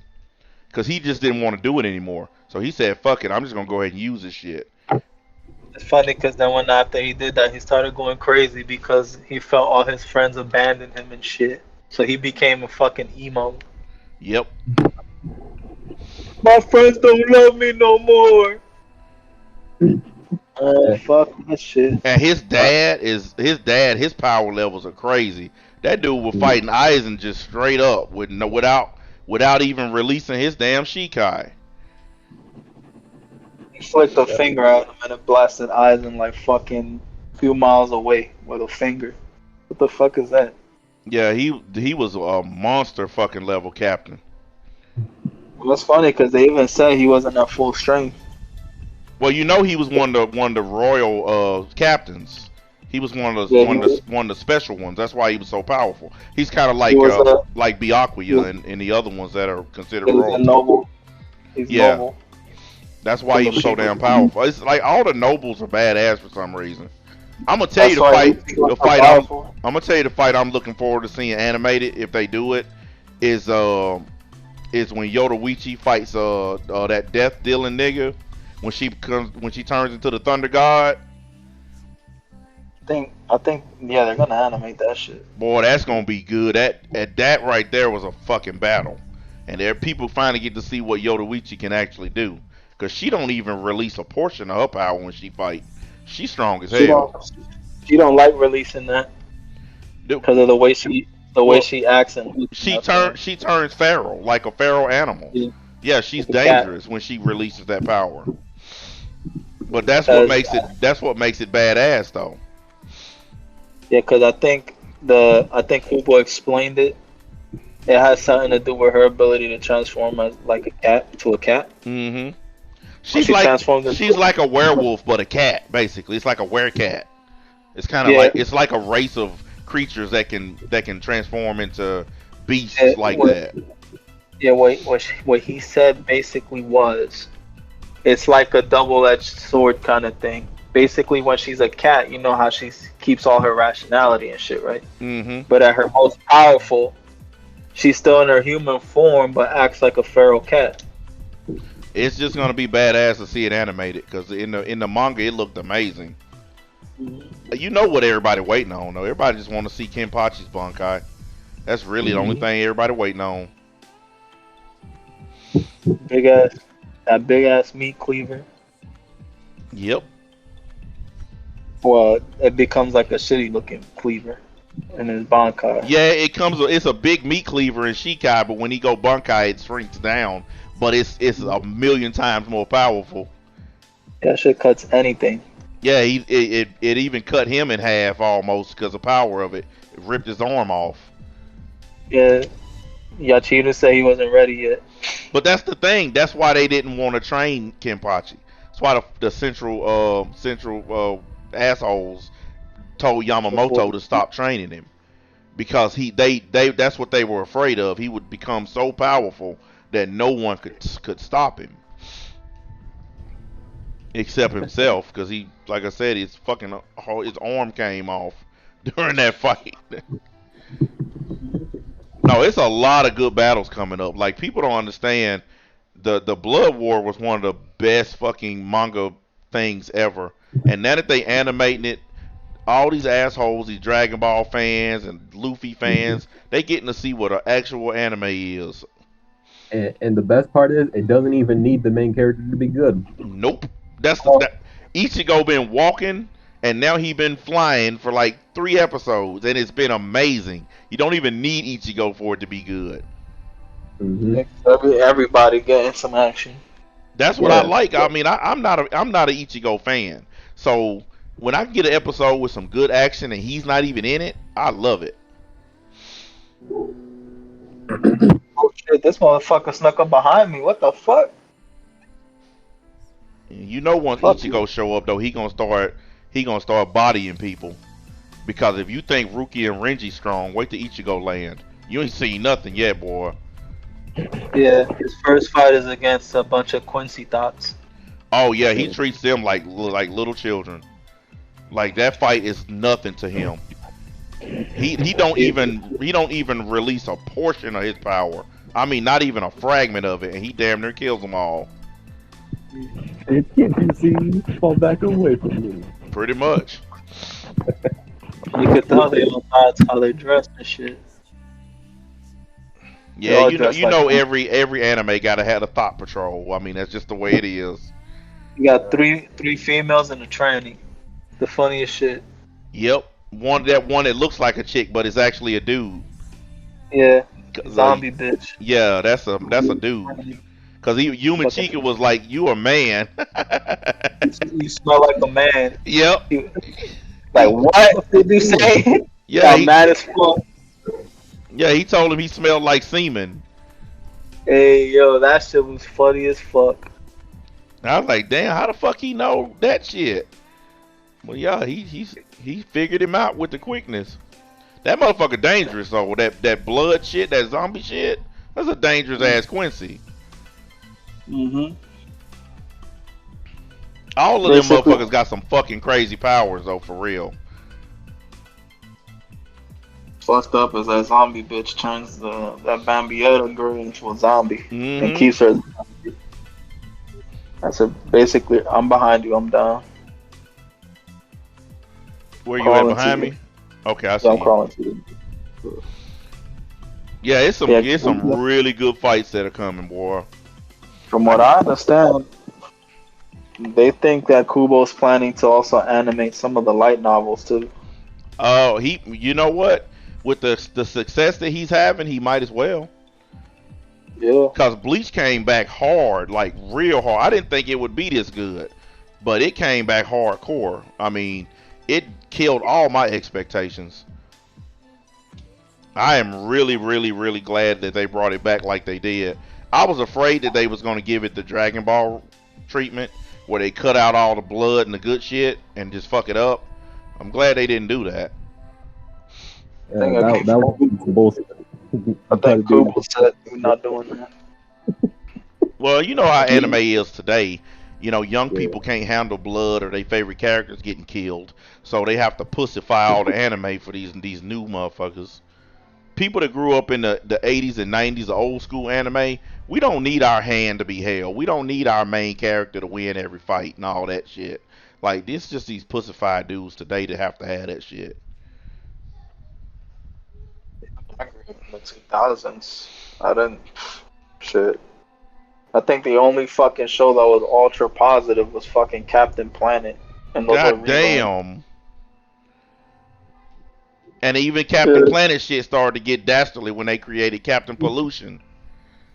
Because he just didn't want to do it anymore. So he said, fuck it, I'm just going to go ahead and use this shit. It's funny because then when after he did that, he started going crazy because he felt all his friends abandoned him and shit. So he became a fucking emo. Yep. My friends don't love me no more. Oh fuck that shit. And his power levels are crazy. That dude was fighting Aizen just straight up without even releasing his damn Shikai. He flicked a finger at him and it blasted Aizen like fucking few miles away with a finger. What the fuck is that? Yeah, he was a monster fucking level captain. Well, that's funny because they even said he wasn't at full strength. Well, you know he was one of the royal captains. He was one of Yeah, one of the special ones. That's why he was so powerful. He's kind of he was like Byakuya and the other ones that are considered he was a royalty. noble. He's Yeah. noble. That's why he was so damn powerful. It's like all the nobles are badass for some reason. I'm gonna tell you the fight I'm gonna tell you the fight I'm looking forward to seeing animated if they do it is when Yoruichi fights that death dealing nigga when she turns into the Thunder God. I think yeah they're gonna animate that shit. Boy, that's gonna be good. That right there was a fucking battle, and there people finally get to see what Yoruichi can actually do. Cause she don't even release a portion of her power when she fight. She's strong as hell. She don't like releasing that because of the way she acts and she turns feral like a feral animal. Yeah, she's dangerous when she releases that power. But that's what makes it badass though. Yeah, because I think Fubo explained it. It has something to do with her ability to transform as like a cat to a cat. Mm-hmm. She's like a werewolf, but a cat. Basically, it's like a werecat. It's kind of like a race of creatures that can transform into beasts that. Yeah, what he said basically was, it's like a double-edged sword kind of thing. Basically, when she's a cat, you know how she keeps all her rationality and shit, right? Mm-hmm. But at her most powerful, she's still in her human form, but acts like a feral cat. It's just gonna be badass to see it animated because in the manga it looked amazing. You know what everybody waiting on though? Everybody just want to see Kenpachi's Bankai. That's really the only thing everybody waiting on. Big ass meat cleaver. Yep. Well, it becomes like a shitty looking cleaver in his Bankai. Yeah, it's a big meat cleaver in Shikai, but when he go Bankai it shrinks down. But it's a million times more powerful. That shit cuts anything. Yeah, it even cut him in half almost because of the power of it. It ripped his arm off. Yeah, Yachida said he wasn't ready yet. But that's the thing. That's why they didn't want to train Kenpachi. That's why the central assholes told Yamamoto to stop training him because that's what they were afraid of. He would become so powerful that no one could stop him except himself because he, like I said, his arm came off during that fight. No, it's a lot of good battles coming up. Like people don't understand the Blood War was one of the best fucking manga things ever. And now that they animating it, all these assholes, these Dragon Ball fans and Luffy fans, they getting to see what an actual anime is. And the best part is, it doesn't even need the main character to be good. Nope. Ichigo been walking and now he been flying for like 3 episodes, and it's been amazing. You don't even need Ichigo for it to be good. Hmm. Everybody getting some action. That's what I Yeah. like. I mean, I'm not an Ichigo fan, so when I get an episode with some good action and he's not even in it, I love it. Oh shit! This motherfucker snuck up behind me. What the fuck? You know, once Fuck you. Ichigo show up though, he gonna start bodying people. Because if you think Ruki and Renji strong, wait till Ichigo land. You ain't seen nothing yet, boy. Yeah, his first fight is against a bunch of Quincy thoughts. Oh yeah, he treats them like little children. Like that fight is nothing to him. He don't even release a portion of his power. I mean, not even a fragment of it, and he damn near kills them all. It can't be seen. Fall back away from me. Pretty much. You could tell they all thoughts how they dress and shit. They Yeah, all you know, dress like every anime gotta have a thought patrol. I mean, that's just the way it is. you got three females and a tranny. The funniest shit. Yep, one that looks like a chick, but it's actually a dude. Yeah, 'Cause, zombie bitch. yeah, that's a dude. Cause Yuma Chica was like, "You a man." You smell like a man. Yep. Like what did you say? Yeah, Got mad as fuck. he told him he smelled like semen. Hey yo, that shit was funny as fuck. I was like, "Damn, how the fuck he know that shit?" Well, yeah, he figured him out with the quickness. That motherfucker dangerous though. That blood shit, that zombie shit. That's a dangerous ass Quincy. Mm-hmm. All of them Basically- motherfuckers got some fucking crazy powers though, for real. Fucked up is that zombie bitch turns that Bambietta girl into a zombie and Mhm. keeps her. That's basically. I'm behind you. I'm down. Where you at Crawling behind to me? Okay, I see. So I'm you. crawling to you. Yeah, it's Yeah, some really good fights that are coming, boy. From what I understand, they think that Kubo's planning to also animate some of the light novels too. Oh, you know what? With the success that he's having, he might as well. Yeah. Cause Bleach came back hard, like real hard. I didn't think it would be this good, but it came back hardcore. I mean, it killed all my expectations. I am really, really, really glad that they brought it back like they did. I was afraid that they was going to give it the Dragon Ball treatment, where they cut out all the blood and the good shit and just fuck it up. I'm glad they didn't do that. That was bullshit. I think Kubo said we're not doing that. Well, you know how anime is today. You know, young people can't handle blood or their favorite characters getting killed, so they have to pussify all the anime for these new motherfuckers. People that grew up in the 80s and 90s, the old school anime, we don't need our hand to be held. We don't need our main character to win every fight and all that shit. Like, this just these pussified dudes today that have to have that shit. I grew up in the 2000s. I didn't. Shit. I think the only fucking show that was ultra positive was fucking Captain Planet. And those are God reruns. damn. And even Captain Planet shit started to get dastardly when they created Captain Pollution.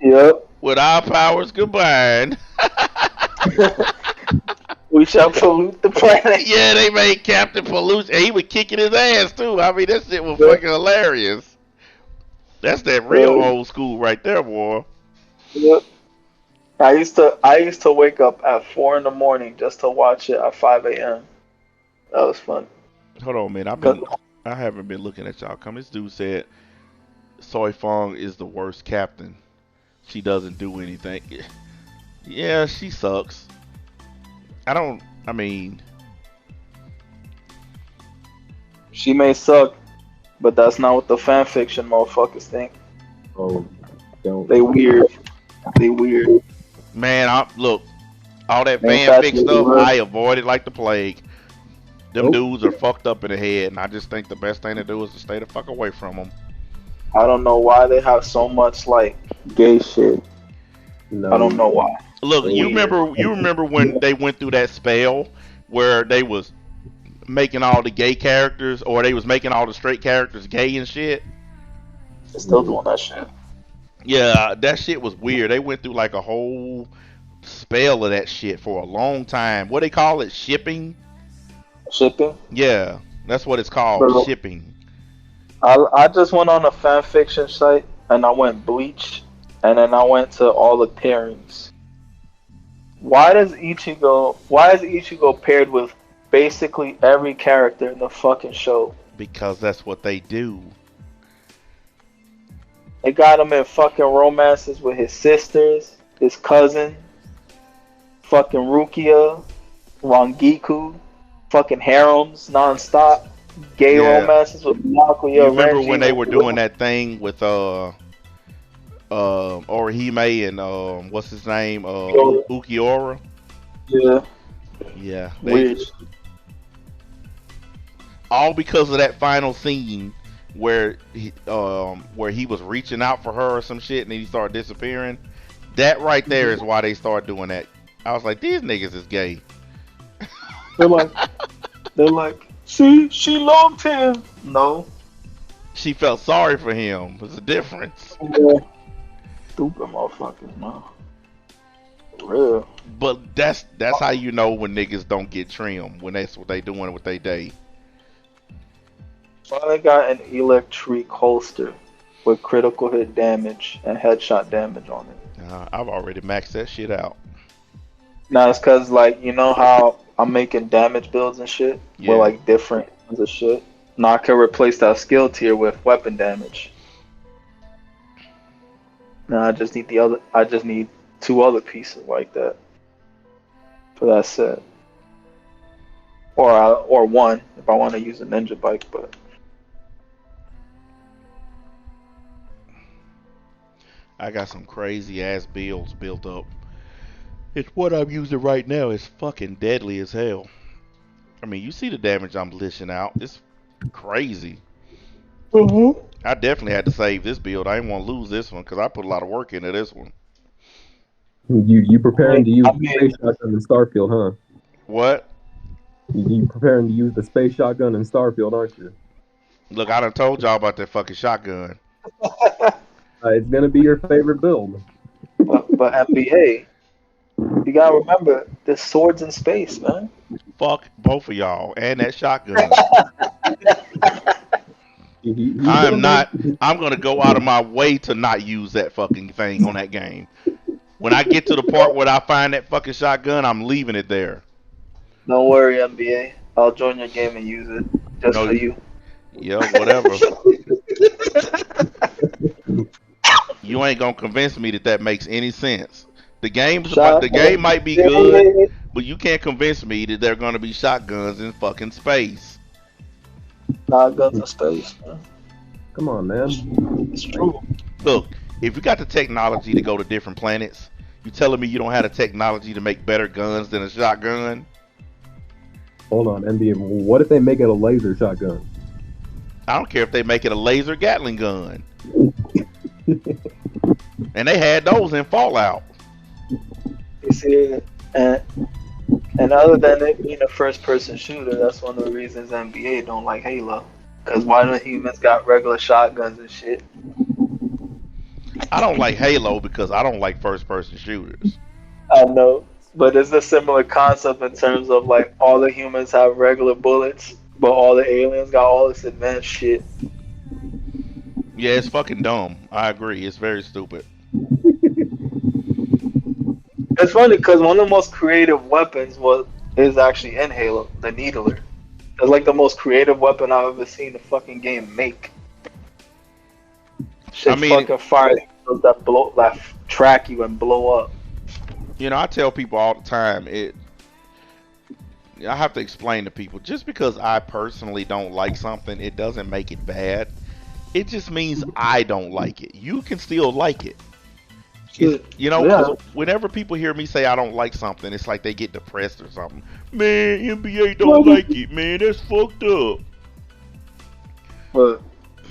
Yep. With our powers combined. We shall pollute the planet. Yeah, they made Captain Pollution. And he was kicking his ass too. I mean, that shit was fucking hilarious. That's that real old school right there, boy. Yep. I used to wake up at 4 in the morning just to watch it at 5 a.m. That was fun. Hold on, man. I haven't been looking at y'all. Come, this dude said Soy Fong is the worst captain. She doesn't do anything. Yeah, she sucks. I mean, She may suck, but that's not what the fan fiction motherfuckers think. Oh, don't. They weird. They weird. man, look, all that Man, fanfic that's stuff, what it was. I avoid it like the plague. Them Nope. dudes are fucked up in the head, and I just think the best thing to do is to stay the fuck away from them. I don't know why they have so much like gay shit. No. I don't know why. Look, you Weird. remember when they went through that spell where they was making all the gay characters, or they was making all the straight characters gay and shit. They're still doing that shit. Yeah, that shit was weird. They went through like a whole spell of that shit for a long time. What they call it? Shipping? Shipping? Yeah, that's what it's called. Bro. Shipping. I just went on a fan fiction site and I went Bleach and then I went to all the pairings. Why is Ichigo paired with basically every character in the fucking show? Because that's what they do. They got him in fucking romances with his sisters, his cousin, fucking Rukia, Rangiku, fucking harems nonstop, gay romances with Nakuya. You remember Renji, when they were doing that thing with Orihime and what's his name? Ukiura? Yeah. Yeah. Weird. All because of that final scene where he was reaching out for her or some shit and then he started disappearing. That right there is why they started doing that. I was like, these niggas is gay. They're like, she loved him. No. She felt sorry for him. There's a difference. Yeah. Stupid motherfuckers, man. For real. But that's how you know when niggas don't get trimmed, when that's what they doing with their day. Finally got an electric holster with critical hit damage and headshot damage on it. I've already maxed that shit out. Now it's cause like, you know how I'm making damage builds and shit? Yeah. With like different kinds of shit? Now I can replace that skill tier with weapon damage. Now I just need 2 other pieces like that for that set. Or 1 if I want to use a ninja bike, but I got some crazy ass builds built up. It's what I'm using right now. It's fucking deadly as hell. I mean, you see the damage I'm dishing out. It's crazy. Mm-hmm. I definitely had to save this build. I didn't want to lose this one because I put a lot of work into this one. You preparing to use the space shotgun in Starfield, huh? What? You preparing to use the space shotgun in Starfield, aren't you? Look, I done told y'all about that fucking shotgun. It's gonna be your favorite build. But NBA, you gotta remember, there's swords in space, man. Fuck both of y'all and that shotgun. I'm gonna go out of my way to not use that fucking thing on that game. When I get to the part where I find that fucking shotgun, I'm leaving it there. Don't worry, NBA. I'll join your game and use it just for you. Yeah, whatever. You ain't gonna convince me that makes any sense. The game might be good, but you can't convince me that there are gonna be shotguns in fucking space. Shotguns in space, man. Come on, man. It's true. Look, if you got the technology to go to different planets, you telling me you don't have the technology to make better guns than a shotgun? Hold on, NBA. What if they make it a laser shotgun? I don't care if they make it a laser Gatling gun. And they had those in Fallout. You see, and other than it being a first-person shooter, that's one of the reasons NBA don't like Halo. Because why do humans got regular shotguns and shit? I don't like Halo because I don't like first-person shooters. I know, but it's a similar concept in terms of like all the humans have regular bullets, but all the aliens got all this advanced shit. Yeah, it's fucking dumb. I agree. It's very stupid. It's funny because one of the most creative weapons is actually in Halo, the Needler. It's like the most creative weapon I've ever seen a fucking game make. Shit, fucking fire that track you and blow up. You know, I tell people all the time, I have to explain to people, just because I personally don't like something, it doesn't make it bad. It just means I don't like it. You can still like it. You know, whenever people hear me say I don't like something, it's like they get depressed or something. Man, NBA don't like it, man. That's fucked up. But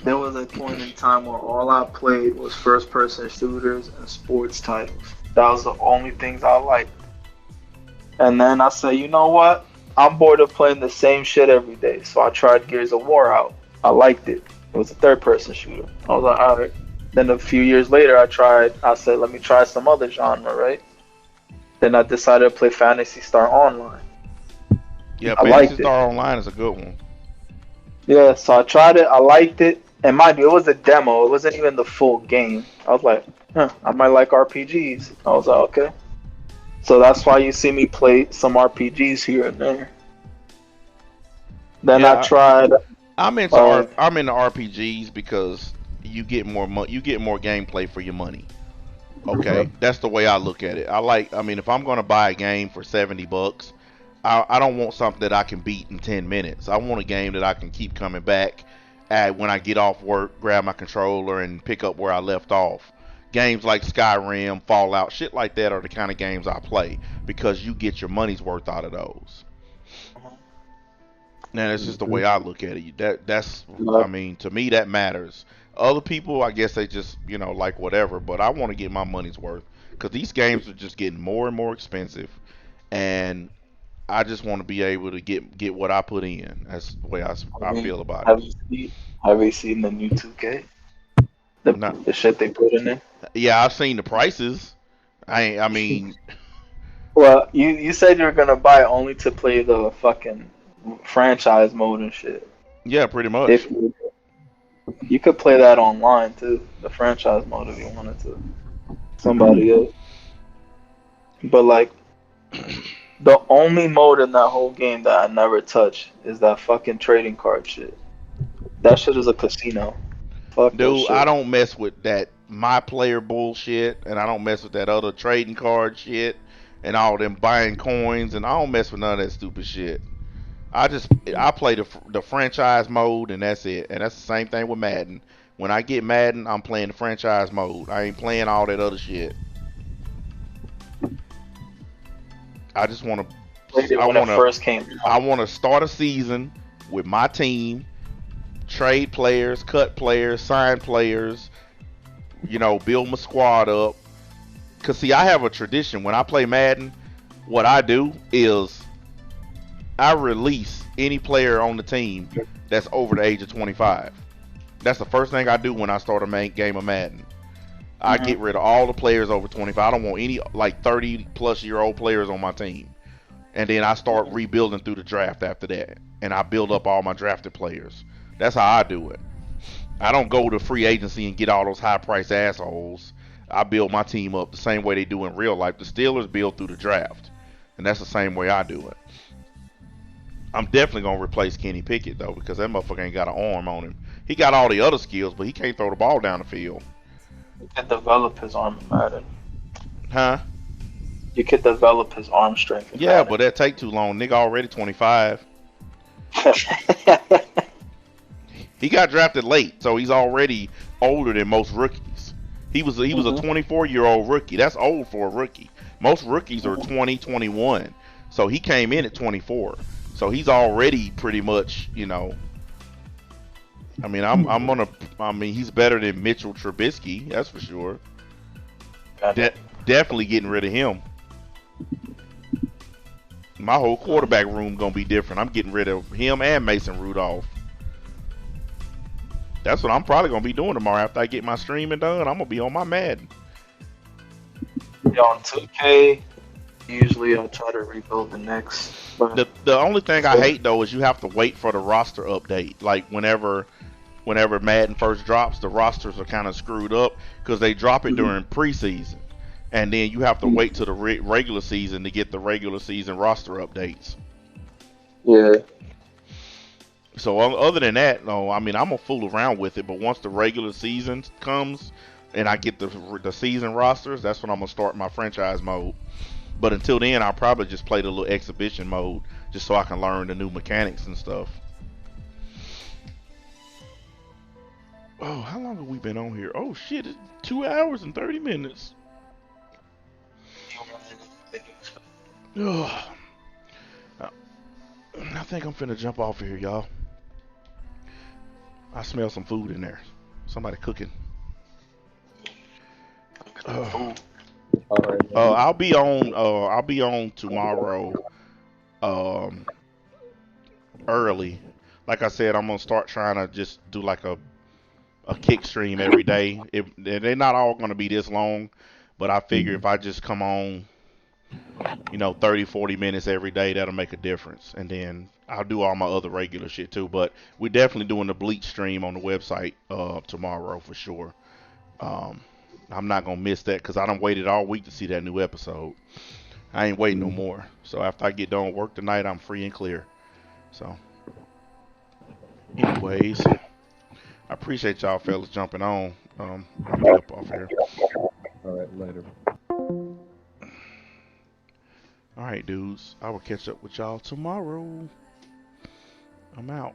there was a point in time where all I played was first-person shooters and sports titles. That was the only things I liked. And then I said, you know what? I'm bored of playing the same shit every day. So I tried Gears of War out. I liked it. It was a third person shooter. I was like, all right. Then a few years later, I said, let me try some other genre, right? Then I decided to play Phantasy Star Online. Yeah, I Fantasy liked it. Star Online is a good one. Yeah, so I tried it. I liked it. And mind you, it was a demo. It wasn't even the full game. I was like, I might like RPGs. I was like, okay. So that's why you see me play some RPGs here and there. Then I Yeah, tried. I'm into I'm into RPGs because you get you get more gameplay for your money. Okay, that's the way I look at it. I mean, if I'm gonna buy a game for $70, I don't want something that I can beat in 10 minutes. I want a game that I can keep coming back at when I get off work, grab my controller, and pick up where I left off. Games like Skyrim, Fallout, shit like that are the kind of games I play because you get your money's worth out of those. Now that's just the way I look at it. That's I mean, to me that matters. Other people, I guess they just like whatever, but I want to get my money's worth because these games are just getting more and more expensive, and I just want to be able to get what I put in. That's the way I feel about it. Have you seen the new 2K? The Not, the shit they put in there. yeah, I've seen the prices. I mean, Well, you said you were gonna buy it only to play the fucking franchise mode and shit. yeah, pretty much. If you could play that online too, the franchise mode if you wanted to. Somebody else. But like the only mode in that whole game that I never touch is that fucking trading card shit. That shit is a casino. Fuck that Dude, I shit. don't mess with that my player bullshit, and I don't mess with that other trading card shit, and all them buying coins, and I don't mess with none of that stupid shit. I play the franchise mode, and that's it. And that's the same thing with Madden. When I get Madden, I'm playing the franchise mode. I ain't playing all that other shit. I just want Played to. it when it first came out. I want to start a season with my team, trade players, cut players, sign players. Build my squad up. Cause see, I have a tradition when I play Madden. What I do is I release any player on the team that's over the age of 25. That's the first thing I do when I start a game of Madden. I get rid of all the players over 25. I don't want any like 30-plus-year-old players on my team. And then I start rebuilding through the draft after that. And I build up all my drafted players. That's how I do it. I don't go to free agency and get all those high-priced assholes. I build my team up the same way they do in real life. The Steelers build through the draft. And that's the same way I do it. I'm definitely going to replace Kenny Pickett, though, because that motherfucker ain't got an arm on him. He got all the other skills, but he can't throw the ball down the field. You can develop his arm in Madden. Huh? You could develop his arm strength. Yeah, but that take too long. Nigga already 25. He got drafted late, so he's already older than most rookies. He was a 24-year-old rookie. That's old for a rookie. Most rookies are 20, 21. So he came in at 24. So he's already pretty much, I mean, he's better than Mitchell Trubisky, that's for sure. Definitely getting rid of him. My whole quarterback room gonna be different. I'm getting rid of him and Mason Rudolph. That's what I'm probably gonna be doing tomorrow after I get my streaming done. I'm gonna be on my Madden. Yeah, on 2K, usually I'll try to rebuild the next. The only thing I hate though is you have to wait for the roster update. Like whenever Madden first drops, the rosters are kind of screwed up because they drop it during preseason, and then you have to wait till the regular season to get the regular season roster updates. Yeah. So other than that, no, I mean I'm gonna fool around with it, but once the regular season comes and I get the season rosters, that's when I'm gonna start my franchise mode. But until then, I'll probably just play the little exhibition mode just so I can learn the new mechanics and stuff. Oh, how long have we been on here? Oh shit, it's 2 hours and 30 minutes. Ugh. I think I'm finna jump off of here, y'all. I smell some food in there. Somebody cooking. All right. I'll be on tomorrow. early. Like I said, I'm gonna start trying to just do like a kick stream every day. They're not all gonna be this long, but I figure if I just come on, 30, 40 minutes every day, that'll make a difference. And then I'll do all my other regular shit too. But we're definitely doing the Bleach stream on the website tomorrow for sure. Um, I'm not gonna miss that because I done waited all week to see that new episode. I ain't waiting no more. So after I get done with work tonight, I'm free and clear. So, anyways, I appreciate y'all fellas jumping on. I'll be up off here. All right, later. All right, dudes. I will catch up with y'all tomorrow. I'm out.